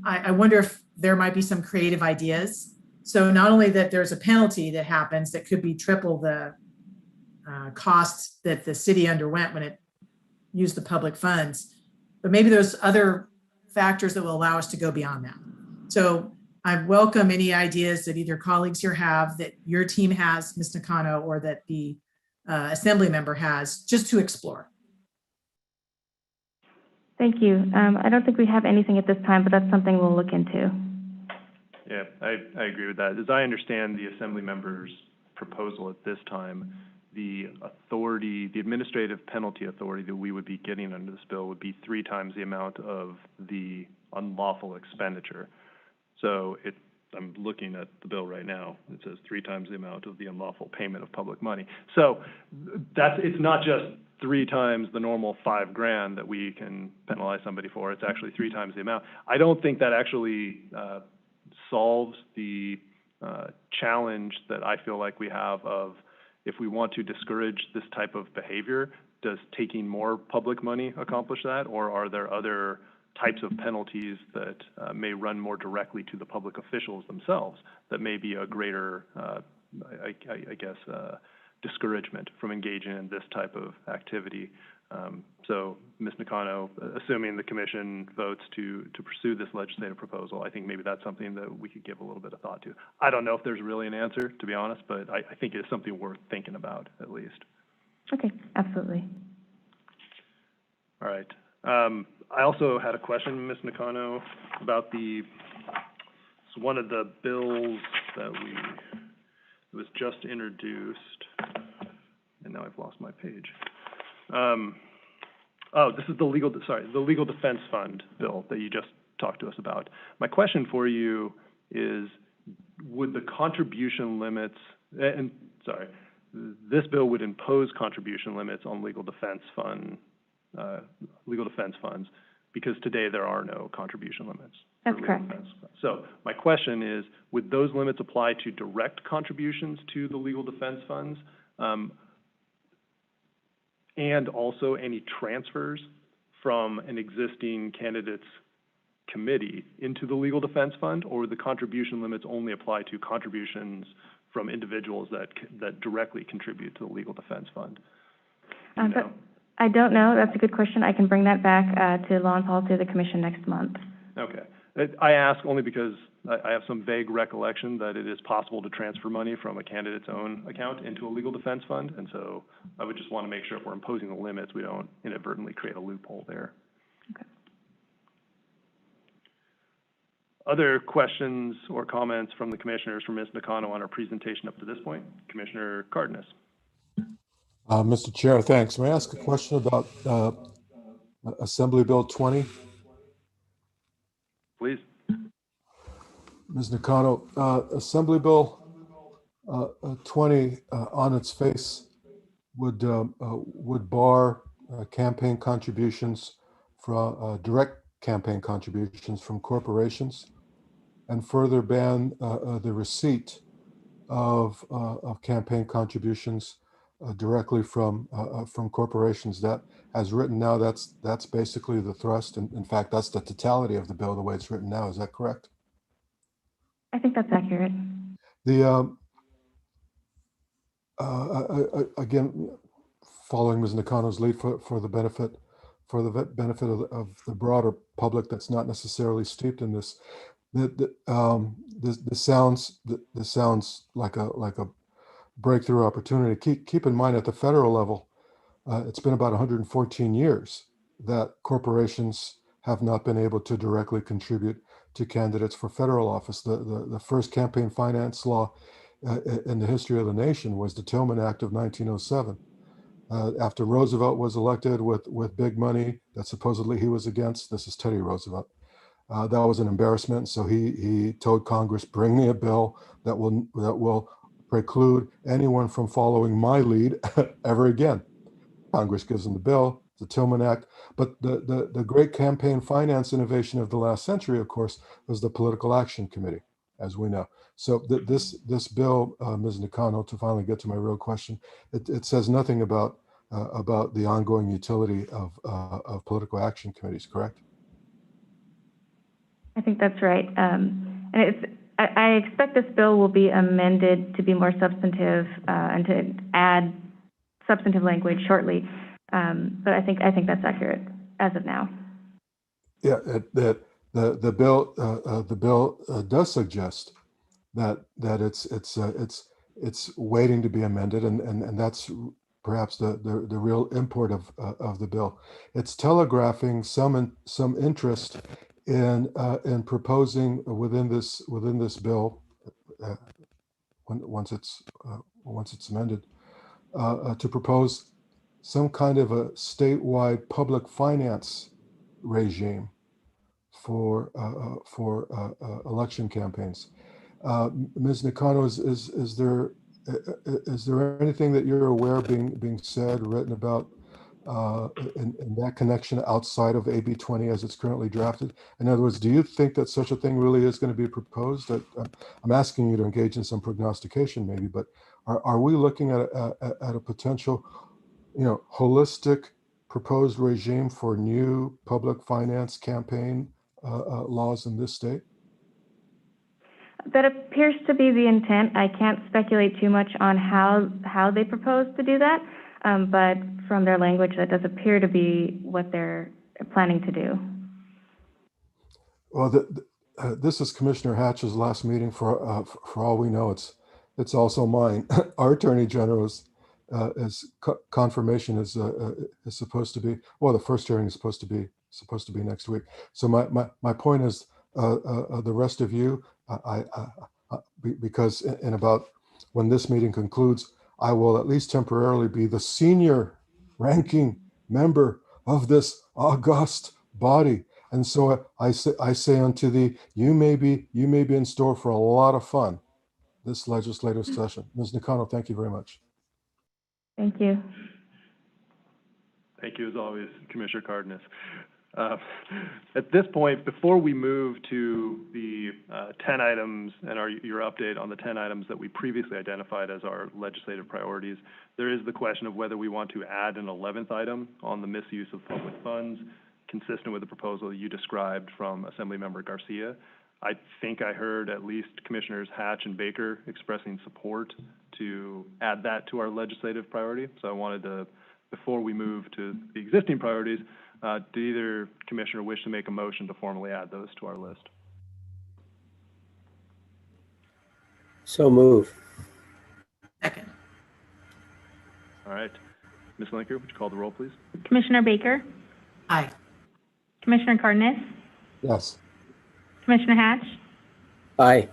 I wonder if there might be some creative ideas. So not only that there's a penalty that happens that could be triple the cost that the city underwent when it used the public funds, but maybe there's other factors that will allow us to go beyond that. So I welcome any ideas that either colleagues here have, that your team has, Ms. Nakano, or that the assembly member has, just to explore. Thank you. I don't think we have anything at this time, but that's something we'll look into. Yeah, I agree with that. As I understand the assembly member's proposal at this time, the authority, the administrative penalty authority that we would be getting under this bill would be 3 times the amount of the unlawful expenditure. So I'm looking at the bill right now. It says 3 times the amount of the unlawful payment of public money. So it's not just 3 times the normal $5,000 that we can penalize somebody for. It's actually 3 times the amount. I don't think that actually solves the challenge that I feel like we have of, if we want to discourage this type of behavior, does taking more public money accomplish that, or are there other types of penalties that may run more directly to the public officials themselves that may be a greater, I guess, discouragement from engaging in this type of activity? So, Ms. Nakano, assuming the commission votes to pursue this legislative proposal, I think maybe that's something that we could give a little bit of thought to. I don't know if there's really an answer, to be honest, but I think it's something worth thinking about, at least. Okay, absolutely. All right. I also had a question, Ms. Nakano, about one of the bills that was just introduced, and now I've lost my page. This is the legal defense fund bill that you just talked to us about. My question for you is, would the contribution limits, this bill would impose contribution limits on legal defense funds, because today there are no contribution limits. That's correct. So my question is, would those limits apply to direct contributions to the legal defense funds, and also any transfers from an existing candidate's committee into the legal defense fund, or would the contribution limits only apply to contributions from individuals that directly contribute to the legal defense fund? I don't know. That's a good question. I can bring that back to Law and Policy of the Commission next month. Okay. I ask only because I have some vague recollection that it is possible to transfer money from a candidate's own account into a legal defense fund, and so I would just want to make sure if we're imposing the limits, we don't inadvertently create a loophole there. Okay. Other questions or comments from the commissioners for Ms. Nakano on our presentation up to this point? Commissioner Cardenas. Mr. Chair, thanks. May I ask a question about Assembly Bill 20? Please. Ms. Nakano, Assembly Bill 20 on its face would bar campaign contributions from direct campaign contributions from corporations, and further ban the receipt of campaign contributions directly from corporations. That, as written now, that's basically the thrust, and in fact, that's the totality of the bill the way it's written now. Is that correct? I think that's accurate. The again, following Ms. Nakano's lead for the benefit of the broader public that's not necessarily steeped in this, this sounds like a breakthrough opportunity. Keep in mind, at the federal level, it's been about 114 years that corporations have not been able to directly contribute to candidates for federal office. The first campaign finance law in the history of the nation was the Tillman Act of 1907. After Roosevelt was elected with big money that supposedly he was against, this is Teddy Roosevelt, that was an embarrassment. So he told Congress, bring me a bill that will preclude anyone from following my lead ever again. Congress gives them the bill, the Tillman Act. But the great campaign finance innovation of the last century, of course, was the Political Action Committee, as we know. So this bill, Ms. Nakano, to finally get to my real question, it says nothing about the ongoing utility of political action committees, correct? I think that's right. And I expect this bill will be amended to be more substantive and to add substantive language shortly. But I think that's accurate as of now. Yeah, the bill does suggest that it's waiting to be amended, and that's perhaps the real import of the bill. It's telegraphing some interest in proposing within this bill, once it's amended, to propose some kind of a statewide public finance regime for election campaigns. Ms. Nakano, is there anything that you're aware being said, written about in that connection outside of AB 20 as it's currently drafted? In other words, do you think that such a thing really is going to be proposed? I'm asking you to engage in some prognostication, maybe, but are we looking at a potential, holistic proposed regime for new public finance campaign laws in this state? That appears to be the intent. I can't speculate too much on how they propose to do that, but from their language, that does appear to be what they're planning to do. Well, this is Commissioner Hatch's last meeting. For all we know, it's also mine. Our Attorney General confirmation is supposed to be, well, the first hearing is supposed to be next week. So my point is, the rest of you, because in about when this meeting concludes, I will at least temporarily be the senior ranking member of this august body. And so I say unto thee, you may be in store for a lot of fun this legislative session. Ms. Nakano, thank you very much. Thank you. Thank you, as always, Commissioner Cardenas. At this point, before we move to the 10 items and your update on the 10 items that we previously identified as our legislative priorities, there is the question of whether we want to add an 11th item on the misuse of public funds, consistent with the proposal you described from Assemblymember Garcia. I think I heard at least Commissioners Hatch and Baker expressing support to add that to our legislative priority. So I wanted to, before we move to the existing priorities, do either commissioner wish to make a motion to formally add those to our list? So move. Second. All right. Ms. Linker, would you call the roll, please? Commissioner Baker? Aye. Commissioner Cardenas? Yes. Commissioner Hatch? Aye.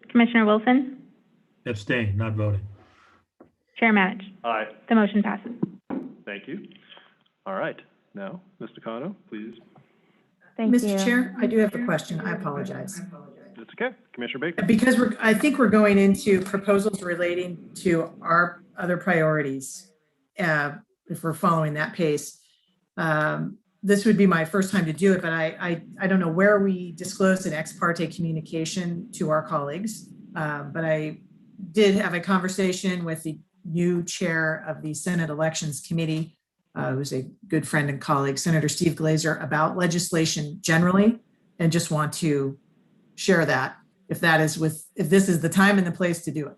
Commissioner Wilson? Abstain, not voting. Chair Matich? Aye. The motion passes. Thank you. All right. Now, Ms. Nakano, please. Thank you. Mr. Chair, I do have a question. I apologize. It's okay. Commissioner Baker. Because I think we're going into proposals relating to our other priorities, if we're following that pace. This would be my first time to do it, but I don't know where we disclosed an ex parte communication to our colleagues, but I did have a conversation with the new chair of the Senate Elections Committee, who's a good friend and colleague, Senator Steve Glazer, about legislation generally, and just want to share that if this is the time and the place to do it.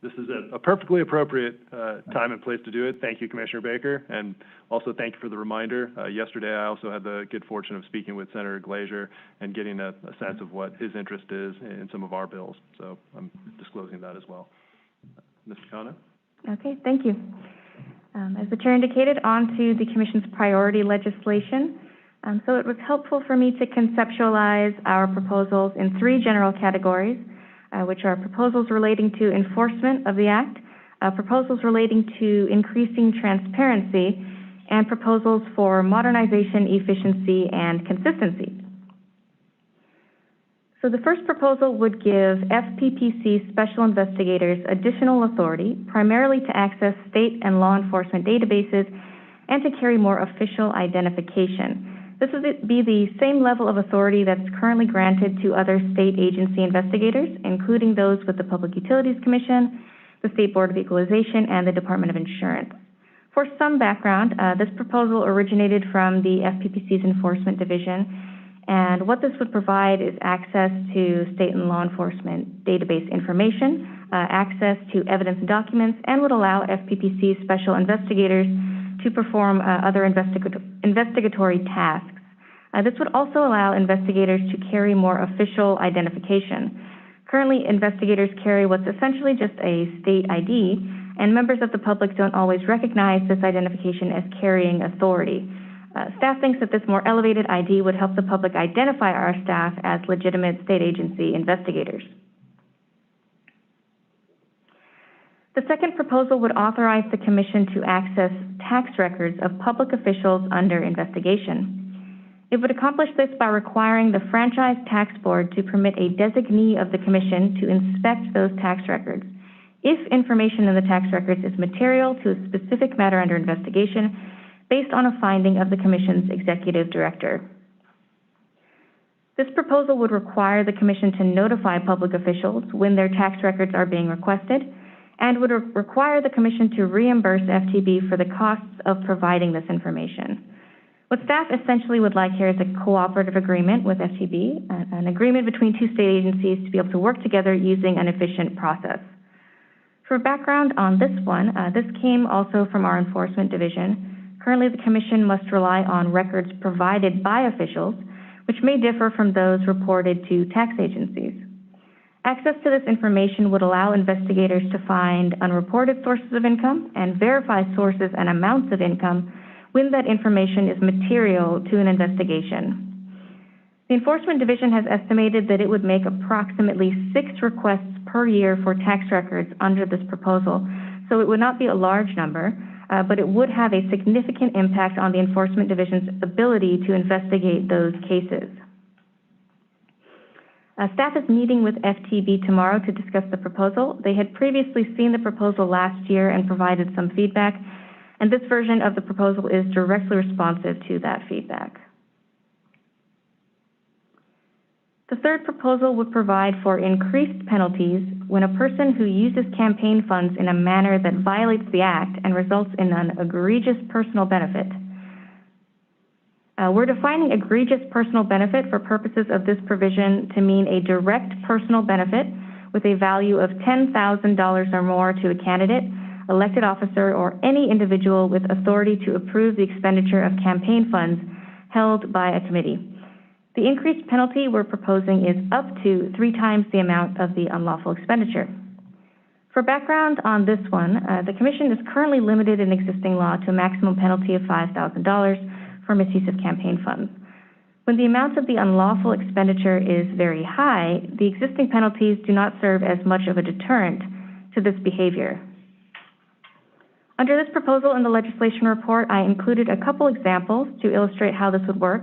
This is a perfectly appropriate time and place to do it. Thank you, Commissioner Baker, and also thank you for the reminder. Yesterday, I also had the good fortune of speaking with Senator Glazer and getting a sense of what his interest is in some of our bills. So I'm disclosing that as well. Ms. Kano? Okay, thank you. As the chair indicated, on to the commission's priority legislation. So it was helpful for me to conceptualize our proposals in three general categories, which are proposals relating to enforcement of the act, proposals relating to increasing transparency, and proposals for modernization, efficiency, and consistency. So the first proposal would give FPPC special investigators additional authority, primarily to access state and law enforcement databases and to carry more official identification. This would be the same level of authority that's currently granted to other state agency investigators, including those with the Public Utilities Commission, the State Board of Equalization, and the Department of Insurance. For some background, this proposal originated from the FPPC's Enforcement Division, and what this would provide is access to state and law enforcement database information, access to evidence and documents, and would allow FPPC special investigators to perform other investigatory tasks. This would also allow investigators to carry more official identification. Currently, investigators carry what's essentially just a state ID, and members of the public don't always recognize this identification as carrying authority. Staff thinks that this more elevated ID would help the public identify our staff as legitimate state agency investigators. The second proposal would authorize the Commission to access tax records of public officials under investigation. It would accomplish this by requiring the Franchise Tax Board to permit a designee of the Commission to inspect those tax records if information in the tax records is material to a specific matter under investigation based on a finding of the Commission's executive director. This proposal would require the Commission to notify public officials when their tax records are being requested, and would require the Commission to reimburse FTB for the costs of providing this information. What staff essentially would like here is a cooperative agreement with FTB, an agreement between two state agencies to be able to work together using an efficient process. For background on this one, this came also from our Enforcement Division. Currently, the Commission must rely on records provided by officials, which may differ from those reported to tax agencies. Access to this information would allow investigators to find unreported sources of income and verify sources and amounts of income when that information is material to an investigation. The Enforcement Division has estimated that it would make approximately 6 requests per year for tax records under this proposal, so it would not be a large number, but it would have a significant impact on the Enforcement Division's ability to investigate those cases. Staff is meeting with FTB tomorrow to discuss the proposal. They had previously seen the proposal last year and provided some feedback, and this version of the proposal is directly responsive to that feedback. The third proposal would provide for increased penalties when a person who uses campaign funds in a manner that violates the act and results in an egregious personal benefit. We're defining egregious personal benefit for purposes of this provision to mean a direct personal benefit with a value of $10,000 or more to a candidate, elected officer, or any individual with authority to approve the expenditure of campaign funds held by a committee. The increased penalty we're proposing is up to 3 times the amount of the unlawful expenditure. For background on this one, the Commission is currently limited in existing law to a maximum penalty of $5,000 for misuse of campaign funds. When the amount of the unlawful expenditure is very high, the existing penalties do not serve as much of a deterrent to this behavior. Under this proposal in the legislation report, I included a couple examples to illustrate how this would work.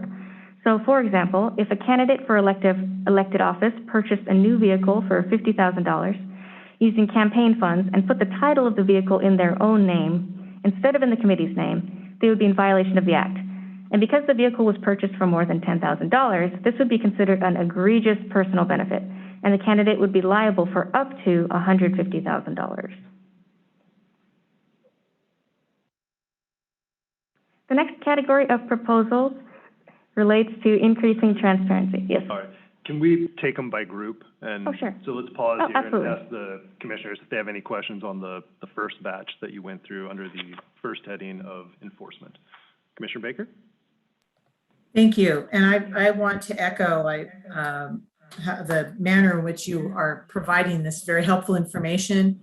So, for example, if a candidate for elected office purchased a new vehicle for $50,000 using campaign funds and put the title of the vehicle in their own name instead of in the committee's name, they would be in violation of the act. And because the vehicle was purchased for more than $10,000, this would be considered an egregious personal benefit, and the candidate would be liable for up to $150,000. The next category of proposals relates to increasing transparency. Yes. All right. Can we take them by group? And oh, sure. So let's pause here absolutely. and ask the commissioners if they have any questions on the first batch that you went through under the first heading of enforcement. Commissioner Baker? Thank you. And I want to echo the manner in which you are providing this very helpful information.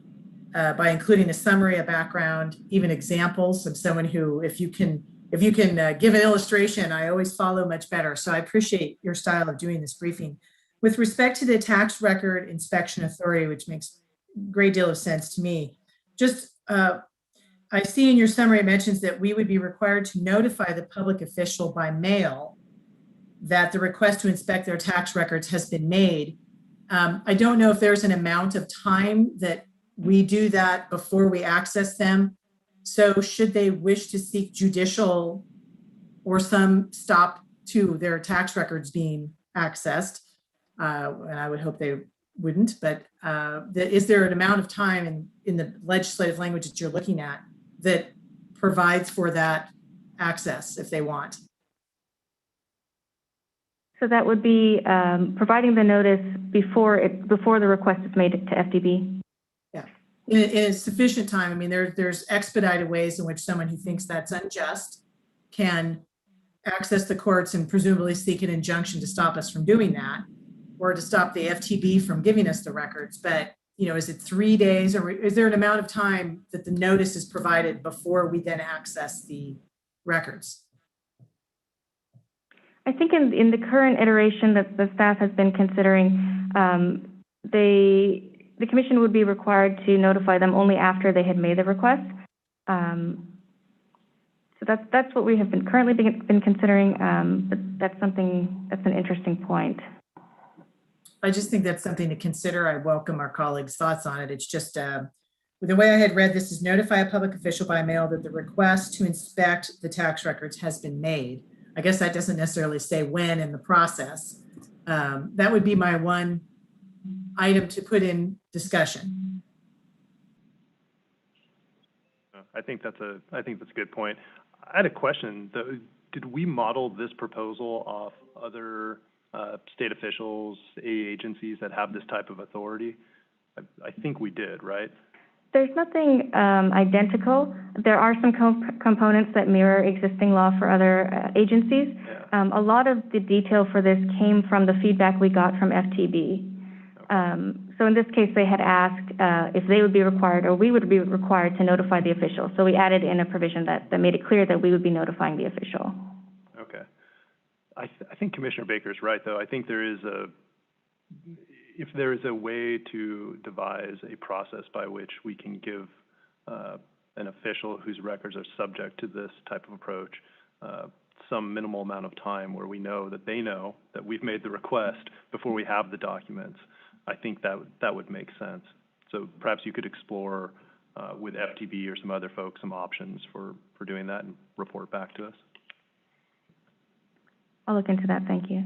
by including a summary, a background, even examples of someone who, if you can give an illustration, I always follow much better. So I appreciate your style of doing this briefing. With respect to the tax record inspection authority, which makes a great deal of sense to me, just I see in your summary it mentions that we would be required to notify the public official by mail that the request to inspect their tax records has been made. I don't know if there's an amount of time that we do that before we access them. So should they wish to seek judicial or some stop to their tax records being accessed, and I would hope they wouldn't, but is there an amount of time in the legislative language that you're looking at that provides for that access if they want? So that would be providing the notice before the request is made to FDB. Yeah, in sufficient time. I mean, there's expedited ways in which someone who thinks that's unjust can access the courts and presumably seek an injunction to stop us from doing that, or to stop the FTB from giving us the records. But, is it 3 days, or is there an amount of time that the notice is provided before we then access the records? I think in the current iteration that the staff has been considering, the commission would be required to notify them only after they had made the request. So that's what we have currently been considering, but that's an interesting point. I just think that's something to consider. I welcome our colleagues' thoughts on it. It's just, the way I had read this is notify a public official by mail that the request to inspect the tax records has been made. I guess that doesn't necessarily say when in the process. That would be my one item to put in discussion. I think that's a good point. I had a question though. Did we model this proposal off other state officials, agencies that have this type of authority? I think we did, right? There's nothing identical. There are some components that mirror existing law for other agencies. Yeah. A lot of the detail for this came from the feedback we got from FTB. Okay. So in this case, they had asked if they would be required, or we would be required to notify the official. So we added in a provision that made it clear that we would be notifying the official. Okay. I think Commissioner Baker's right, though. I think if there is a way to devise a process by which we can give an official whose records are subject to this type of approach some minimal amount of time where we know that they know that we've made the request before we have the documents, I think that would make sense. So perhaps you could explore with FTB or some other folks some options for doing that and report back to us. I'll look into that. Thank you.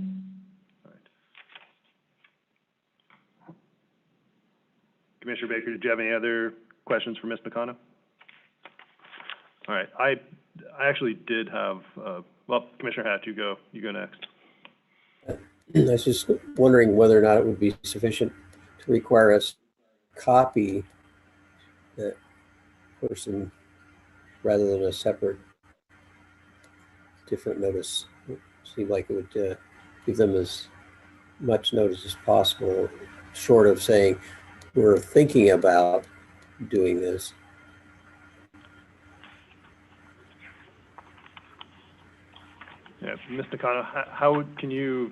Commissioner Baker, did you have any other questions for Ms. McConnell? All right, I actually did have, well, Commissioner Hatch, you go next. I was just wondering whether or not it would be sufficient to require us to copy that person rather than a separate, different notice. It seemed like it would give them as much notice as possible, short of saying, we're thinking about doing this. Yeah, Ms. Nakano, how can you,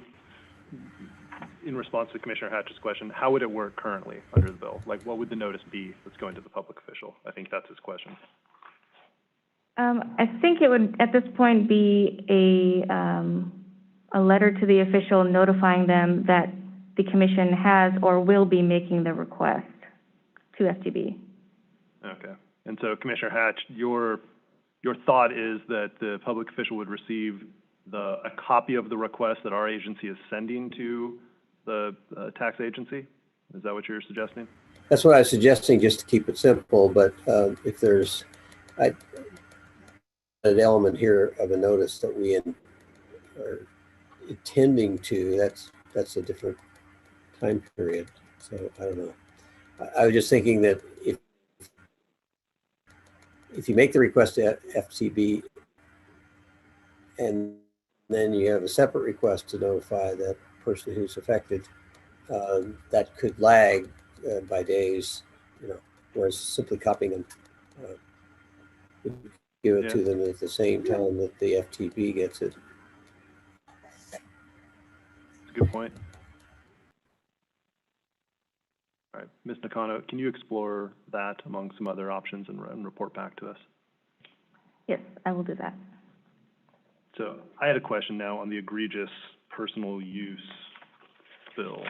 in response to Commissioner Hatch's question, how would it work currently under the bill? Like, what would the notice be that's going to the public official? I think that's his question. I think it would, at this point, be a letter to the official notifying them that the commission has or will be making the request to FTB. Okay. And so, Commissioner Hatch, your thought is that the public official would receive a copy of the request that our agency is sending to the tax agency? Is that what you're suggesting? That's what I was suggesting, just to keep it simple. But if there's an element here of a notice that we are intending to, that's a different time period. So I don't know. I was just thinking that if you make the request to FTB and then you have a separate request to notify that person who's affected, that could lag by days, whereas simply copying them, would give it to them at the same time that the FTP gets it. That's a good point. All right, Ms. Nakano, can you explore that among some other options and report back to us? Yes, I will do that. So I had a question now on the egregious personal use bill,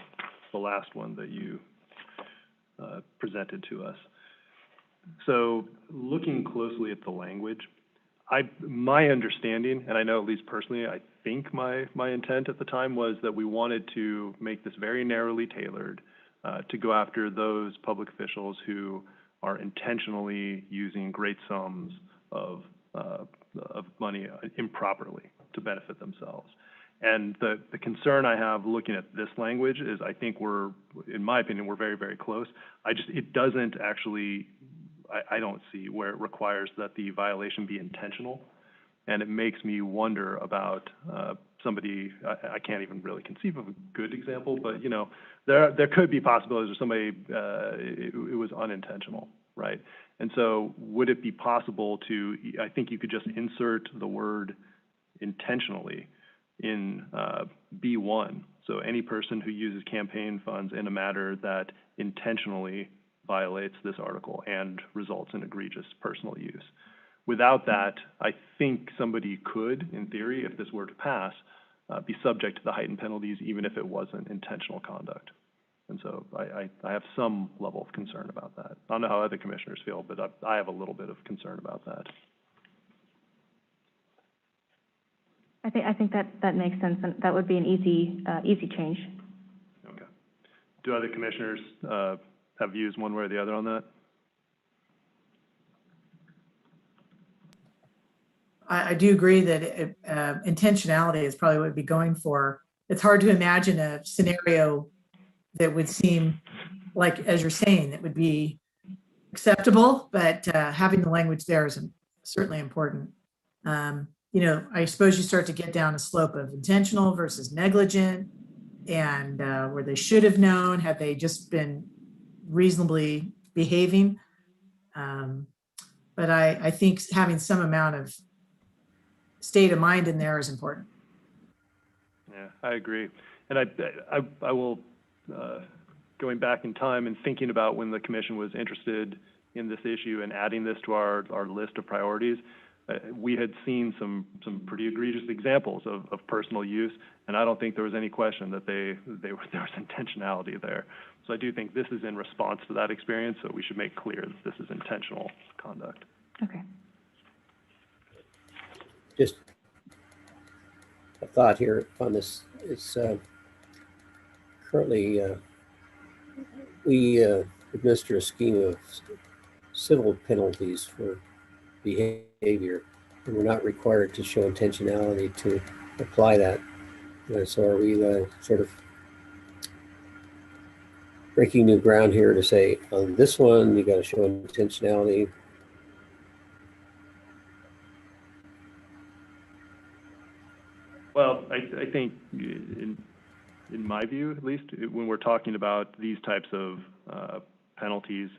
the last one that you presented to us. So looking closely at the language, my understanding, and I know at least personally, I think my intent at the time was that we wanted to make this very narrowly tailored to go after those public officials who are intentionally using great sums of money improperly to benefit themselves. And the concern I have looking at this language is I think in my opinion, we're very, very close. It doesn't actually, I don't see where it requires that the violation be intentional. And it makes me wonder about somebody, I can't even really conceive of a good example, but you know, there could be possibilities of somebody, it was unintentional, right? And so would it be possible to, I think you could just insert the word intentionally in B1. So any person who uses campaign funds in a manner that intentionally violates this article and results in egregious personal use. Without that, I think somebody could, in theory, if this were to pass, be subject to the heightened penalties even if it wasn't intentional conduct. And so I have some level of concern about that. I don't know how other commissioners feel, but I have a little bit of concern about that. I think that makes sense, and that would be an easy change. Okay. Do other commissioners have views one way or the other on that? I do agree that intentionality is probably what we'd be going for. It's hard to imagine a scenario that would seem like, as you're saying, that would be acceptable, but having the language there is certainly important. You know, I suppose you start to get down a slope of intentional versus negligent, and where they should have known had they just been reasonably behaving. But I think having some amount of state of mind in there is important. Yeah, I agree. And I will, going back in time and thinking about when the commission was interested in this issue and adding this to our list of priorities, we had seen some pretty egregious examples of personal use, and I don't think there was any question that there was intentionality there. So I do think this is in response to that experience, so we should make clear that this is intentional conduct. Okay. Just a thought here on this. It's currently we administer a scheme of civil penalties for behavior, and we're not required to show intentionality to apply that. So are we sort of breaking new ground here to say on this one you got to show intentionality? Well, I think in my view, at least, when we're talking about these types of penalties,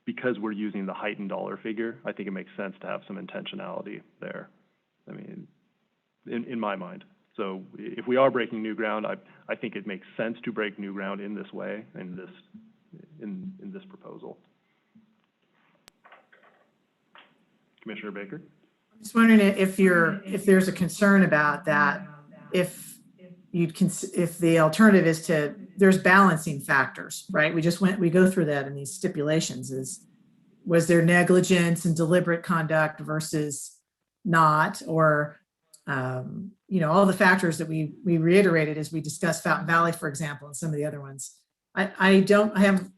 because we're using the heightened dollar figure, I think it makes sense to have some intentionality there. I mean, in my mind. So if we are breaking new ground, I think it makes sense to break new ground in this way, in this proposal. Commissioner Baker? I'm just wondering if there's a concern about that, if the alternative is there's balancing factors, right? We go through that in these stipulations. Was there negligence and deliberate conduct versus not, or you know, all the factors that we reiterated as we discussed Fountain Valley, for example, and some of the other ones. I don't have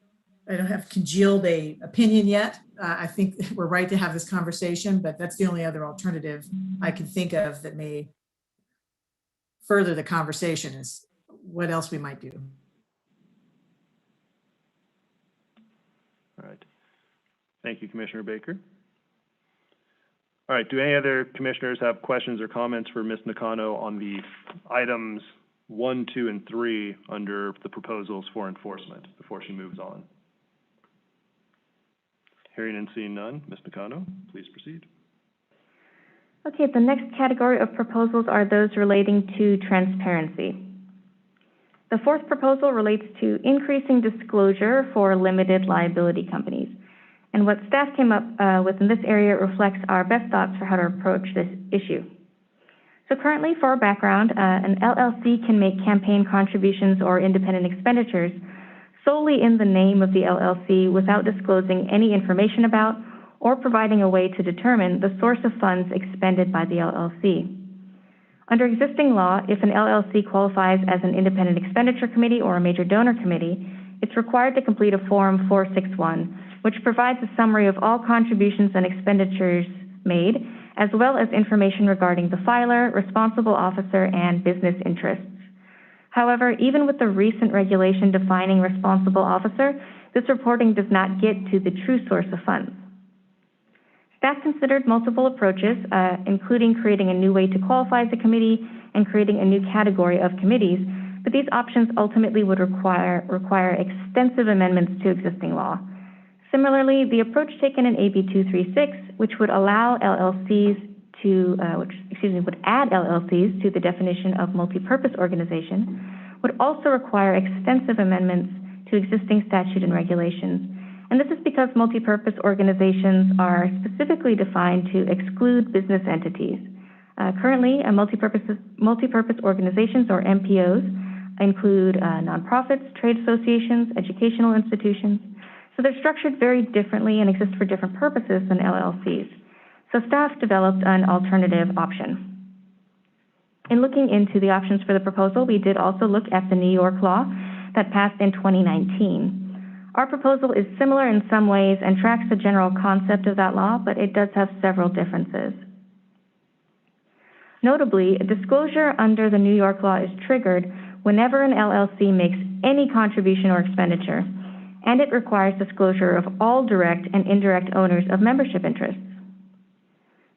congealed a opinion yet. I think we're right to have this conversation, but that's the only other alternative I can think of that may further the conversation, is what else we might do. All right. Thank you, Commissioner Baker. All right, do any other commissioners have questions or comments for Ms. Nakano on the items 1, 2, and 3 under the proposals for enforcement before she moves on? Hearing and seeing none, Ms. Nakano, please proceed. Okay, the next category of proposals are those relating to transparency. The fourth proposal relates to increasing disclosure for limited liability companies. And what staff came up with in this area reflects our best thoughts for how to approach this issue. So currently, for our background, an LLC can make campaign contributions or independent expenditures solely in the name of the LLC without disclosing any information about or providing a way to determine the source of funds expended by the LLC. Under existing law, if an LLC qualifies as an independent expenditure committee or a major donor committee, it's required to complete a Form 461, which provides a summary of all contributions and expenditures made, as well as information regarding the filer, responsible officer, and business interests. However, even with the recent regulation defining responsible officer, this reporting does not get to the true source of funds. Staff considered multiple approaches, including creating a new way to qualify as a committee and creating a new category of committees, but these options ultimately would require extensive amendments to existing law. Similarly, the approach taken in AB 236, which would allow LLCs to, would add LLCs to the definition of multipurpose organization, would also require extensive amendments to existing statute and regulations. And this is because multipurpose organizations are specifically defined to exclude business entities. Currently, multipurpose organizations, or MPOs, include nonprofits, trade associations, educational institutions. So they're structured very differently and exist for different purposes than LLCs. So staff developed an alternative option. In looking into the options for the proposal, we did also look at the New York law that passed in 2019. Our proposal is similar in some ways and tracks the general concept of that law, but it does have several differences. Notably, a disclosure under the New York law is triggered whenever an LLC makes any contribution or expenditure, and it requires disclosure of all direct and indirect owners of membership interests.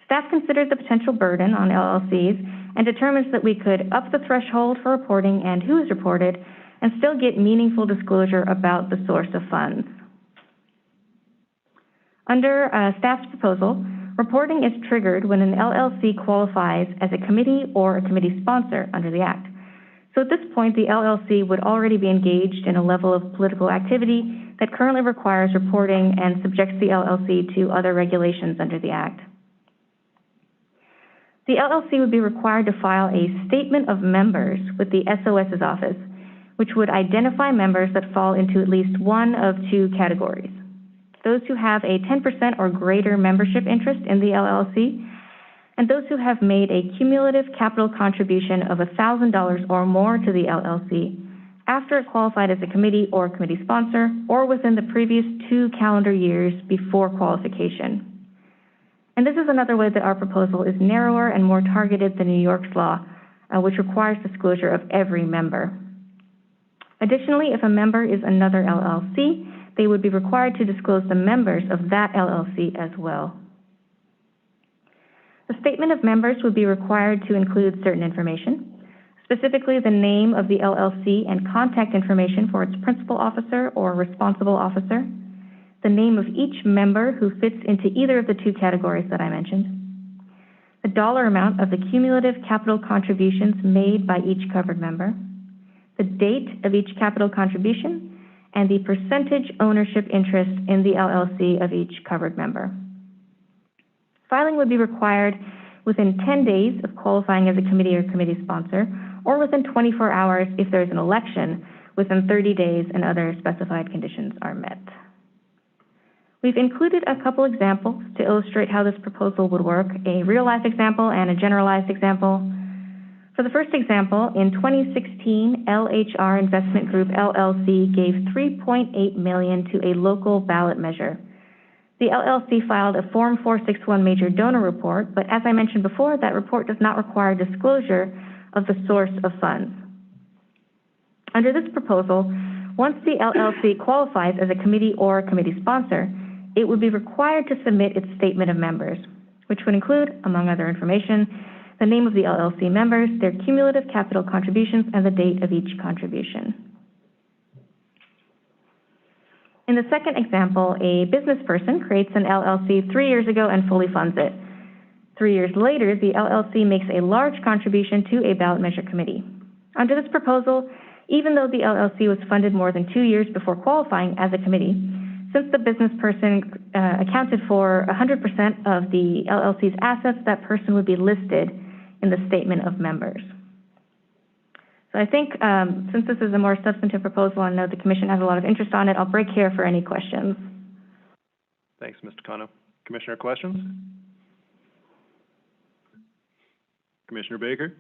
Staff considered the potential burden on LLCs and determines that we could up the threshold for reporting and who is reported and still get meaningful disclosure about the source of funds. Under staff's proposal, reporting is triggered when an LLC qualifies as a committee or a committee sponsor under the Act. So at this point, the LLC would already be engaged in a level of political activity that currently requires reporting and subjects the LLC to other regulations under the Act. The LLC would be required to file a statement of members with the SOS's office, which would identify members that fall into at least one of two categories: those who have a 10% or greater membership interest in the LLC, and those who have made a cumulative capital contribution of $1,000 or more to the LLC after it qualified as a committee or committee sponsor, or within the previous 2 calendar years before qualification. And this is another way that our proposal is narrower and more targeted than New York's law, which requires disclosure of every member. Additionally, if a member is another LLC, they would be required to disclose the members of that LLC as well. The statement of members would be required to include certain information, specifically the name of the LLC and contact information for its principal officer or responsible officer, the name of each member who fits into either of the 2 categories that I mentioned, the dollar amount of the cumulative capital contributions made by each covered member, the date of each capital contribution, and the percentage ownership interest in the LLC of each covered member. Filing would be required within 10 days of qualifying as a committee or committee sponsor, or within 24 hours if there's an election, within 30 days and other specified conditions are met. We've included a couple examples to illustrate how this proposal would work, a real-life example and a generalized example. For the first example, in 2016, LHR Investment Group LLC gave $3.8 million to a local ballot measure. The LLC filed a Form 461 major donor report, but as I mentioned before, that report does not require disclosure of the source of funds. Under this proposal, once the LLC qualifies as a committee or a committee sponsor, it would be required to submit its statement of members, which would include, among other information, the name of the LLC members, their cumulative capital contributions, and the date of each contribution. In the second example, a business person creates an LLC 3 years ago and fully funds it. 3 years later, the LLC makes a large contribution to a ballot measure committee. Under this proposal, even though the LLC was funded more than 2 years before qualifying as a committee, since the business person accounted for 100% of the LLC's assets, that person would be listed in the statement of members. So I think since this is a more substantive proposal, I know the commission has a lot of interest on it, I'll break here for any questions. Thanks, Ms. Takano. Commissioner, questions? Commissioner Baker?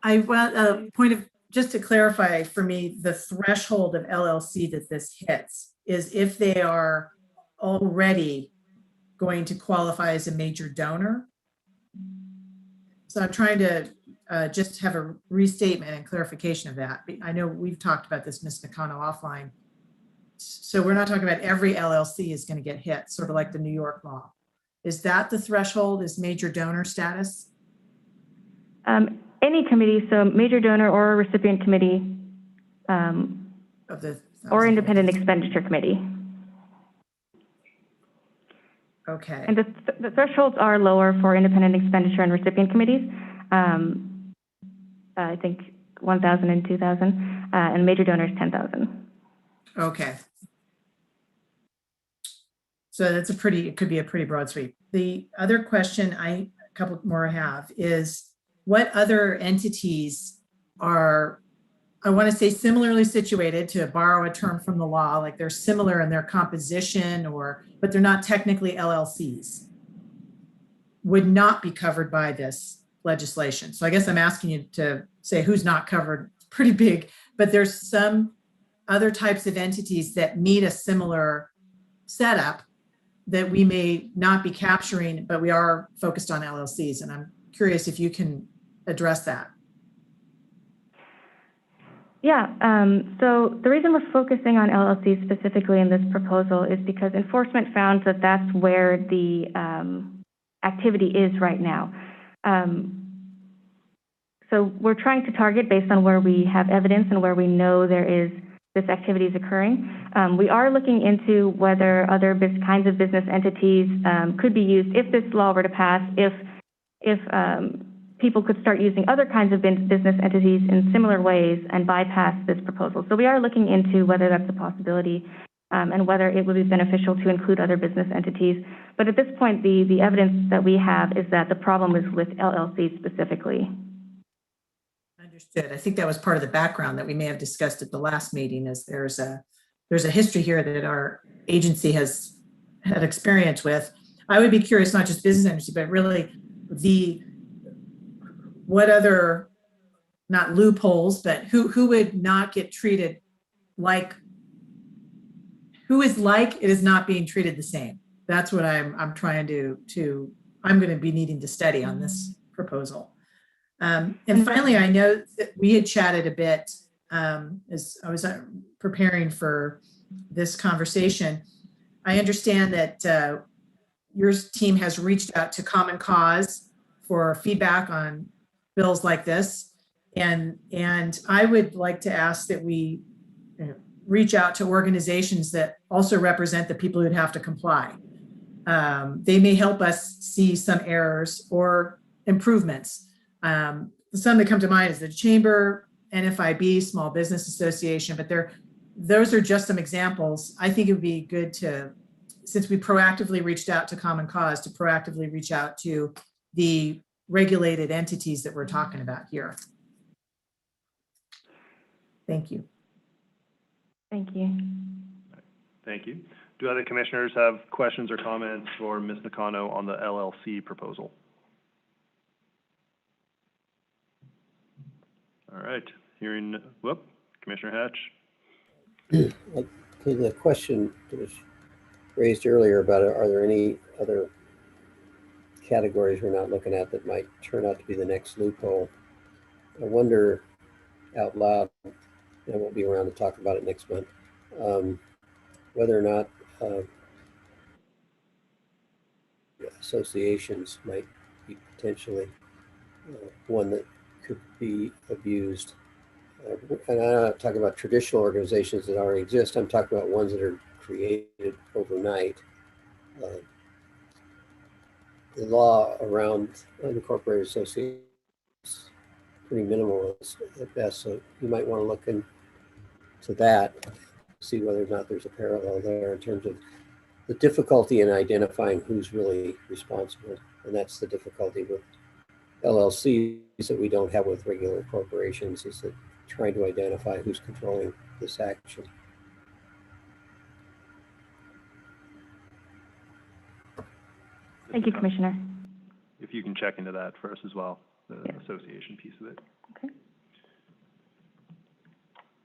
I want a point of, just to clarify for me, the threshold of LLC that this hits is if they are already going to qualify as a major donor. So I'm trying to just have a restatement and clarification of that. I know we've talked about this, Ms. Nakano, offline. So we're not talking about every LLC is going to get hit, sort of like the New York law. Is that the threshold, is major donor status? Any committee, so major donor or a recipient committee, Of the or independent expenditure committee. Okay. And the thresholds are lower for independent expenditure and recipient committees. I think 1,000 and 2,000, and major donors 10,000. Okay. So that's it could be a pretty broad sweep. The other question a couple more have is, what other entities are, I want to say, similarly situated, to borrow a term from the law, like they're similar in their composition, but they're not technically LLCs, would not be covered by this legislation? So I guess I'm asking you to say who's not covered. It's pretty big, but there's some other types of entities that meet a similar setup that we may not be capturing, but we are focused on LLCs. And I'm curious if you can address that. Yeah, so the reason we're focusing on LLCs specifically in this proposal is because enforcement found that that's where the activity is right now. So we're trying to target based on where we have evidence and where we know this activity is occurring. We are looking into whether other kinds of business entities could be used if this law were to pass, if people could start using other kinds of business entities in similar ways and bypass this proposal. So we are looking into whether that's a possibility and whether it would be beneficial to include other business entities. But at this point, the evidence that we have is that the problem is with LLCs specifically. Understood. I think that was part of the background that we may have discussed at the last meeting, is there's a history here that our agency has had experience with. I would be curious, not just business entity, but really what other, not loopholes, but who would not get treated like, who is like it is not being treated the same. That's what I'm trying I'm going to be needing to study on this proposal. And finally, I know that we had chatted a bit as I was preparing for this conversation. I understand that your team has reached out to Common Cause for feedback on bills like this. And I would like to ask that we reach out to organizations that also represent the people who'd have to comply. They may help us see some errors or improvements. Some that come to mind is the Chamber, NFIB, Small Business Association, but those are just some examples. I think it would be good to, since we proactively reached out to Common Cause, to proactively reach out to the regulated entities that we're talking about here. Thank you. Thank you. Thank you. Do other commissioners have questions or comments for Ms. Nakano on the LLC proposal? All right, Commissioner Hatch. To the question that was raised earlier about are there any other categories we're not looking at that might turn out to be the next loophole? I wonder out loud, and I won't be around to talk about it next month, whether or not associations might be potentially one that could be abused And I'm not talking about traditional organizations that already exist. I'm talking about ones that are created overnight. The law around unincorporated associations is pretty minimal at best, so you might want to look into that, see whether or not there's a parallel there in terms of the difficulty in identifying who's really responsible. And that's the difficulty with LLCs that we don't have with regular corporations, is that trying to identify who's controlling this action. Thank you, Commissioner. If you can check into that for us as well, the association piece of it. Okay.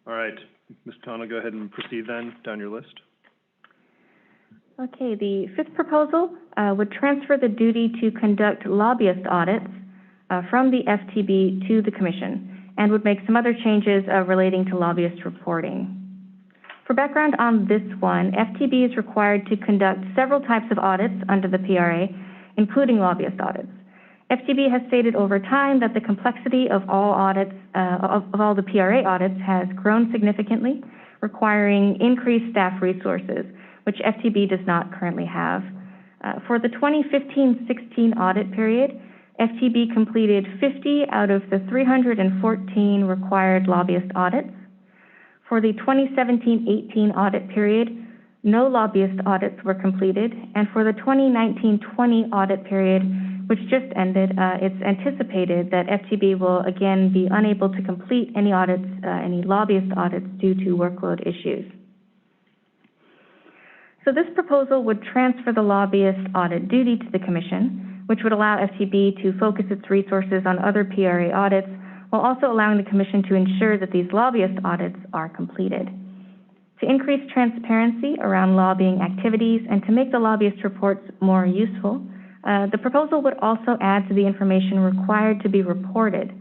All right, Ms. Khanna, go ahead and proceed then down your list. Okay, the fifth proposal would transfer the duty to conduct lobbyist audits from the FTB to the Commission, and would make some other changes relating to lobbyist reporting. For background on this one, FTB is required to conduct several types of audits under the PRA, including lobbyist audits. FTB has stated over time that the complexity of all audits, of all the PRA audits has grown significantly, requiring increased staff resources, which FTB does not currently have. For the 2015-16 audit period, FTB completed 50 out of the 314 required lobbyist audits. For the 2017-18 audit period, no lobbyist audits were completed, and for the 2019-20 audit period, which just ended, it's anticipated that FTB will again be unable to complete any audits, any lobbyist audits due to workload issues. So this proposal would transfer the lobbyist audit duty to the Commission, which would allow FTB to focus its resources on other PRA audits, while also allowing the Commission to ensure that these lobbyist audits are completed. To increase transparency around lobbying activities and to make the lobbyist reports more useful, the proposal would also add to the information required to be reported,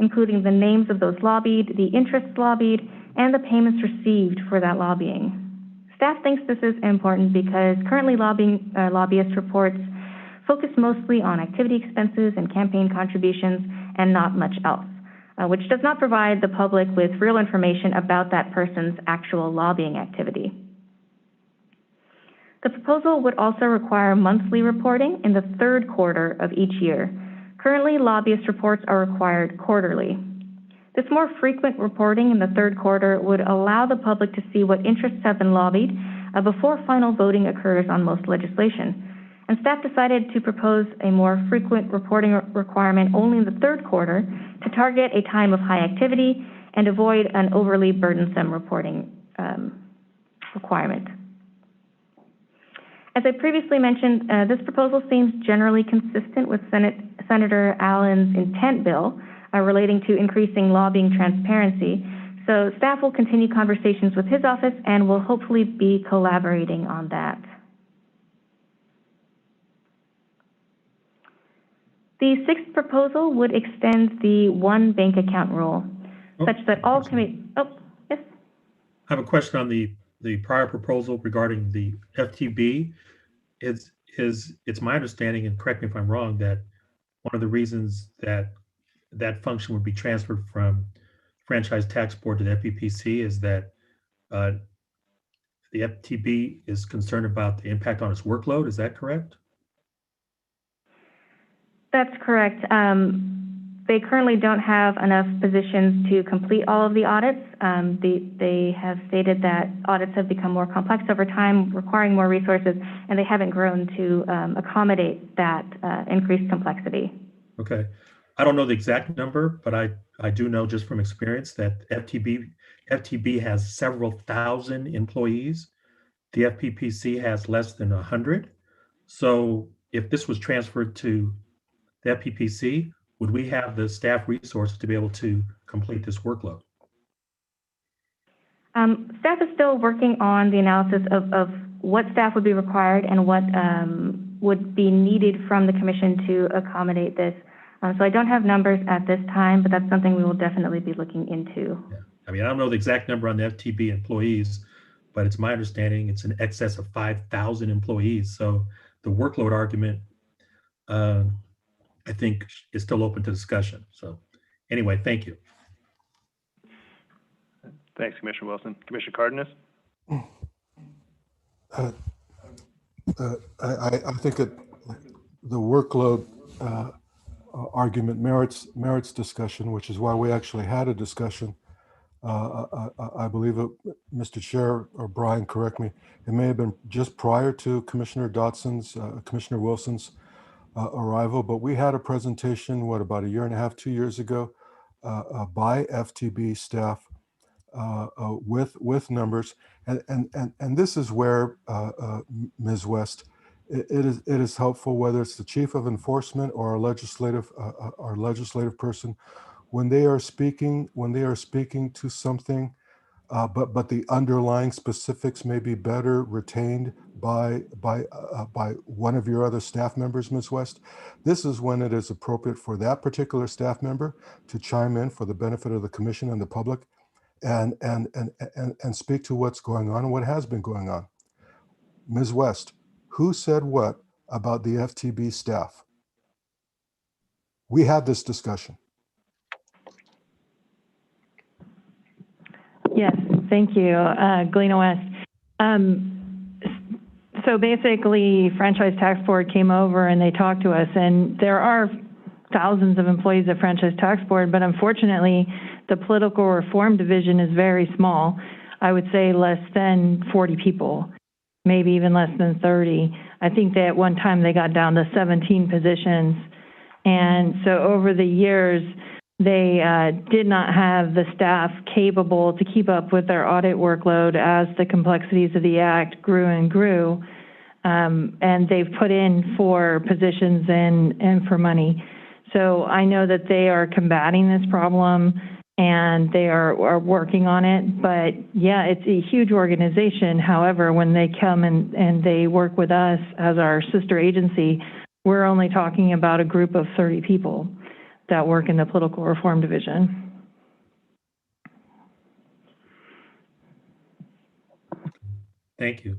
including the names of those lobbied, the interests lobbied, and the payments received for that lobbying. Staff thinks this is important because currently lobbyist reports focus mostly on activity expenses and campaign contributions and not much else, which does not provide the public with real information about that person's actual lobbying activity. The proposal would also require monthly reporting in the third quarter of each year. Currently, lobbyist reports are required quarterly. This more frequent reporting in the third quarter would allow the public to see what interests have been lobbied before final voting occurs on most legislation. And staff decided to propose a more frequent reporting requirement only in the third quarter to target a time of high activity and avoid an overly burdensome reporting requirement. As I previously mentioned, this proposal seems generally consistent with Senator Allen's intent bill relating to increasing lobbying transparency. So staff will continue conversations with his office and will hopefully be collaborating on that. The sixth proposal would extend the one bank account rule, such that all committee. Oh, yes. I have a question on the prior proposal regarding the FTB. It's my understanding, and correct me if I'm wrong, that one of the reasons that that function would be transferred from Franchise Tax Board to the FPPC is that the FTB is concerned about the impact on its workload. Is that correct? That's correct. They currently don't have enough positions to complete all of the audits. They have stated that audits have become more complex over time, requiring more resources, and they haven't grown to accommodate that increased complexity. Okay. I don't know the exact number, but I do know just from experience that FTB has several thousand employees. The FPPC has less than 100. So if this was transferred to the FPPC, would we have the staff resources to be able to complete this workload? Staff is still working on the analysis of what staff would be required and what would be needed from the Commission to accommodate this. So I don't have numbers at this time, but that's something we will definitely be looking into. Yeah. I mean, I don't know the exact number on the FTB employees, but it's my understanding it's in excess of 5,000 employees. So the workload argument, I think, is still open to discussion. So anyway, thank you. Thanks, Commissioner Wilson. Commissioner Cardenas? I think the workload argument merits discussion, which is why we actually had a discussion. I believe it, Mr. Chair, or Brian, correct me, it may have been just prior to Commissioner Wilson's arrival, but we had a presentation, about a year and a half, 2 years ago, by FTB staff with numbers, and this is where Ms. West, it is helpful, whether it's the chief of enforcement or our legislative person, when they are speaking to something, but the underlying specifics may be better retained by one of your other staff members, Ms. West. This is when it is appropriate for that particular staff member to chime in for the benefit of the commission and the public, and speak to what's going on and what has been going on. Ms. West, who said what about the FTB staff? We had this discussion. Yes, thank you, Galena West. So basically, Franchise Tax Board came over and they talked to us, and there are thousands of employees at Franchise Tax Board, but unfortunately, the Political Reform Division is very small. I would say less than 40 people, maybe even less than 30. I think that at one time they got down to 17 positions. And so over the years, they did not have the staff capable to keep up with their audit workload as the complexities of the act grew and grew. And they've put in for positions and for money. So I know that they are combating this problem and they are working on it. But yeah, it's a huge organization. However, when they come and they work with us as our sister agency, we're only talking about a group of 30 people that work in the Political Reform Division. Thank you.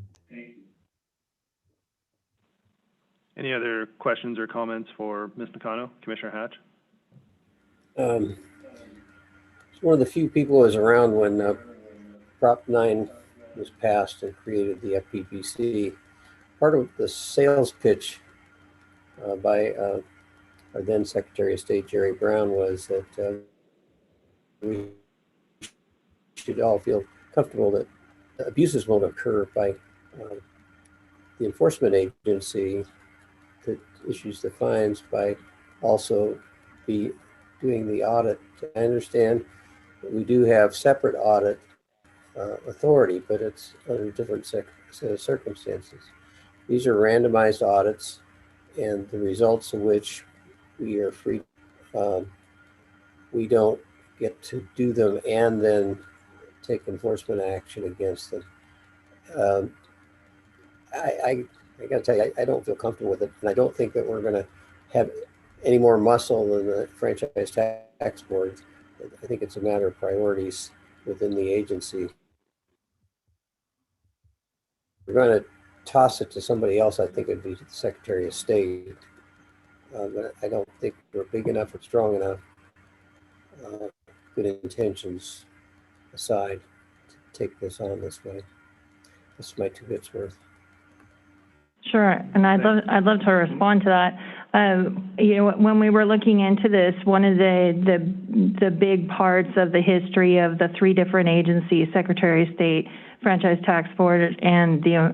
Any other questions or comments for Ms. Nakano? Commissioner Hatch? One of the few people who was around when Prop 9 was passed and created the FPPC. Part of the sales pitch by our then Secretary of State, Jerry Brown, was that we should all feel comfortable that abuses won't occur by the enforcement agency that issues the fines by also be doing the audit. I understand that we do have separate audit authority, but it's under different set of circumstances. These are randomized audits, and the results of which we are free. We don't get to do them and then take enforcement action against them. I got to tell you, I don't feel comfortable with it, and I don't think that we're going to have any more muscle than the Franchise Tax Board. I think it's a matter of priorities within the agency. We're going to toss it to somebody else. I think it'd be the Secretary of State. But I don't think we're big enough or strong enough, good intentions aside, to take this on this way. This is my 2 bits worth. Sure, and I'd love to respond to that. You know, when we were looking into this, one of the big parts of the history of the 3 different agencies, Secretary of State, Franchise Tax Board, and the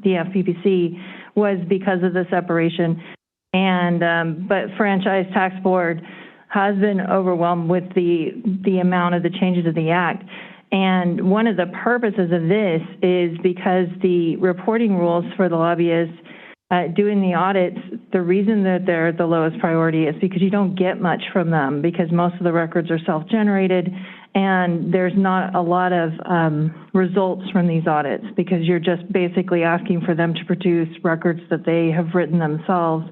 FPPC, was because of the separation. And but Franchise Tax Board has been overwhelmed with the amount of the changes of the Act. And one of the purposes of this is because the reporting rules for the lobbyists doing the audits, the reason that they're the lowest priority is because you don't get much from them, because most of the records are self-generated and there's not a lot of results from these audits, because you're just basically asking for them to produce records that they have written themselves.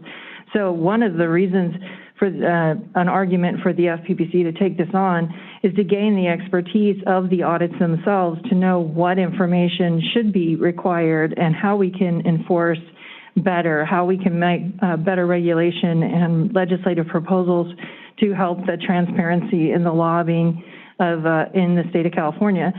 So one of the reasons for an argument for the FPPC to take this on is to gain the expertise of the audits themselves, to know what information should be required and how we can enforce better, how we can make better regulation and legislative proposals to help the transparency in the lobbying of in the state of California.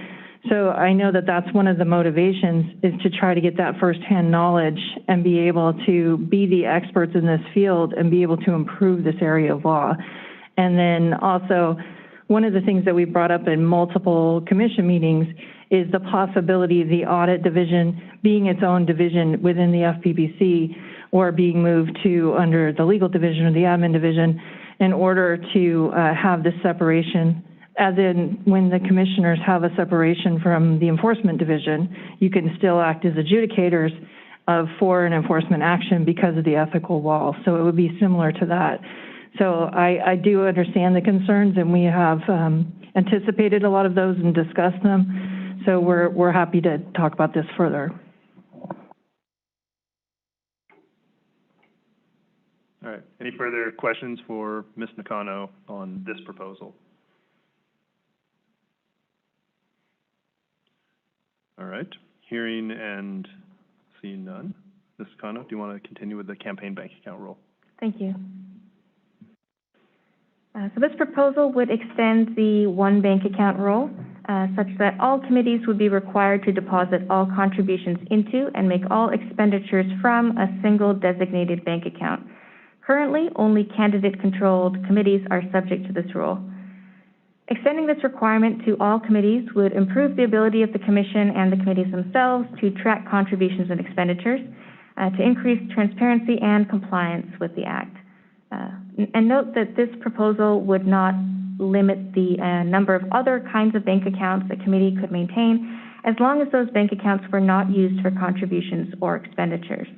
So I know that that's one of the motivations, is to try to get that firsthand knowledge and be able to be the experts in this field and be able to improve this area of law. And then also, one of the things that we brought up in multiple commission meetings is the possibility of the audit division being its own division within the FPPC, or being moved to under the legal division or the admin division, in order to have this separation. As in, when the commissioners have a separation from the enforcement division, you can still act as adjudicators for an enforcement action because of the ethical wall. So it would be similar to that. So I do understand the concerns, and we have anticipated a lot of those and discussed them. So we're happy to talk about this further. All right. Any further questions for Ms. Nakano on this proposal? All right. Hearing and seeing none. Ms. Nakano, do you want to continue with the campaign bank account rule? Thank you. So this proposal would extend the one bank account rule such that all committees would be required to deposit all contributions into and make all expenditures from a single designated bank account. Currently, only candidate-controlled committees are subject to this rule. Extending this requirement to all committees would improve the ability of the Commission and the committees themselves to track contributions and expenditures, to increase transparency and compliance with the Act. And note that this proposal would not limit the number of other kinds of bank accounts a committee could maintain, as long as those bank accounts were not used for contributions or expenditures.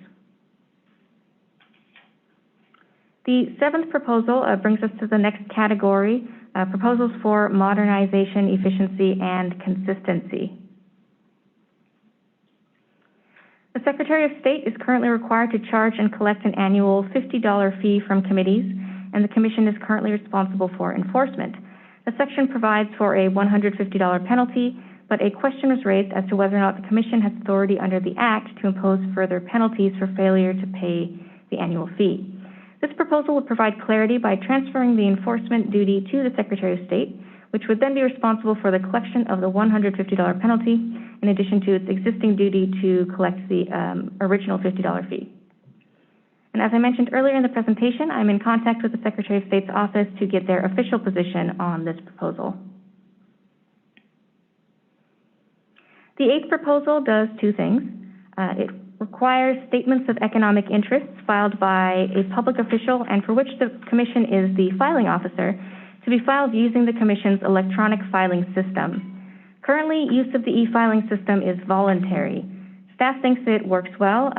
The seventh proposal brings us to the next category, proposals for modernization, efficiency, and consistency. The Secretary of State is currently required to charge and collect an annual $50 fee from committees, and the Commission is currently responsible for enforcement. The section provides for a $150 penalty, but a question was raised as to whether or not the Commission has authority under the Act to impose further penalties for failure to pay the annual fee. This proposal would provide clarity by transferring the enforcement duty to the Secretary of State, which would then be responsible for the collection of the $150 penalty, in addition to its existing duty to collect the original $50 fee. And as I mentioned earlier in the presentation, I'm in contact with the Secretary of State's office to get their official position on this proposal. The eighth proposal does two things. It requires statements of economic interests filed by a public official and for which the Commission is the filing officer to be filed using the Commission's electronic filing system. Currently, use of the e-filing system is voluntary. Staff thinks it works well.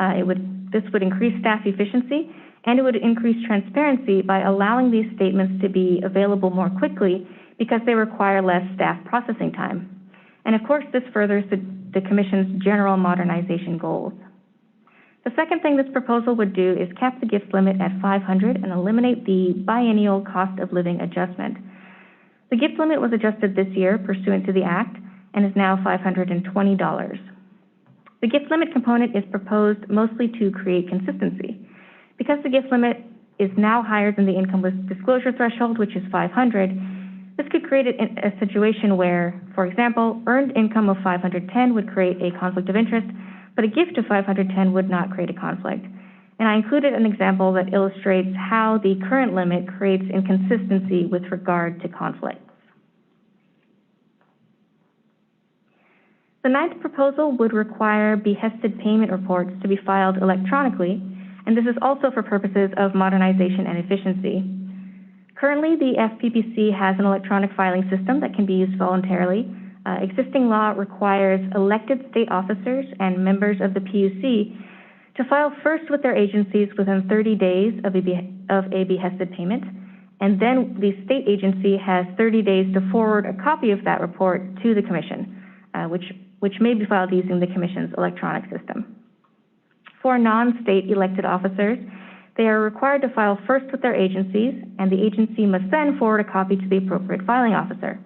This would increase staff efficiency, and it would increase transparency by allowing these statements to be available more quickly because they require less staff processing time. And of course, this furthers the Commission's general modernization goals. The second thing this proposal would do is cap the gift limit at $500 and eliminate the biennial cost of living adjustment. The gift limit was adjusted this year pursuant to the Act and is now $520. The gift limit component is proposed mostly to create consistency. Because the gift limit is now higher than the income disclosure threshold, which is $500, this could create a situation where, for example, earned income of $510 would create a conflict of interest, but a gift of $510 would not create a conflict. And I included an example that illustrates how the current limit creates inconsistency with regard to conflicts. The ninth proposal would require behested payment reports to be filed electronically, and this is also for purposes of modernization and efficiency. Currently, the FPPC has an electronic filing system that can be used voluntarily. Existing law requires elected state officers and members of the PUC to file first with their agencies within 30 days of a behested payment, and then the state agency has 30 days to forward a copy of that report to the Commission, which may be filed using the Commission's electronic system. For non-state elected officers, they are required to file first with their agencies, and the agency must then forward a copy to the appropriate filing officer.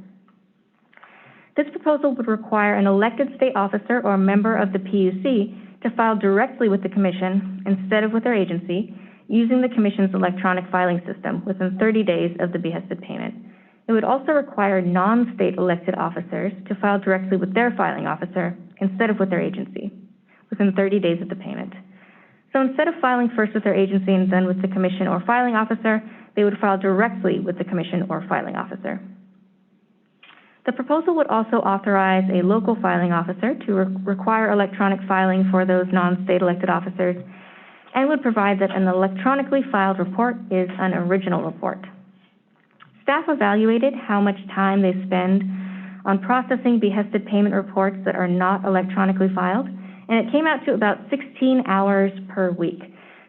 This proposal would require an elected state officer or member of the PUC to file directly with the Commission instead of with their agency, using the Commission's electronic filing system within 30 days of the behested payment. It would also require non-state elected officers to file directly with their filing officer instead of with their agency within 30 days of the payment. So instead of filing first with their agency and then with the commission or filing officer, they would file directly with the commission or filing officer. The proposal would also authorize a local filing officer to require electronic filing for those non-state elected officers and would provide that an electronically filed report is an original report. Staff evaluated how much time they spend on processing behested payment reports that are not electronically filed, and it came out to about 16 hours per week.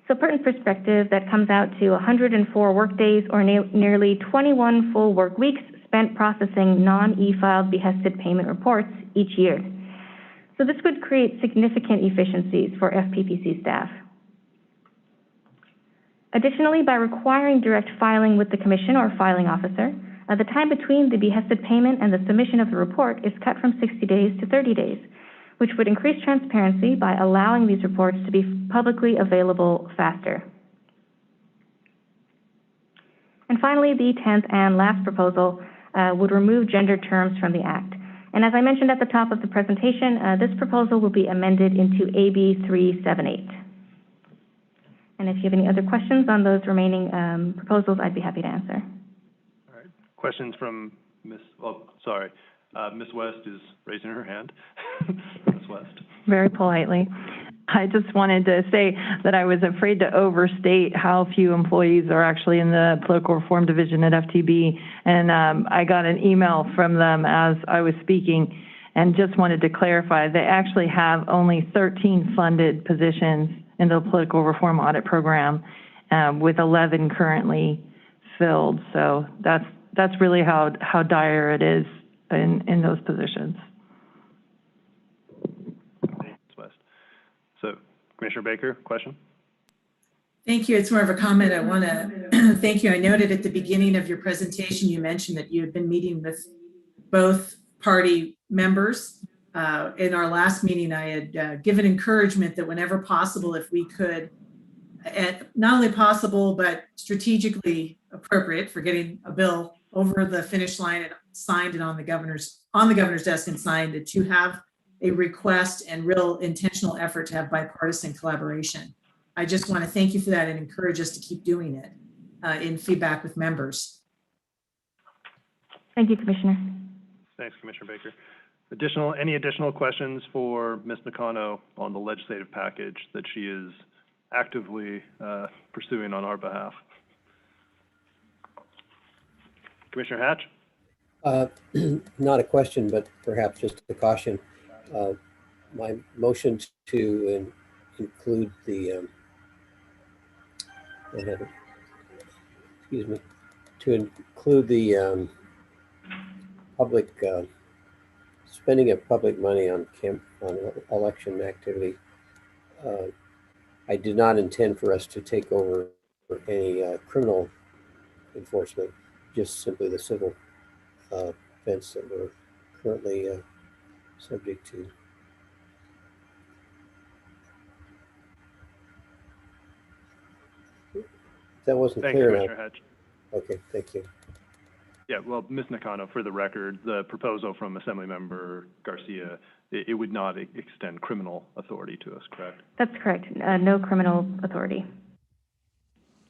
So put in perspective, that comes out to 104 workdays or nearly 21 full work weeks spent processing non-e-filed behested payment reports each year. So this would create significant efficiencies for FPPC staff. Additionally, by requiring direct filing with the commission or filing officer, the time between the behested payment and the submission of the report is cut from 60 days to 30 days, which would increase transparency by allowing these reports to be publicly available faster. And finally, the 10th and last proposal would remove gender terms from the Act. And as I mentioned at the top of the presentation, this proposal will be amended into AB 378. And if you have any other questions on those remaining proposals, I'd be happy to answer. All right. Questions from Ms. Ms. West is raising her hand. Ms. West. Very politely. I just wanted to say that I was afraid to overstate how few employees are actually in the political reform division at FTB. And I got an email from them as I was speaking and just wanted to clarify, they actually have only 13 funded positions in the political reform audit program, with 11 currently filled. So that's really how dire it is in those positions. Thanks, West. So, Commissioner Baker, question? Thank you. It's more of a comment. I want to thank you. I noted at the beginning of your presentation, you mentioned that you had been meeting with both party members. In our last meeting, I had given encouragement that whenever possible, if we could, not only possible, but strategically appropriate for getting a bill over the finish line and signed and on the governor's desk and signed, to have a request and real intentional effort to have bipartisan collaboration. I just want to thank you for that and encourage us to keep doing it in feedback with members. Thank you, Commissioner. Thanks, Commissioner Baker. Any additional questions for Ms. Nakano on the legislative package that she is actively pursuing on our behalf? Commissioner Hatch? Not a question, but perhaps just a caution. My motion to include the, to include the public spending of public money on election activity. I did not intend for us to take over any criminal enforcement, just simply the civil offense that we're currently subject to. That wasn't clear enough. Commissioner Hatch. Okay, thank you. Yeah, well, Ms. Nakano, for the record, the proposal from Assemblymember Garcia, it would not extend criminal authority to us, correct? That's correct. No criminal authority.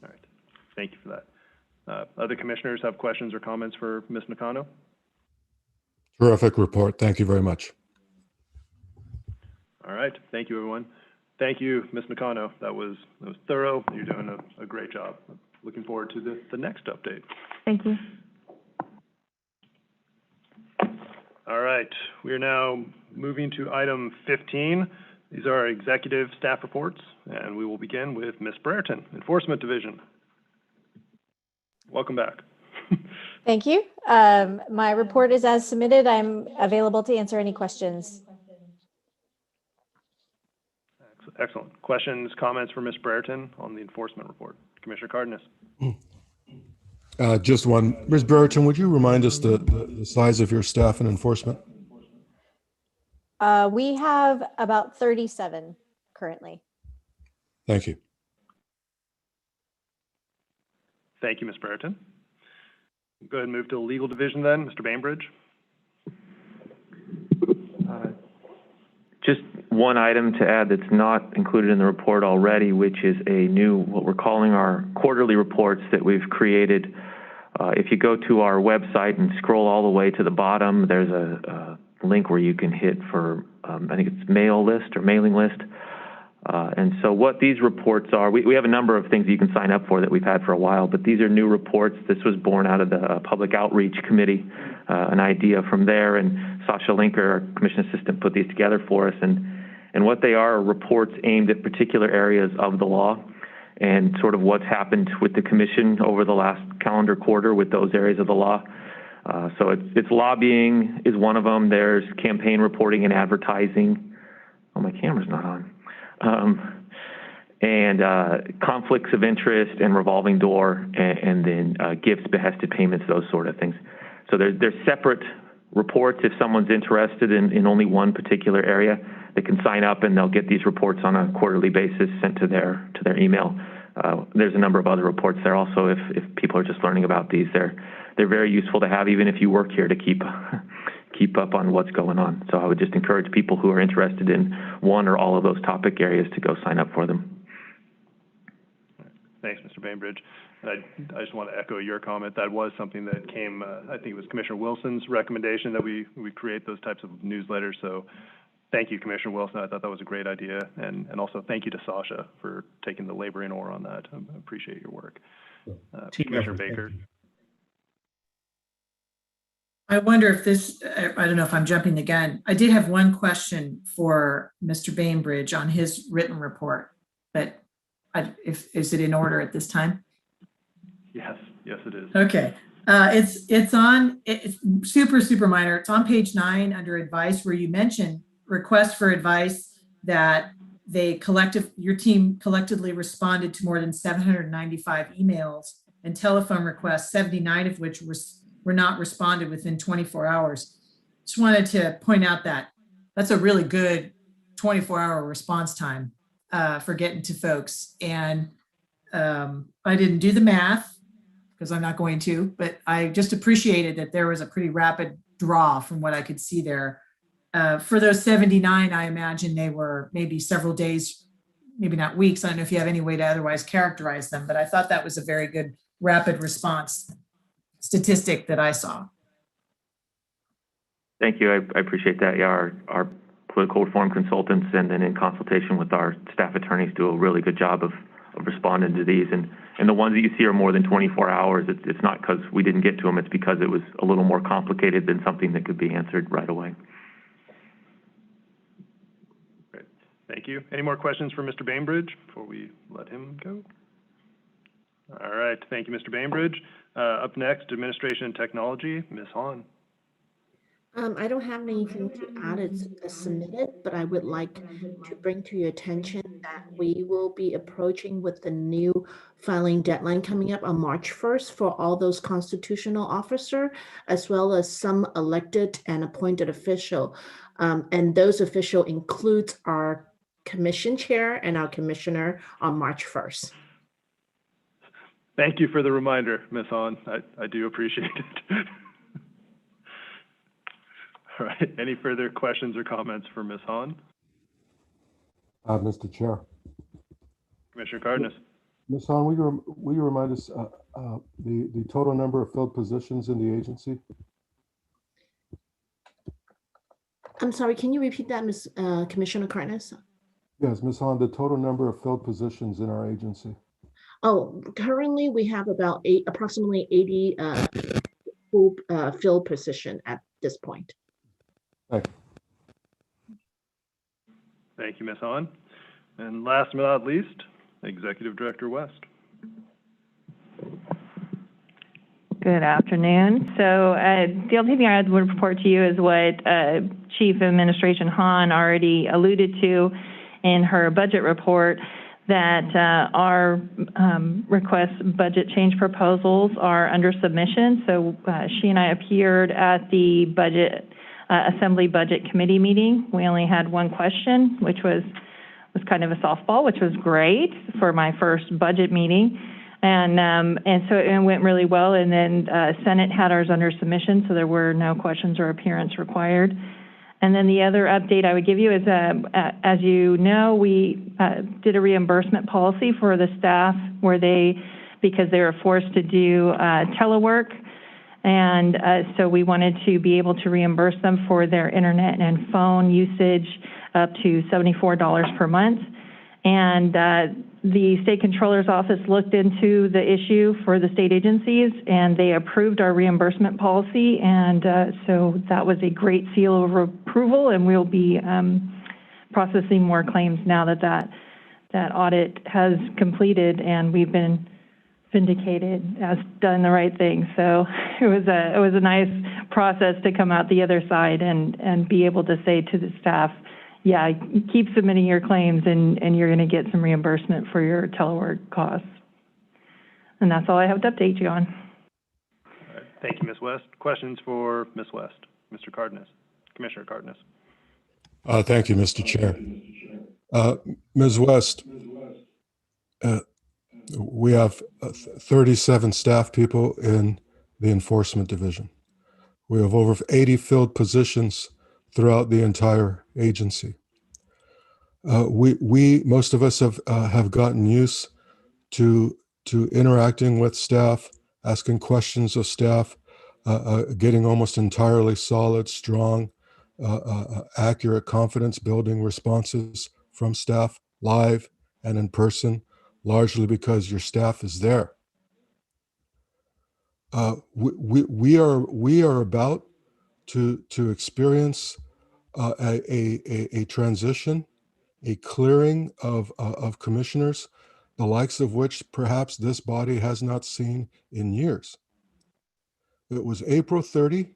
All right. Thank you for that. Other commissioners have questions or comments for Ms. Nakano? Terrific report. Thank you very much. All right. Thank you, everyone. Thank you, Ms. Nakano. That was thorough. You're doing a great job. Looking forward to the next update. Thank you. All right, we are now moving to item 15. These are our executive staff reports, and we will begin with Ms. Brereton, Enforcement Division. Welcome back. Thank you. My report is as submitted. I'm available to answer any questions. Excellent. Questions, comments for Ms. Brereton on the enforcement report? Commissioner Cardenas. Just one. Ms. Brereton, would you remind us the size of your staff in enforcement? We have about 37 currently. Thank you. Thank you, Ms. Brereton. Go ahead and move to the legal division then. Mr. Bainbridge. Just one item to add that's not included in the report already, which is a new, what we're calling our quarterly reports that we've created. If you go to our website and scroll all the way to the bottom, there's a link where you can hit for, I think it's mail list or mailing list. And so what these reports are, we have a number of things you can sign up for that we've had for a while, but these are new reports. This was born out of the Public Outreach Committee, an idea from there, and Sasha Linker, our Commission Assistant, put these together for us. And what they are reports aimed at particular areas of the law and sort of what's happened with the Commission over the last calendar quarter with those areas of the law. So it's lobbying is one of them. There's campaign reporting and advertising. Oh, my camera's not on. And conflicts of interest and revolving door, and then gifts, behested payments, those sort of things. So there's separate reports if someone's interested in only one particular area. They can sign up and they'll get these reports on a quarterly basis sent to their email. There's a number of other reports there also if people are just learning about these. They're very useful to have even if you work here to keep up on what's going on. So I would just encourage people who are interested in one or all of those topic areas to go sign up for them. Thanks, Mr. Bainbridge. I just want to echo your comment. That was something that came, I think it was Commissioner Wilson's recommendation that we create those types of newsletters. So thank you, Commissioner Wilson. I thought that was a great idea. And also thank you to Sasha for taking the labor and oar on that. I appreciate your work. Commissioner Baker. I wonder if this, I don't know if I'm jumping the gun. I did have one question for Mr. Bainbridge on his written report, but is it in order at this time? Yes, it is. Okay. It's super minor. It's on page 9 under advice where you mentioned request for advice that your team collectively responded to more than 795 emails and telephone requests, 79 of which were not responded within 24 hours. Just wanted to point out that that's a really good 24-hour response time for getting to folks. And I didn't do the math because I'm not going to, but I just appreciated that there was a pretty rapid draw from what I could see there. For those 79, I imagine they were maybe several days, maybe not weeks. I don't know if you have any way to otherwise characterize them, but I thought that was a very good rapid response statistic that I saw. Thank you. I appreciate that. Yeah, our political reform consultants and then in consultation with our staff attorneys do a really good job of responding to these. And the ones that you see are more than 24 hours. It's not because we didn't get to them. It's because it was a little more complicated than something that could be answered right away. Great. Thank you. Any more questions for Mr. Bainbridge before we let him go? All right. Thank you, Mr. Bainbridge. Up next, Administration and Technology, Ms. Hahn. I don't have anything to add. It's submitted, but I would like to bring to your attention that we will be approaching with the new filing deadline coming up on March 1st for all those constitutional officers, as well as some elected and appointed official. And those official includes our commission chair and our commissioner on March 1st. Thank you for the reminder, Ms. Hahn. I do appreciate it. All right. Any further questions or comments for Ms. Hahn? Mr. Chair. Commissioner Cardenas. Ms. Hahn, will you remind us the total number of filled positions in the agency? I'm sorry, can you repeat that, Commissioner Cardenas? Yes, Ms. Hahn, the total number of filled positions in our agency. Oh, currently we have about approximately 80 full filled position at this point. Thank you. Thank you, Ms. Hahn. And last but not least, Executive Director West. Good afternoon. So the only thing I would report to you is what Chief Administration Hahn already alluded to in her budget report, that our request budget change proposals are under submission. So she and I appeared at the Assembly Budget Committee meeting. We only had one question, which was kind of a softball, which was great for my first budget meeting. And so it went really well. And then Senate had ours under submission, so there were no questions or appearance required. And then the other update I would give you is, as you know, we did a reimbursement policy for the staff where because they were forced to do telework. And so we wanted to be able to reimburse them for their internet and phone usage up to $74 per month. And the state controller's office looked into the issue for the state agencies, and they approved our reimbursement policy. And so that was a great seal of approval, and we'll be processing more claims now that that audit has completed, and we've been vindicated as done the right thing. So it was a nice process to come out the other side and be able to say to the staff, yeah, keep submitting your claims and you're going to get some reimbursement for your telework costs. And that's all I have to update you on. All right. Thank you, Ms. West. Questions for Ms. West? Mr. Cardenas, Commissioner Cardenas. Thank you, Mr. Chair. Ms. West, we have 37 staff people in the Enforcement Division. We have over 80 filled positions throughout the entire agency. Most of us have gotten used to interacting with staff, asking questions of staff, getting almost entirely solid, strong, accurate, confidence-building responses from staff, live and in person, largely because your staff is there. We are about to experience a transition, a clearing of commissioners, the likes of which perhaps this body has not seen in years. It was April 30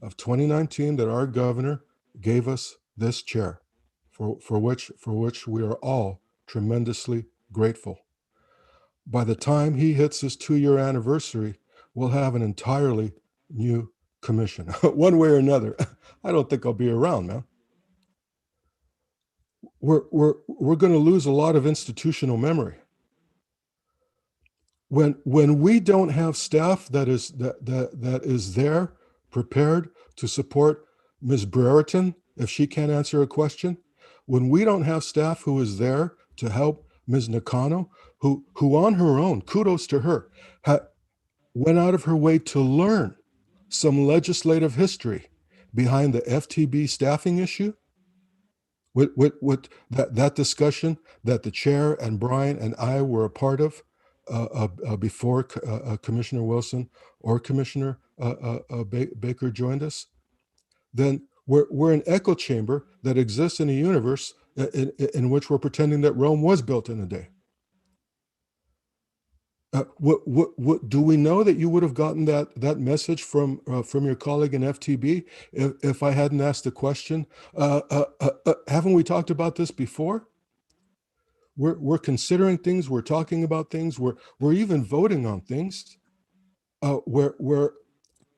of 2019 that our governor gave us this chair, for which we are all tremendously grateful. By the time he hits his 2-year anniversary, we'll have an entirely new commission, one way or another. I don't think I'll be around, man. We're going to lose a lot of institutional memory. When we don't have staff that is there prepared to support Ms. Brereton if she can't answer a question, when we don't have staff who is there to help Ms. Nakano, who on her own, kudos to her, went out of her way to learn some legislative history behind the FTB staffing issue, with that discussion that the chair and Brian and I were a part of before Commissioner Wilson or Commissioner Baker joined us, then we're an echo chamber that exists in a universe in which we're pretending that Rome was built in a day. What do we know that you would have gotten that message from your colleague in FTB if I hadn't asked the question? Haven't we talked about this before? We're considering things. We're talking about things. We're even voting on things. Where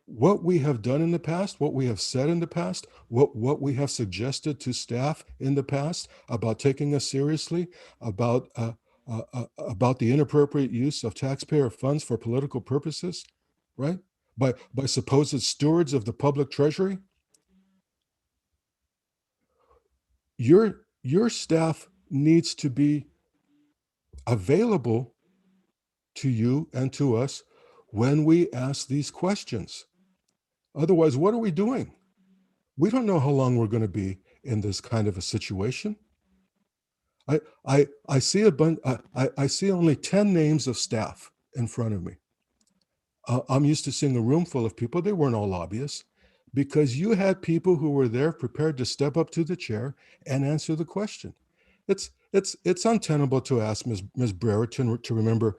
what we have done in the past, what we have said in the past, what we have suggested to staff in the past about taking us seriously, about the inappropriate use of taxpayer funds for political purposes, right? By supposed stewards of the public treasury. Your staff needs to be available to you and to us when we ask these questions. Otherwise, what are we doing? We don't know how long we're going to be in this kind of a situation. I see I see only 10 names of staff in front of me. I'm used to seeing a room full of people. They weren't all lobbyists, because you had people who were there prepared to step up to the chair and answer the question. It's untenable to ask Ms. Brereton to remember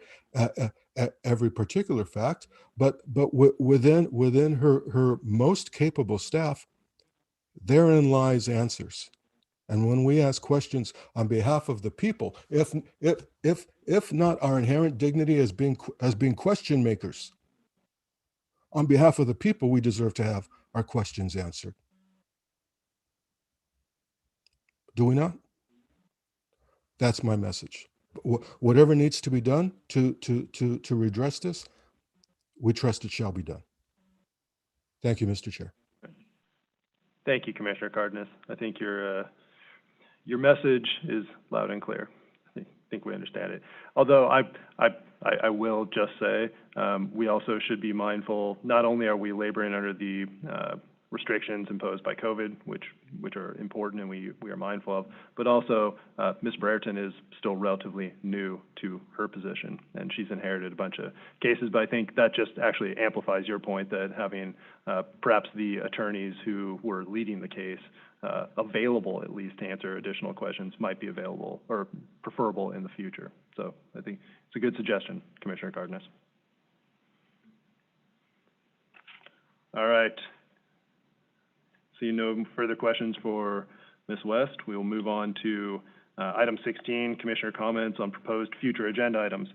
every particular fact, but within her most capable staff, therein lies answers. And when we ask questions on behalf of the people, if not our inherent dignity as being question makers, on behalf of the people, we deserve to have our questions answered. Do we not? That's my message. whatever needs to be done to redress this, we trust it shall be done. Thank you, Mr. Chair. Thank you, Commissioner Cardenas. I think your message is loud and clear. I think we understand it. Although I will just say, we also should be mindful, not only are we laboring under the restrictions imposed by COVID, which are important and we are mindful of, but also Ms. Brereton is still relatively new to her position, and she's inherited a bunch of cases, but I think that just actually amplifies your point that having perhaps the attorneys who were leading the case available at least to answer additional questions might be available or preferable in the future. So I think it's a good suggestion, Commissioner Cardenas. All right. Seeing no further questions for Ms. West, we will move on to item 16, Commissioner comments on proposed future agenda items.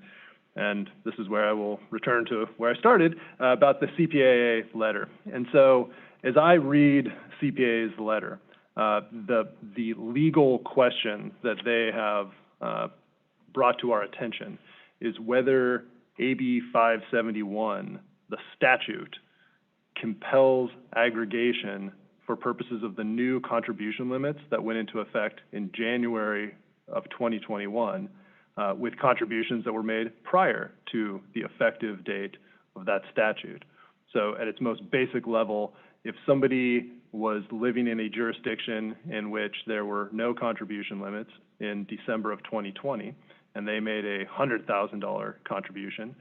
And this is where I will return to where I started about the CPAA letter. And so as I read CPAA's letter, the legal question that they have brought to our attention is whether AB 571, the statute, compels aggregation for purposes of the new contribution limits that went into effect in January of 2021, with contributions that were made prior to the effective date of that statute. So at its most basic level, if somebody was living in a jurisdiction in which there were no contribution limits in December of 2020, and they made a $100,000 contribution,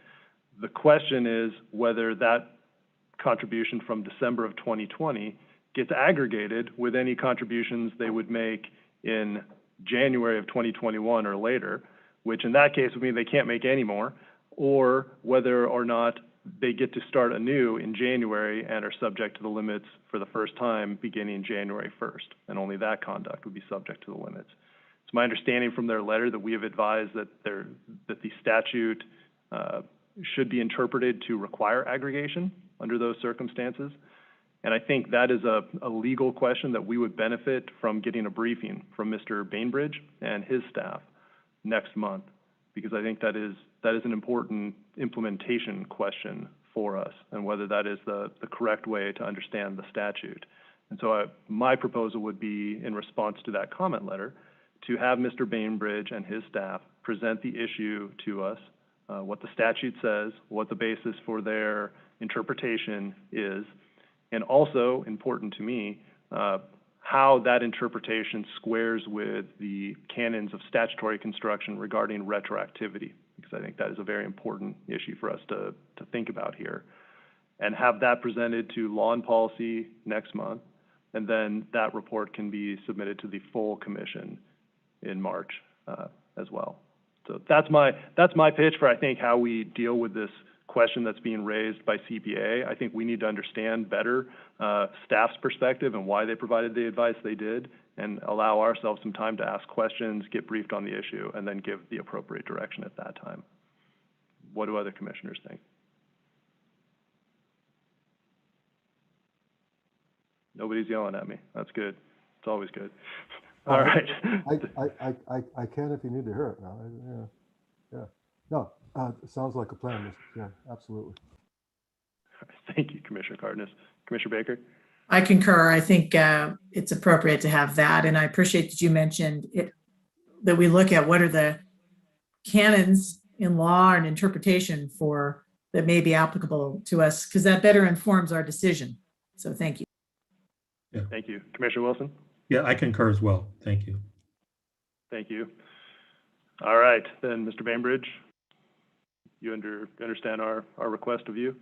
the question is whether that contribution from December of 2020 gets aggregated with any contributions they would make in January of 2021 or later, which in that case would mean they can't make any more, or whether or not they get to start anew in January and are subject to the limits for the first time beginning January 1st, and only that conduct would be subject to the limits. It's my understanding from their letter that we have advised that the statute should be interpreted to require aggregation under those circumstances. And I think that is a legal question that we would benefit from getting a briefing from Mr. Bainbridge and his staff next month, because I think that is an important implementation question for us, and whether that is the correct way to understand the statute. And so my proposal would be, in response to that comment letter, to have Mr. Bainbridge and his staff present the issue to us, what the statute says, what the basis for their interpretation is, and also, important to me, how that interpretation squares with the canons of statutory construction regarding retroactivity, because I think that is a very important issue for us to think about here. And have that presented to Law and Policy next month, and then that report can be submitted to the full commission in March as well. So that's my pitch for, I think, how we deal with this question that's being raised by CPA. I think we need to understand better staff's perspective and why they provided the advice they did, and allow ourselves some time to ask questions, get briefed on the issue, and then give the appropriate direction at that time. What do other commissioners think? Nobody's yelling at me. That's good. It's always good. All right. I can if you need to hear it now. Yeah. No, it sounds like a plan, Mr. Chair. Absolutely. Thank you, Commissioner Cardenas. Commissioner Baker? I concur. I think it's appropriate to have that. And I appreciate that you mentioned it, that we look at what are the canons in law and interpretation for that may be applicable to us, because that better informs our decision. So thank you. Yeah. Thank you. Commissioner Wilson? Yeah, I concur as well. Thank you. Thank you. All right, then, Mr. Bainbridge, you understand our request of you?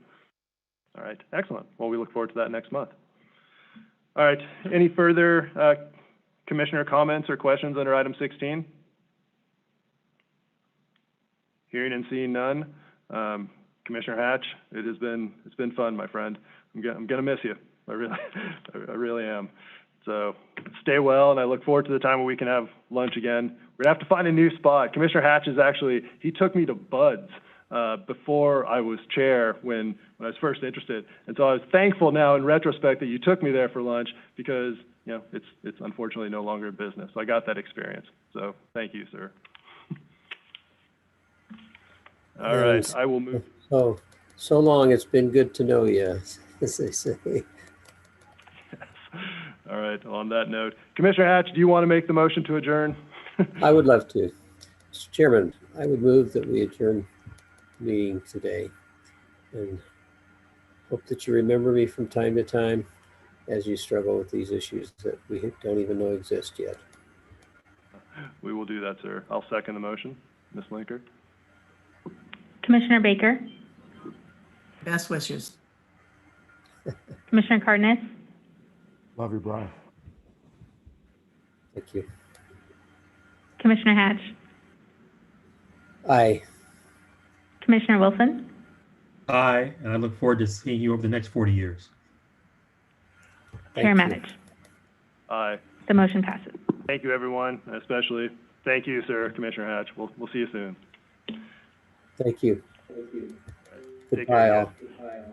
All right, excellent. Well, we look forward to that next month. All right, any further commissioner comments or questions under item 16? Hearing and seeing none. Commissioner Hatch, it's been fun, my friend. I'm gonna miss you. I really am. So stay well, and I look forward to the time when we can have lunch again. We're gonna have to find a new spot. Commissioner Hatch he took me to Bud's before I was chair when I was first interested. And so I was thankful now in retrospect that you took me there for lunch, because it's unfortunately no longer in business. So I got that experience. So thank you, sir. All right, I will move. So long, it's been good to know you, as they say. All right, on that note, Commissioner Hatch, do you want to make the motion to adjourn? I would love to. Mr. Chairman, I would move that we adjourn the meeting today and hope that you remember me from time to time as you struggle with these issues that we don't even know exist yet. We will do that, sir. I'll second the motion. Ms. Linker? Commissioner Baker, Best wishes. Commissioner Cardenas, Love you, Brian. Thank you. Commissioner Hatch, Aye. Commissioner Wilson, Aye, and I look forward to seeing you over the next 40 years. Chair Thank you. Matich. Aye. The motion passes. Thank you, everyone, especially. Thank you, sir, Commissioner Hatch. We'll see you soon. Thank you. Take Goodbye, care, all. guys.